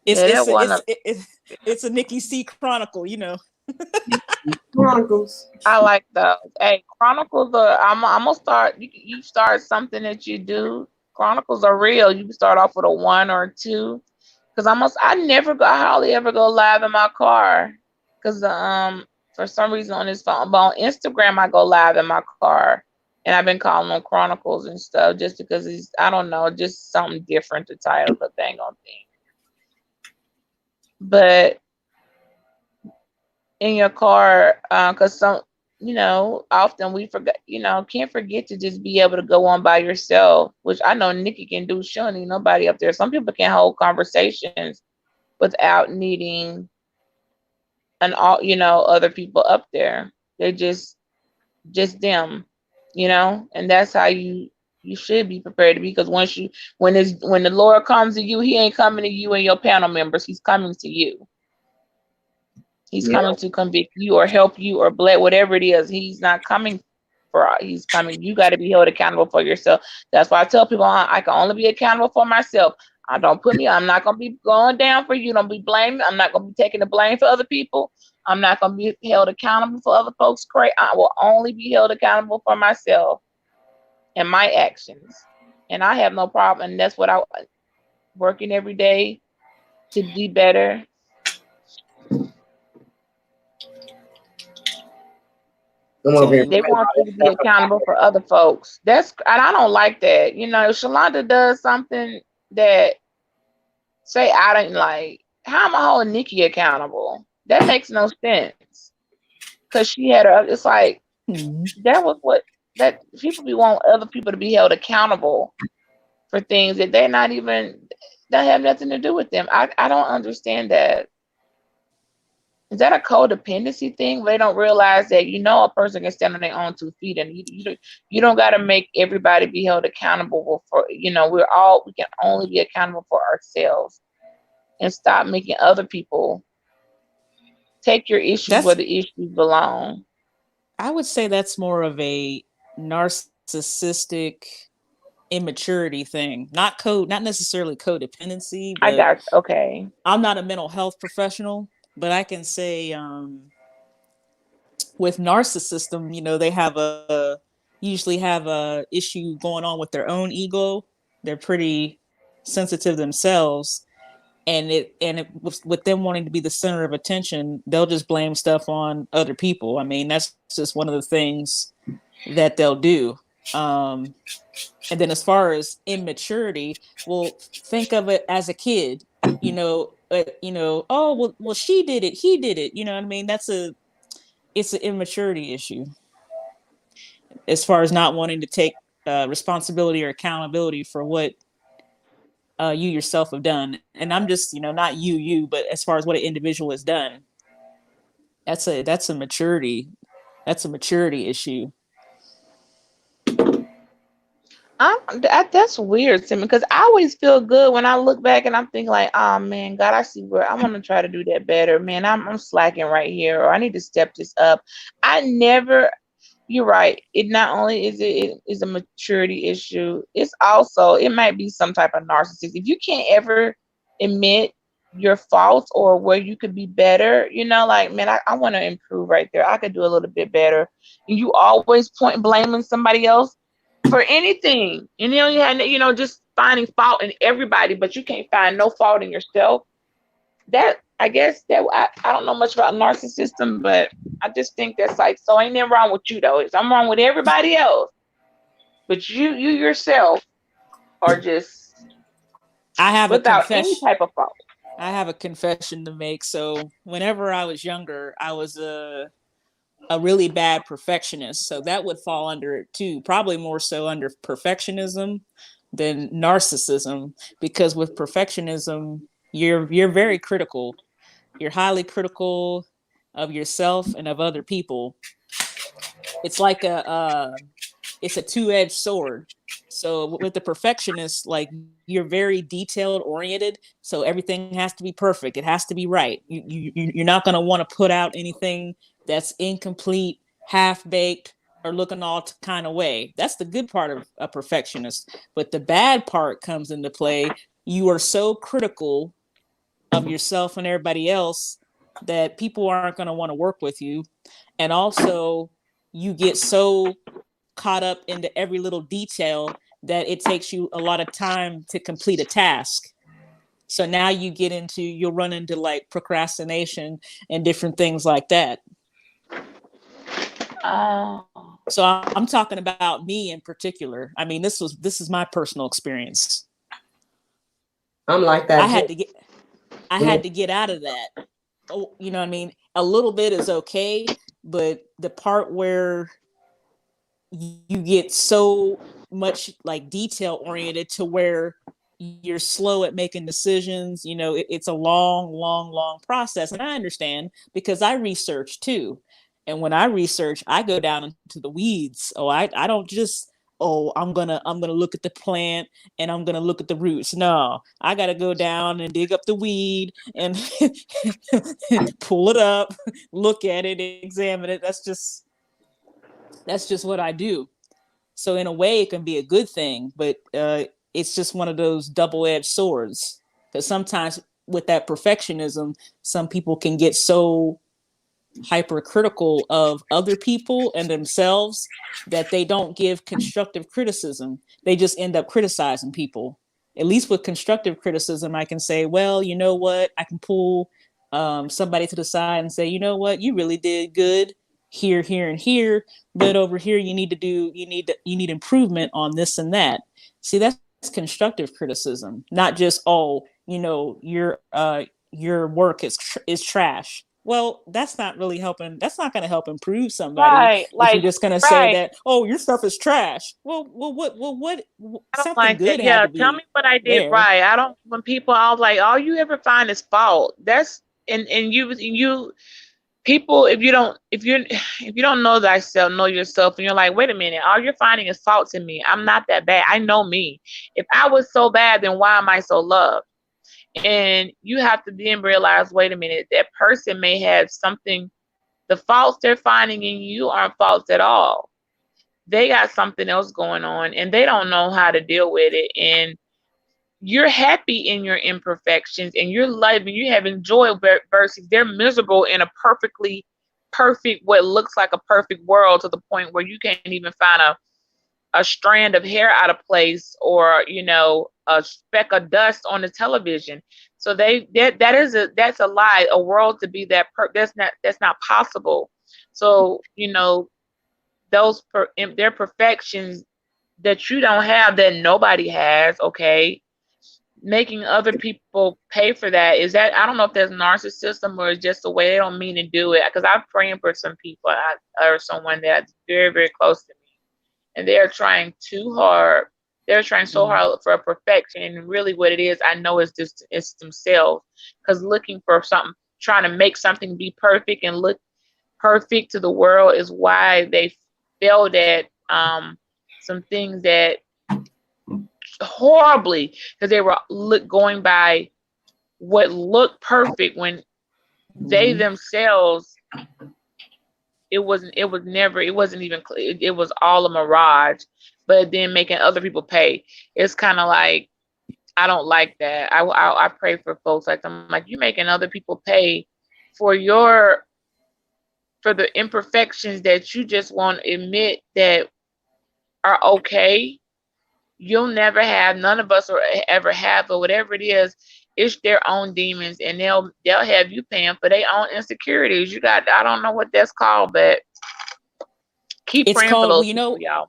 It's a Nicki C chronicle, Chronicles. I like those. Hey, Chronicles are. I'm gonna start. You start something that you do. Chronicles are real. You can start off with a 1 or a 2. Because I hardly ever go live in my car. Because for some reason on this phone, but on Instagram I go live in my car, and I've been calling them Chronicles and stuff just because I don't know, just something different to title the thing on thing. But in your car, because often we forget, can't forget to just be able to go on by yourself, which I know Nikki can do. She don't need nobody up there. Some people can hold conversations without needing other people up there. They're just them, and that's how you should be prepared to be, because when the Lord comes to you, he ain't coming to you and your panel members. He's coming to you. He's coming to convict you or help you or bless, whatever it is. He's not coming for he's coming. You got to be held accountable for yourself. That's why I tell people I can only be accountable for myself. I don't put me. I'm not gonna be going down for you. Don't be blaming. I'm not gonna be taking the blame for other people. I'm not gonna be held accountable for other folks. I will only be held accountable for myself and my actions. And I have no problem. And that's what I working every day to be better. Come over here. They want you to be accountable for other folks. And I don't like that. You know, if Shalonda does something that say I didn't like, how am I holding Nicki accountable? That makes no sense. Cause she had her. It's like that was what that people be want other people to be held accountable for things that they're not even that have nothing to do with them. I don't understand that. Is that a codependency thing? They don't realize that a person can stand on their own 2 feet, and you don't got to make everybody be held accountable for. We can only be accountable for ourselves, and stop making other people take your issues where That's the issues belong. I would say that's more of a narcissistic immaturity thing, not necessarily codependency, I but got okay. I'm not a mental health professional, but I can say with narcissism, they usually have a issue going on with their own ego. They're pretty sensitive themselves, and with them wanting to be the center of attention, they'll just blame stuff on other people. I mean, that's just one of the things that they'll do. And then as far as immaturity, well, think of it as a kid, oh, well, she did it, he did it. You know what I mean? It's an immaturity issue as far as not wanting to take responsibility or accountability for what you yourself have done. And I'm just, not you, but as far as what an individual has done, that's a maturity issue. That's weird to me because I always feel good when I look back and I'm thinking like, oh man, God, I see where I want to try to do that better. Man, I'm slacking right here, or I need to step this up. I never. You're right. It not only it is a maturity issue, it might be some type of narcissist. If you can't ever admit your faults or where you could be better, like man, I want to improve right there. I could do a little bit better. And you always point blaming somebody else for anything. And you had just finding fault in everybody, but you can't find no fault in yourself. That I guess that I don't know much about narcissism, but I just think that's like so ain't nothing wrong with you though. I'm wrong with everybody else, but you yourself are just I have without any type of fault. I have a confession to make. So whenever I was younger, I was a really bad perfectionist. So that would fall under it too. Probably more so under perfectionism than narcissism, because with perfectionism, you're very critical. You're highly critical of yourself and of other people. It's like it's a two-edged sword. So with the perfectionist, like you're very detailed oriented, so everything has to be perfect. It has to be right. You're not going to want to put out anything that's incomplete, half-baked, or looking all kind of way. That's the good part of a perfectionist. But the bad part comes into play. You are so critical of yourself and everybody else that people aren't going to want to work with you. And also, you get so caught up into every little detail that it takes you a lot of time to complete a task. So now you'll run into like procrastination and different things like that. So I'm talking about me in particular. I mean, this is my personal experience. I'm like that. I had to get out of that. Oh, you know what I mean? A little bit is okay, but the part where you get so much like detail oriented to where you're slow at making decisions, it's a long process. And I understand because I research too. And when I research, I go down into the weeds. I don't just, I'm gonna look at the plant and I'm gonna look at the roots. No, I gotta go down and dig up the weed and pull it up, look at it, examine it. That's just what I do. So in a way, it can be a good thing, but it's just one of those double-edged swords. Because sometimes with that perfectionism, some people can get so hypercritical of other people and themselves that they don't give constructive criticism. They just end up criticizing people. At least with constructive criticism, I can say, well, you know what? I can pull somebody to the side and say, you know what? You really did good here, here, and here. But over here, you need improvement on this and that. See, that's constructive criticism, not just, oh, you know, your work is trash. Well, that's not really helping. That's not going to help improve somebody Right, if you're like just going to say right. that, oh, your stuff is trash. What I don't something like that. good had Yeah, to tell me be what I did there. right. I don't when people all like, all you ever find is fault. That's and you people if you don't know thyself, know yourself, and you're like, wait a minute, all you're finding is faults in me. I'm not that bad. I know me. If I was so bad, then why am I so loved? And you have to then realize, wait a minute, that person may have something. The faults they're finding in you aren't faults at all. They got something else going on, and they don't know how to deal with it. And you're happy in your imperfections, and you're loving, you have enjoyed versus they're miserable in a perfectly perfect, what looks like a perfect world, to the point where you can't even find a strand of hair out of place, or a speck of dust on the television. So that's a lie. A world to be that's not possible. So those their perfections that you don't have, that nobody has. Okay, making other people pay for that, is that, I don't know if that's narcissism or it's just the way they don't mean to do it. Because I'm praying for some people, or someone that's very, very close to me, and they're trying too hard. They're trying so Mm. hard for a perfection, and really what it is, I know, is just it's themselves. Because looking for something, trying to make something be perfect and look perfect to the world, is why they failed at some things that horribly, because they were going by what looked perfect, when they Mm. themselves, it wasn't even it was all a mirage. But then making other people pay, it's kind of like, I don't like that. I pray for folks like, I'm like, you making other people pay for for the imperfections that you just won't admit that are okay. You'll never have, none of us will ever have, but whatever it is, it's their own demons, and they'll have you paying for their own insecurities. You got, I don't know what that's called, but keep It's praying for called, well, those you people, know, y'all.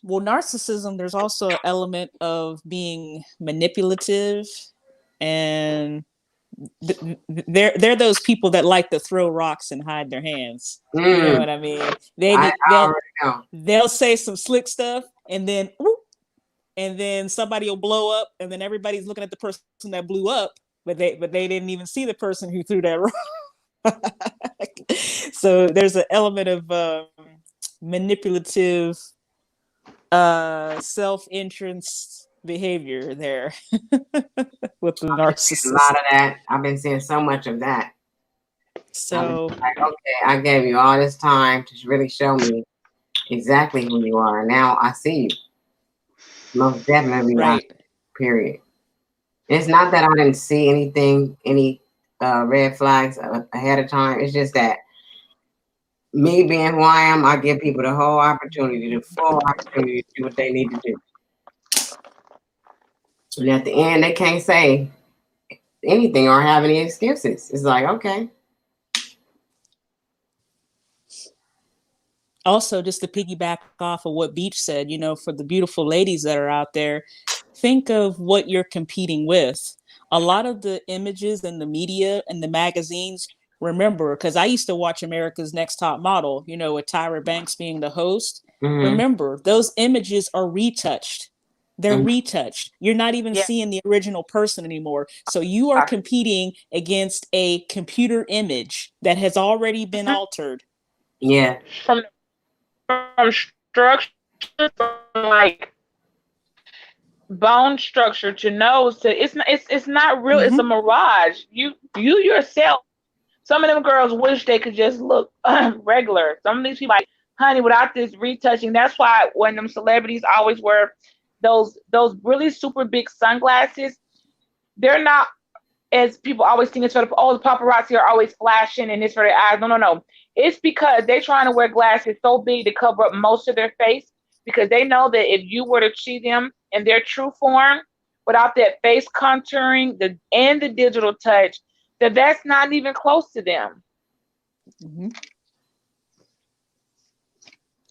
well, narcissism. There's also an element of being manipulative, and they're those people that like to throw rocks and hide their hands. You know Mm, what I mean? I already know. They'll say some slick stuff, and then whoop, and then somebody will blow up, and then everybody's looking at the person that blew up, but they didn't even see the person who threw that rock. So there's an element of manipulative, self-interest behavior there with the I've been seeing a lot narcissist. of that. I've been seeing so much of that. I've been So like, okay, I gave you all this time to really show me exactly who you are. Now I see you. Most definitely, I right. period. It's not that I didn't see any red flags ahead of time. It's just that me being who I am, I give people the whole opportunity, the full opportunity to do what they need to do. And at the end, they can't say anything or have any excuses. It's like, okay, Also, just to piggyback off of what Beach said, for the beautiful ladies that are out there, think of what you're competing with. A lot of the images in the media and the magazines, remember, because I used to watch America's Next Top Model, with Tyra Banks being the host. mm-hmm, Remember, those images are retouched. They're mm-hmm, retouched. You're not even Yeah. seeing the original person anymore. So you are competing against a computer image that has already been Mhm. altered. yeah, From structure, from like bone structure to nose to, it's not real. It's a Mm-hmm. mirage. You yourself. Some of them girls wish they could just look regular. Some of these people like, honey, without this retouching. That's why when them celebrities always wear those really super big sunglasses, they're not, as people always think it's for the, oh, the paparazzi are always flashing and it's for their eyes. No, no, no. It's because they're trying to wear glasses so big to cover up most of their face, because they know that if you were to see them in their true form without that face contouring and the digital touch, that's not even close to them. Mm-hmm.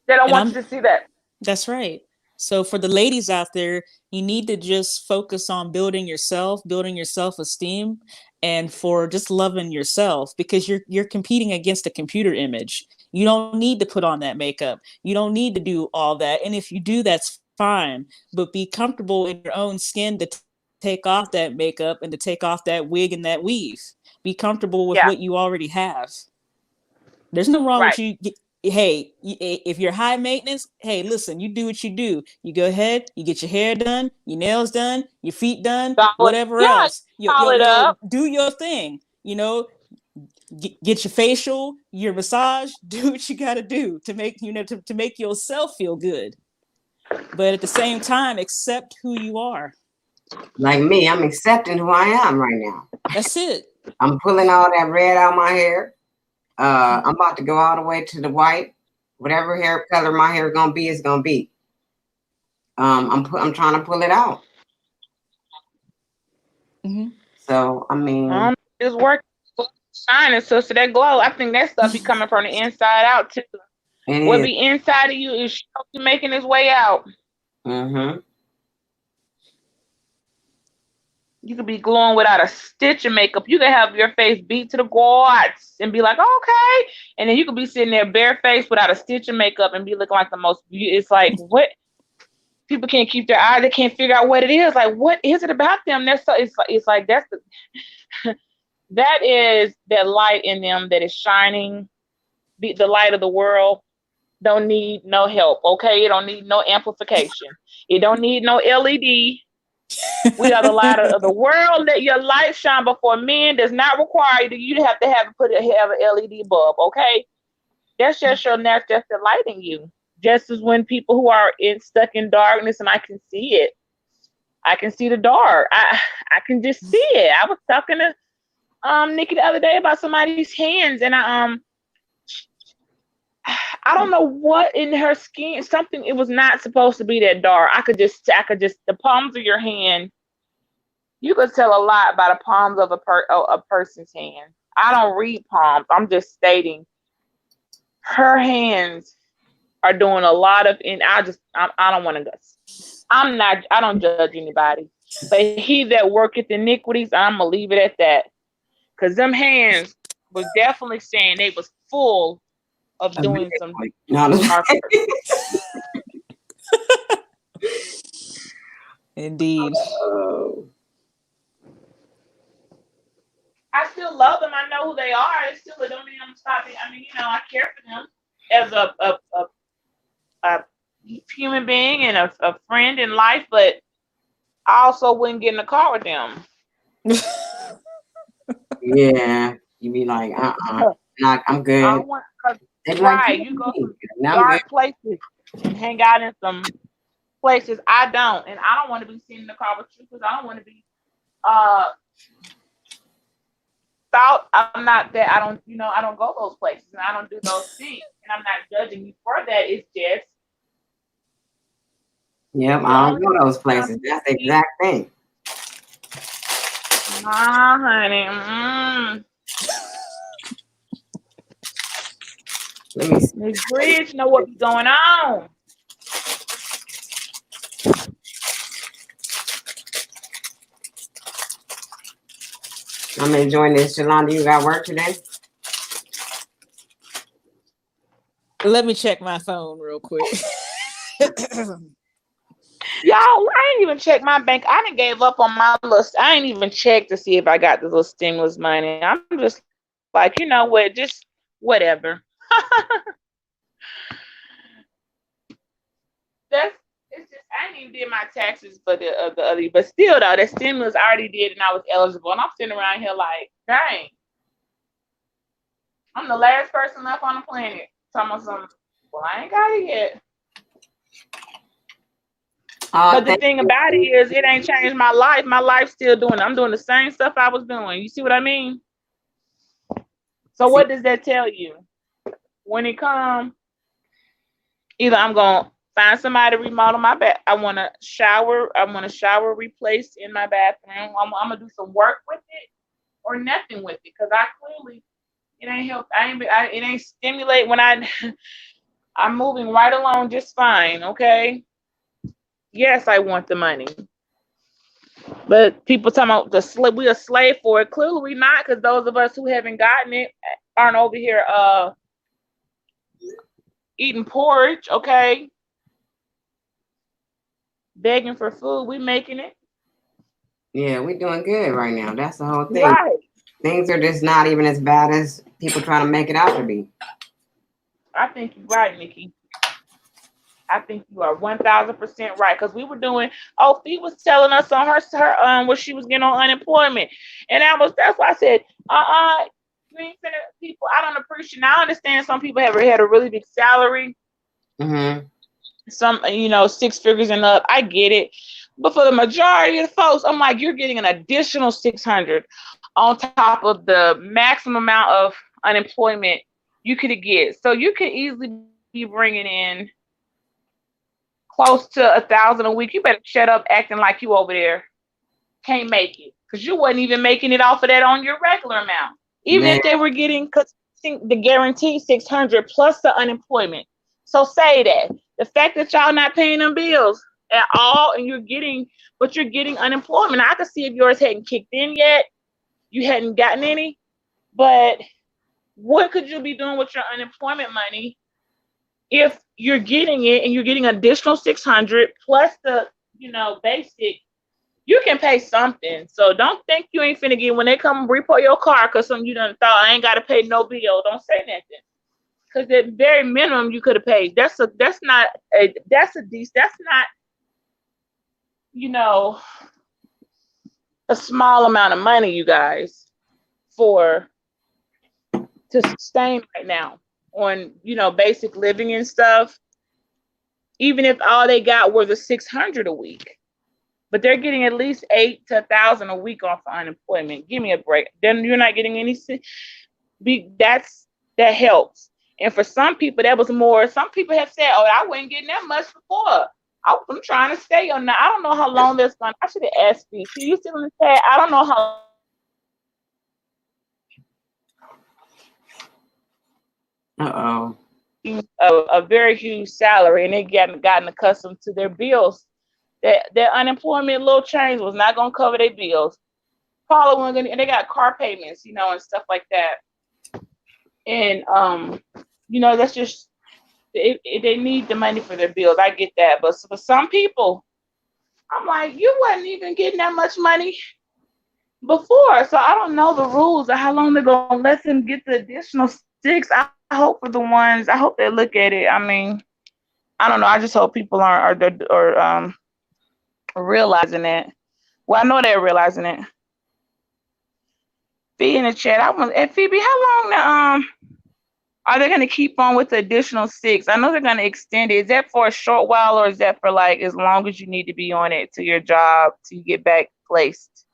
They don't And want you to see that. that's right. So for the ladies out there, you need to just focus on building your self-esteem, and for just loving yourself, because you're competing against a computer image. You don't need to put on that makeup. You don't need to do all that. And if you do, that's fine. But be comfortable in your own skin to take off that makeup and to take off that wig and that weave. Be comfortable with Yeah, what you already have. There's no wrong right. with you. Hey, if you're high maintenance, hey, listen, you do what you do. You go ahead, you get your hair done, your nails done, your feet done, Solid. whatever Yeah, else. You, call you, it you know, up. do your thing. Get your facial, your massage. Do what you got to do to make to make yourself feel good. But at the same time, accept who you are. Like me, I'm accepting who I am right now. That's it. I'm pulling all that red out of my hair. I'm about to go all the way to the white. Whatever hair color my hair gonna be is gonna be. I'm trying to pull it out. Mm-hmm. So I mean, It's working. Shining, sister. That glow. I think that stuff be coming from the inside out too. it What is. be inside of you is making its way out. Mm-hmm. You could be glowing without a stitch of makeup. You can have your face beat to the gods and be like, okay. And then you could be sitting there barefaced without a stitch of makeup and be looking like the most it's like, what? People can't keep their eyes. They can't figure out what it is. Like, what is it about them? That's so, it's like that's that is that light in them that is shining. The light of the world don't need no help. Okay, it don't need no amplification. It don't need no LED. We are the light of the world. Let your light shine before men. Does not require you to have an LED bulb. Okay, that's just your that's just the light in you. Just as when people who are stuck in darkness, and I can see it. I can see the dark. I can just see it. I was talking to Nicki the other day about somebody's hands, and I don't know what in her skin. Something, it was not supposed to be that dark. I could just the palms of your hand. You could tell a lot by the palms of a person's hand. I don't read palms. I'm just stating her hands are doing a lot of. And I don't want to go. I don't judge anybody. But he that worketh iniquities, I'm gonna leave it at that. Cause them hands was definitely saying they was full of doing some dark work. Indeed. I still love them. I know who they are. It still don't mean I'm stopping. I mean, I care for them as a human being and a friend in life, but I also wouldn't get in the car with them. Yeah, you be like, nah, I'm good. I want, Like, you go to dark places and hang out in some places I don't, and I don't want to be seen in the car with you because I don't want to be thought. I'm not that. I don't go those places and I don't do those things, and I'm not judging you for that. It's just. Yep, I don't go those places. That's the exact thing. Honey. Let me see. Miss Bridge know what's going on. I'm enjoying this. Shalonda, you got work today? Let me check my phone real quick. Y'all, I ain't even checked my bank. I done gave up on my list. I ain't even checked to see if I got this little stimulus money. I'm just like, you know what, just whatever. It's just I ain't even did my taxes for the other, but still though, that stimulus I already did and I was eligible, and I'm sitting around here like, dang, I'm the last person left on the planet. Talking about some Well, I ain't got it yet. But the Thank thing you. about it is, it ain't changed my life. My life's still doing it. I'm doing the same stuff I was doing. You see what I mean? So See, what does that tell you? When it comes, either I'm gonna find somebody to remodel my bath. I want to shower. I want a shower replaced in my bathroom. I'm gonna do some work with it or nothing with it because I clearly it ain't help. It ain't stimulate when I'm moving right along just fine. Okay. Yes, I want the money. But people talking about we a slave for it. Clearly we not, because those of us who haven't gotten it aren't over here eating porridge, okay? Begging for food. We making it. yeah, we're doing good right now. That's the whole thing. Right. Things are just not even as bad as people try to make it out to be. I think you're right, Nikki. I think you are 1,000% right. Because we were doing, Fee was telling us on her what she was getting on unemployment. And that's why I said, you ain't finna people. I don't appreciate. Now I understand some people have had a really big salary. Mm-hmm. Some, six figures and up. I get it. But for the majority of the folks, I'm like, you're getting an additional 600 on top of the maximum amount of unemployment you could get. So you could easily be bringing in close to 1,000 a week. You better shut up acting like you over there can't make it, because you wasn't even making it off of that on your regular amount. Even Man, if they were getting, because the guaranteed 600 plus the unemployment. So say that the fact that y'all not paying them bills at all, and you're getting unemployment. I could see if yours hadn't kicked in yet, you hadn't gotten any. But what could you be doing with your unemployment money if you're getting it and you're getting additional 600 plus the basic? You can pay something. So don't think you ain't finna get when they come report your car because some you done thought I ain't gotta pay no bill. Don't say nothing. Because the very minimum you could have paid. That's not you know a small amount of money, you guys, for to sustain right now on basic living and stuff. Even if all they got was a 600 a week, but they're getting at least 8 to 1,000 a week off of unemployment. Give me a break. Then you're not getting any. That helps. And for some people, that was more. Some people have said, "Oh, I wasn't getting that much before. I'm trying to stay on that." I don't know how long that's going. I should have asked you. You still in the chat? I don't know how uh-oh. a very huge salary, and they gotten accustomed to their bills. That their unemployment little change was not going to cover their bills. Probably and they got car payments, and stuff like that. And that's just they need the money for their bills. I get that, but for some people, I'm like, you wasn't even getting that much money before, so I don't know the rules of how long they're gonna let them get the additional six. I hope for the ones. I hope they look at it. I mean, I don't know. I just hope people are realizing that. Well, I know they're realizing it. Be in the chat. I want and Phoebe, how long are they going to keep on with the additional six? I know they're going to extend it. Is that for a short while, or is that for like as long as you need to be on it to your job to get back placed?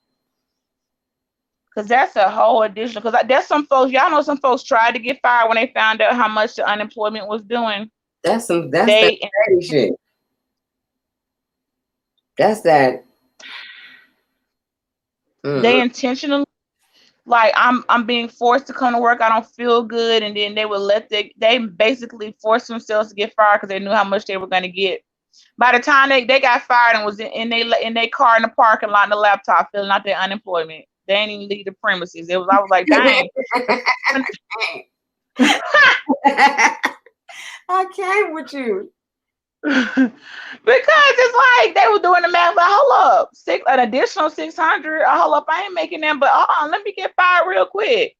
Because that's a whole additional. Because there's some folks, y'all know, some folks tried to get fired when they found out how much the unemployment was doing. That's that petty shit. That's that. They intentionally, like, I'm being forced to come to work. I don't feel good, and then they would they basically forced themselves to get fired because they knew how much they were going to get. By the time they got fired and was in their car in the parking lot in the laptop filling out their unemployment, they ain't even leave the premises. I was like, dang. I came with you. Because it's like they were doing the math. Like, hold up, an additional 600. Hold up, I ain't making them. But hold on, let me get fired real quick.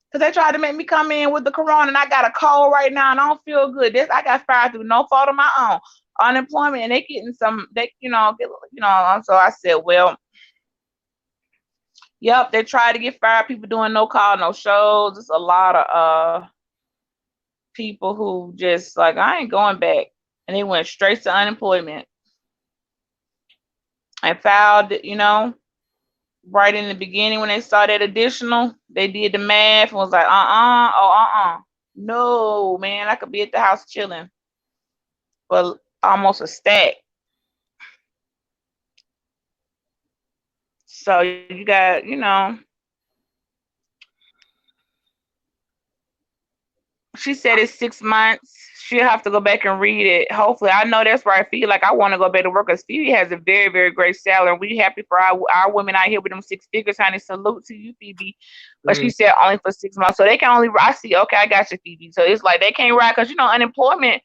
Because they tried to make me come in with the corona, and I got a cold right now, and I don't feel good. I got fired through no fault of my own. Unemployment, and they getting some. So I said, well, yep, they tried to get fired. People doing no call, no shows. It's a lot of people who just like, I ain't going back. And they went straight to unemployment and filed, right in the beginning when they saw that additional, they did the math and was like, no, man, I could be at the house chilling for almost a stack. So you got, she said it's 6 months. She'll have to go back and read it. Hopefully, I know that's right. Phoebe, like, I want to go back to work because Phoebe has a very, very great salary. And we happy for our women out here with them 6 figures, honey. Salute to you, Phoebe. But she said only for 6 months. So they can only, I see, okay, I got you, Phoebe. So it's like they can't ride because, unemployment,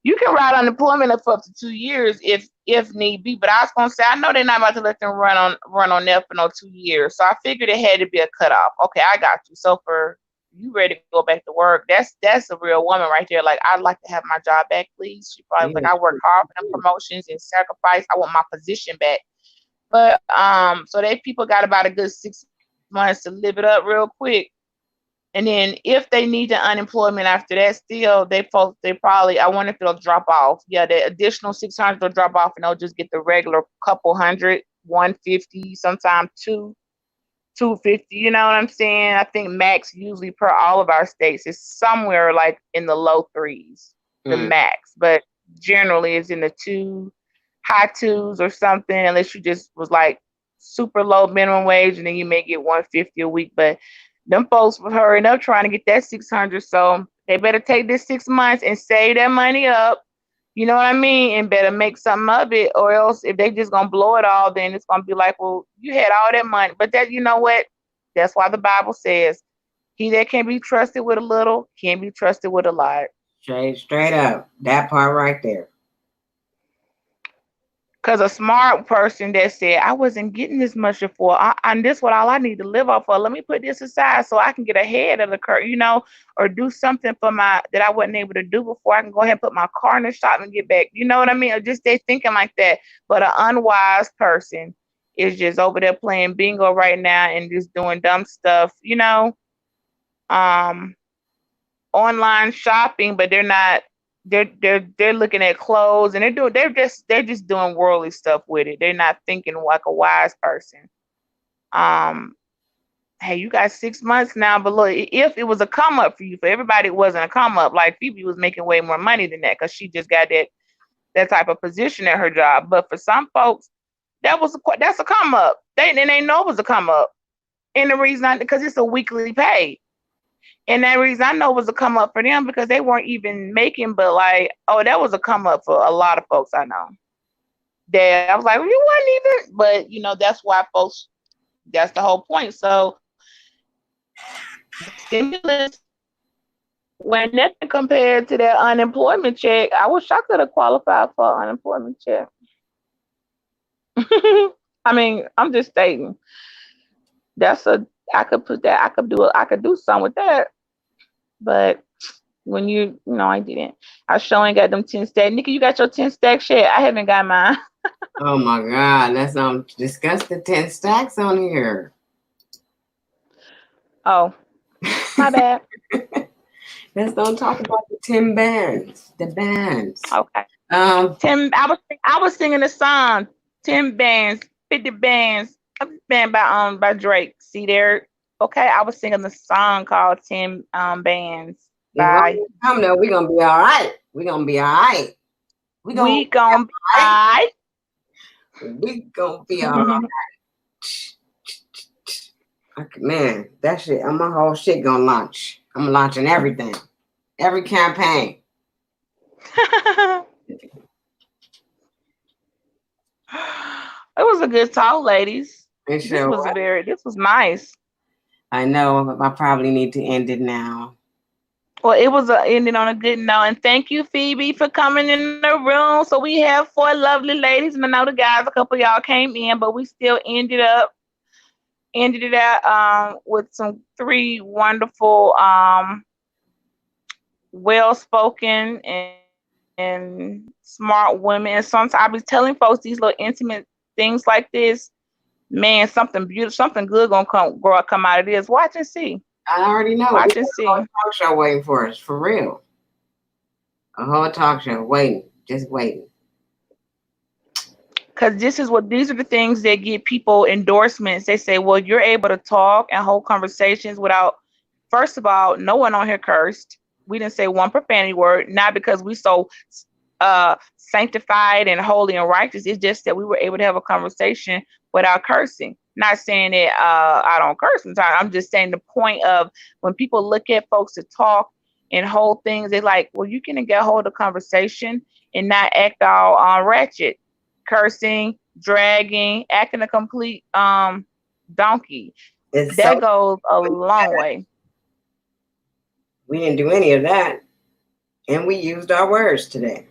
you can ride unemployment up for up to 2 years if need be. But I was gonna say, I know they're not about to let them run on there for no 2 years. So I figured it had to be a cutoff. Okay, I got you. So for you ready to go back to work, that's a real woman right there. Like, I'd like to have my job back, please. She probably was like, I worked hard for them promotions and sacrifice. I want my position back. But so they people got about a good 6 months to live it up real quick. And then if they need the unemployment after that, still they probably, I wonder if it'll drop off. Yeah, the additional 600 will drop off and they'll just get the regular couple hundred, 150, sometimes 250. You know what I'm saying? I think max usually per all of our states is somewhere like in the low threes, the max. But generally it's in the high twos or something, unless you just was like super low minimum wage and then you may get 150 a week. But them folks were hurrying up trying to get that 600. So they better take this 6 months and save that money up. You know what I mean? And better make something of it, or else if they just gonna blow it all, then it's gonna be like, well, you had all that money. But that, you know what? That's why the Bible says, he that can be trusted with a little can be trusted with a lot. Straight up. That part right there. Because a smart person that said, I wasn't getting this much before, and this what all I need to live off of. Let me put this aside so I can get ahead of the curve, or do something for that I wasn't able to do before. I can go ahead and put my car in the shop and get back. You know what I mean? Or just they thinking like that. But an unwise person is just over there playing bingo right now and just doing dumb stuff, online shopping, but they're not. They're looking at clothes and they're just doing worldly stuff with it. They're not thinking like a wise person. Hey, you got 6 months now, but look, if it was a come up for you, for everybody it wasn't a come up. Like Phoebe was making way more money than that because she just got that type of position at her job. But for some folks, that's a come up. They know it was a come up, and the reason because it's a weekly pay. And that reason I know was a come up for them because they weren't even making, but like, oh, that was a come up for a lot of folks I know. That I was like, well, you wasn't even, but that's why folks, that's the whole point. So the stimulus, when nothing compared to that unemployment check, I wish I could have qualified for an unemployment check. I mean, I'm just stating. I could put that, I could do something with that. But when I didn't. I sure ain't got them 10 stacks. Nikki, you got your 10 stacks yet? I haven't got mine. Oh my God, let's discuss the 10 stacks on here. Oh, my bad. Let's don't talk about the 10 bands. The bands. Okay. 10. I was singing the song 10 bands, 50 bands. A band by Drake. See there? Okay, I was singing the song called 10 bands. Bye. Come though, we're gonna be all right. We're gonna be all right. We gonna be all right. We gonna be all right. Man, that shit, my whole shit gonna launch. I'm launching everything. Every campaign. It was a good talk, ladies. This was nice. I know, I probably need to end it now. Well, it was ending on a good note. And thank you, Phoebe, for coming in the room. So we have 4 lovely ladies. And I know the guys, a couple of y'all came in, but we still ended it out with some 3 wonderful, well-spoken and smart women. And sometimes I be telling folks these little intimate things like this, man, something beautiful, something good gonna come out of this. Watch and see. I already know. Watch We and got see. a whole talk show waiting for us, for real. A whole talk show waiting, just waiting. Because these are the things that get people endorsements. They say, well, you're able to talk and hold conversations without, first of all, no one on here cursed. We didn't say one profanity word, not because we so sanctified and holy and righteous. It's just that we were able to have a conversation without cursing. Not saying that I don't curse sometimes. I'm just saying the point of when people look at folks to talk and hold things, they're like, well, you can get hold of conversation and not act all ratchet, cursing, dragging, acting a complete donkey. It's That so goes a long way. we didn't do any of that, and we used our words today.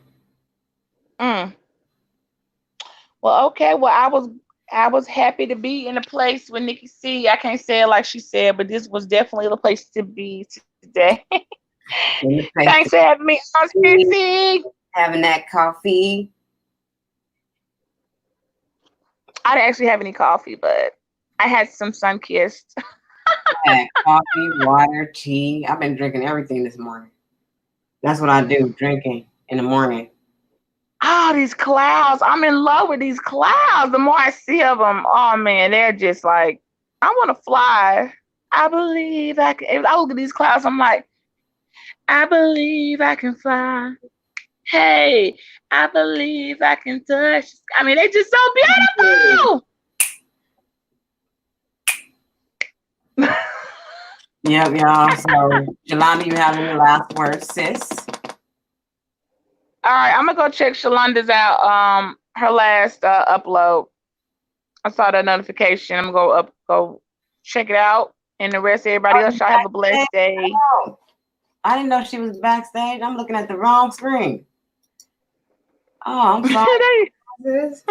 Mm. Well, okay. Well, I was happy to be in a place with Nicki C. I can't say it like she said, but this was definitely the place to be today. In the place Thanks for having me on, to be, Stacey. having that coffee. I didn't actually have any coffee, but I had some sun kissed. Had coffee, water, tea. I've been drinking everything this morning. That's what I do, drinking in the morning. Oh, these clouds. I'm in love with these clouds. The more I see of them, oh man, they're just like, I want to fly. I believe I can. If I look at these clouds, I'm like, I believe I can fly. Hey, I believe I can touch. I mean, they're just so beautiful. Yep, y'all. So, Yolanda, you have any last words, sis? All right, I'm gonna go check Shalonda's out. Her last upload. I saw the notification. I'm gonna go check it out. And the rest of everybody else, y'all have a blessed day. Oh, I didn't know she was backstage. I'm looking at the wrong screen. Oh, I'm sorry. sis.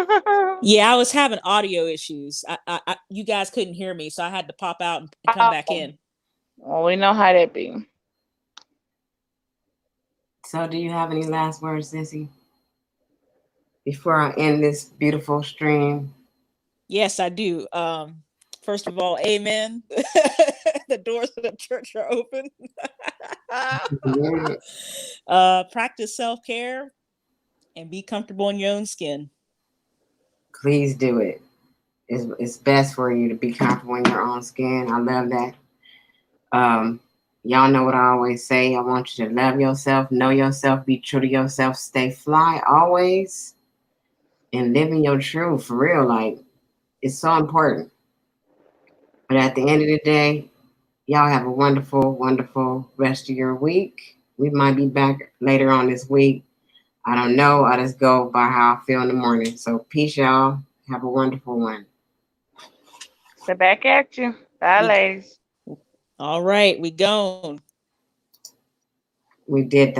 Yeah, I was having audio issues. You guys couldn't hear me, so I had to pop out and come back in. Well, we know how that be. So, do you have any last words, Sissy? Before I end this beautiful stream. Yes, I do. First of all, amen. The doors of the church are open. Practice self-care and be comfortable in your own skin. Please do it. It's best for you to be comfortable in your own skin. I love that. Y'all know what I always say. I want you to love yourself, know yourself, be true to yourself, stay fly always, and living your truth for real. Like, it's so important. But at the end of the day, y'all have a wonderful, wonderful rest of your week. We might be back later on this week. I don't know. I just go by how I feel in the morning. So peace, y'all. Have a wonderful one. So back at you. Bye, ladies. All right, we gone. We did that.